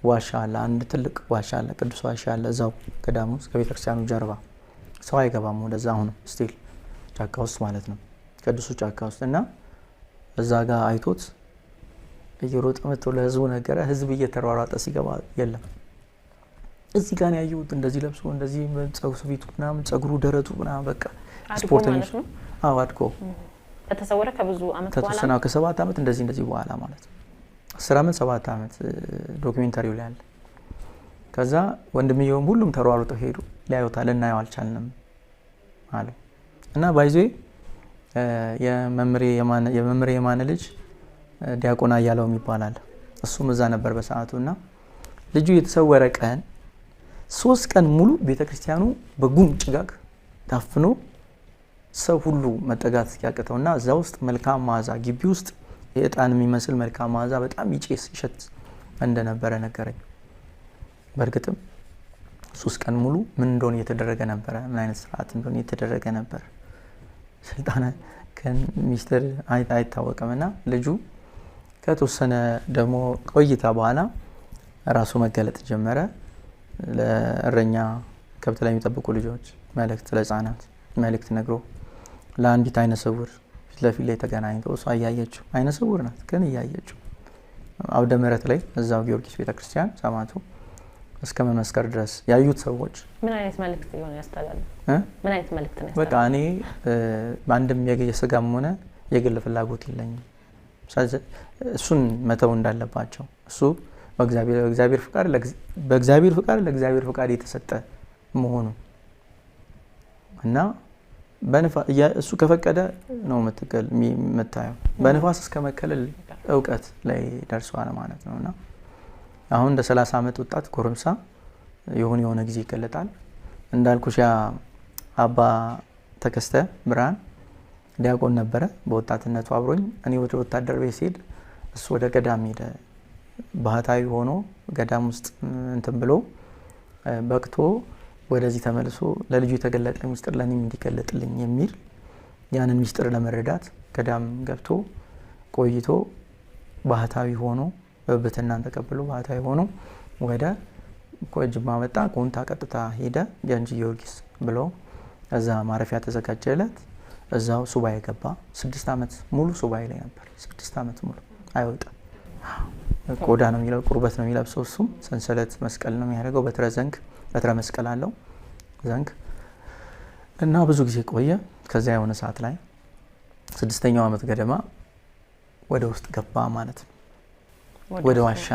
ዋሻ አለ፣ አንድ ትልቅ ዋሻ አለ፣ ቅዱስ ዋሻ አለ እዛው ገዳሙ ውስጥ ከቤተክርስቲያኑ ጀርባ። ሰው አይገባም ወደዛ አሁን ስቲል ጫካ ውስጥ ማለት ነው፣ ቅዱሱ ጫካ ውስጥ እና እዛ ጋር አይቶት እየሮጠ መጥቶ ለህዝቡ ነገረ። ህዝብ እየተሯሯጠ ሲገባ የለም እዚህ ጋር ያዩት እንደዚህ ለብሶ እንደዚህ ፊቱ ምናምን ፀጉሩ ደረቱ ምናምን በቃ ስፖርተኞች ነው። አድጎ ከተሰወረ ከብዙ አመት በኋላ ከ7 አመት እንደዚህ በኋላ ማለት ነው 10 አመት 7 አመት ዶክመንታሪው ላይ አለ። ከዛ ወንድምየውም ሁሉም ተሯሩጠው ሄዱ ሊያዩታል። እናየው አልቻልንም አለ እና ባይዞ የመምሬ የማነ ልጅ ዲያቆና ያለው ይባላል። እሱም እዛ ነበር በሰዓቱና ልጁ የተሰወረ ቀን 3 ቀን ሙሉ ቤተክርስቲያኑ በጉም ጭጋግ ታፍኖ ሰው ሁሉ መጠጋት ያቀተውና እዛ ውስጥ መልካም መዓዛ ግቢ ውስጥ የእጣን የሚመስል መልካም መዓዛ በጣም ይሸት እንደነበረ ነገረኝ። በእርግጥም 3 ቀን ሙሉ ምን እንደሆነ እየተደረገ ነበረ፣ ምን አይነት ስርዓት እንደሆነ እየተደረገ ነበረ። ስልጣነ ሚኒስትር አይታወቅምና ልጁ ከተወሰነ ደግሞ ቆይታ በኋላ ራሱ መገለጥ ጀመረ። ለእረኛ ከብት ላይ የሚጠብቁ ልጆች መልእክት፣ ለህፃናት መልእክት ነግሮ ለአንዲት አይነ ስውር ፊት ለፊት ላይ ተገናኝቶ እሷ እያየችው አይነ ስውር ናት ግን እያየችው አውደ ምሕረት ላይ እዛው ጊዮርጊስ ቤተክርስቲያን ሰማዕቱ እስከ መመስከር ድረስ ያዩት ሰዎች ምን አይነት መልእክት ይሆን ያስተላልፋል? ምን አይነት መልእክት ነው? በቃ እኔ በአንድም የስጋም ሆነ የግል ፍላጎት የለኝም፣ እሱን መተው እንዳለባቸው እሱ በእግዚአብሔር ፍቃድ ለእግዚአብሔር ፍቃድ የተሰጠ መሆኑ እና እሱ ከፈቀደ ነው የምታየው። በንፋስ እስከ መከለል እውቀት ላይ ደርሷል ማለት ነውና አሁን እንደ 30 አመት ወጣት ጎረምሳ የሆነ ጊዜ ይገለጣል። እንዳልኩሽ አባ ተከስተ ብርሃን ዲያቆን ነበረ በወጣትነቱ አብሮኝ። እኔ ወደ ወታደር ቤት ሲሄድ እሱ ወደ ገዳም ሄደ። ባህታዊ ሆኖ ገዳም ውስጥ እንትን ብሎ በቅቶ ወደዚህ ተመልሶ ለልጁ የተገለጠ ሚስጥር ለኔም እንዲገለጥልኝ የሚል ያንን ሚስጥር ለመረዳት ገዳም ገብቶ ቆይቶ ባህታዊ ሆኖ በብትናን ተቀብሎ ባህታዊ ሆኖ ወደ ጅማ መጣ። ኮንታ ቀጥታ ሄደ ጃንጂ ጊዮርጊስ ብሎ እዛ ማረፊያ ተዘጋጀለት። እዛው ሱባኤ ገባ። 6 አመት ሙሉ ሱባኤ ላይ ነበር። 6 አመት ሙሉ አይወጣም። ቆዳ ነው የሚለው፣ ቁርበት ነው የሚለብሰው። እሱም ሰንሰለት መስቀል ነው የሚያደርገው። በትረ መስቀል አለው ዘንግ እና ብዙ ጊዜ ቆየ። ከዛ የሆነ ሰዓት ላይ 6ኛው አመት ገደማ ወደ ውስጥ ገባ ማለት ነው። ወደ ዋሻ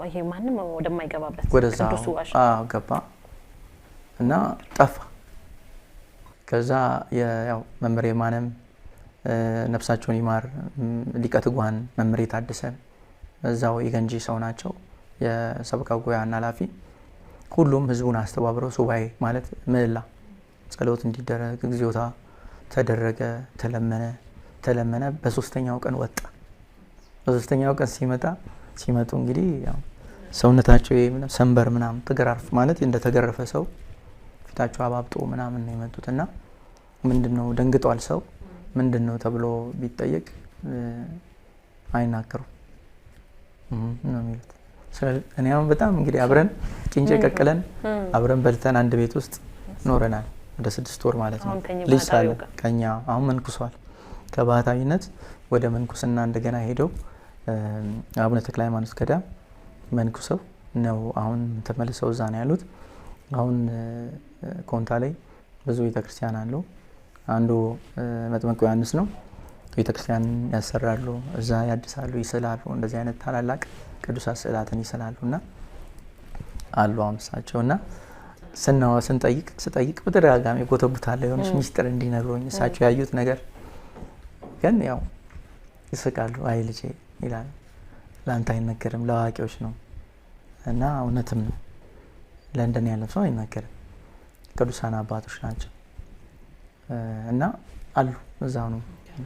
ይሄ ማንም ወደማይገባበት ቅዱስ ዋሻ ገባ እና ጠፋ። ከዛ ያው መምሬ ማንም ነፍሳቸውን ይማር ሊቀ ትጉሃን መምሬ ታደሰ እዛው የገንጂ ሰው ናቸው፣ የሰበካ ጉባኤ ኃላፊ። ሁሉም ህዝቡን አስተባብረው ሱባኤ ማለት ምህላ ጸሎት እንዲደረግ እግዚኦታ ተደረገ። ተለመነ። በ3ኛው ቀን ወጣ። በ3ኛው ቀን ሲመጡ እንግዲህ ያው ሰውነታቸው ሰንበር ምናምን ተገራርፍ ማለት እንደተገረፈ ሰው ፊታቸው አባብጦ ምናምን ነው የመጡትና ምንድነው ደንግጧል። ሰው ምንድነው ተብሎ ቢጠየቅ አይናገሩም ነው የሚሉት። እኔ አሁን በጣም እንግዲህ አብረን ቂንጬ ቀቅለን አብረን በልተን አንድ ቤት ውስጥ ኖረናል ወደ 6 ወር ማለት ነው። ልጅ ሳለ ከኛ አሁን መንኩሷል። ከባህታዊነት ወደ መንኩስና እንደገና ሄደው አቡነ ተክለ ሃይማኖት ገዳም መንኩሰው ነው አሁን ተመልሰው እዛ ነው ያሉት። አሁን ኮንታ ላይ ብዙ ቤተክርስቲያን አሉ። አንዱ መጥምቁ ዮሐንስ ነው። ቤተክርስቲያን ያሰራሉ፣ እዛ ያድሳሉ፣ ይስላሉ። እንደዚህ አይነት ታላላቅ ቅዱሳት ስዕላትን ይስላሉና አሉ አምሳቸውና ስጠይቅ በተደጋጋሚ ጎተቡታለሁ የሆነች ሚስጥር እንዲነግሩኝ እሳቸው ያዩት ነገር ግን ያው ይስቃሉ። አይ ልጄ ይላል ለአንተ አይነገርም ለአዋቂዎች ነው እና እውነትም ነው። ለንደን ያለ ሰው አይነገርም። ቅዱሳን አባቶች ናቸው እና አሉ እዛው ነው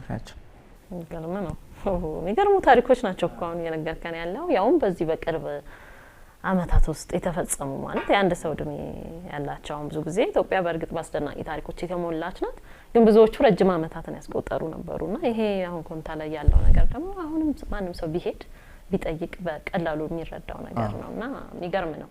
ያቸው። ገርም ነው። የሚገርሙ ታሪኮች ናቸው እኮ አሁን እየነገርከን ያለው ያውም በዚህ በቅርብ አመታት ውስጥ የተፈጸሙ ማለት የአንድ ሰው እድሜ ያላቸው። ብዙ ጊዜ ኢትዮጵያ በእርግጥ ባስደናቂ ታሪኮች የተሞላች ናት፣ ግን ብዙዎቹ ረጅም አመታትን ያስቆጠሩ ነበሩና ይሄ አሁን ኮንታ ላይ ያለው ነገር ደግሞ አሁንም ማንም ሰው ቢሄድ ቢጠይቅ በቀላሉ የሚረዳው ነገር ነውና የሚገርም ነው።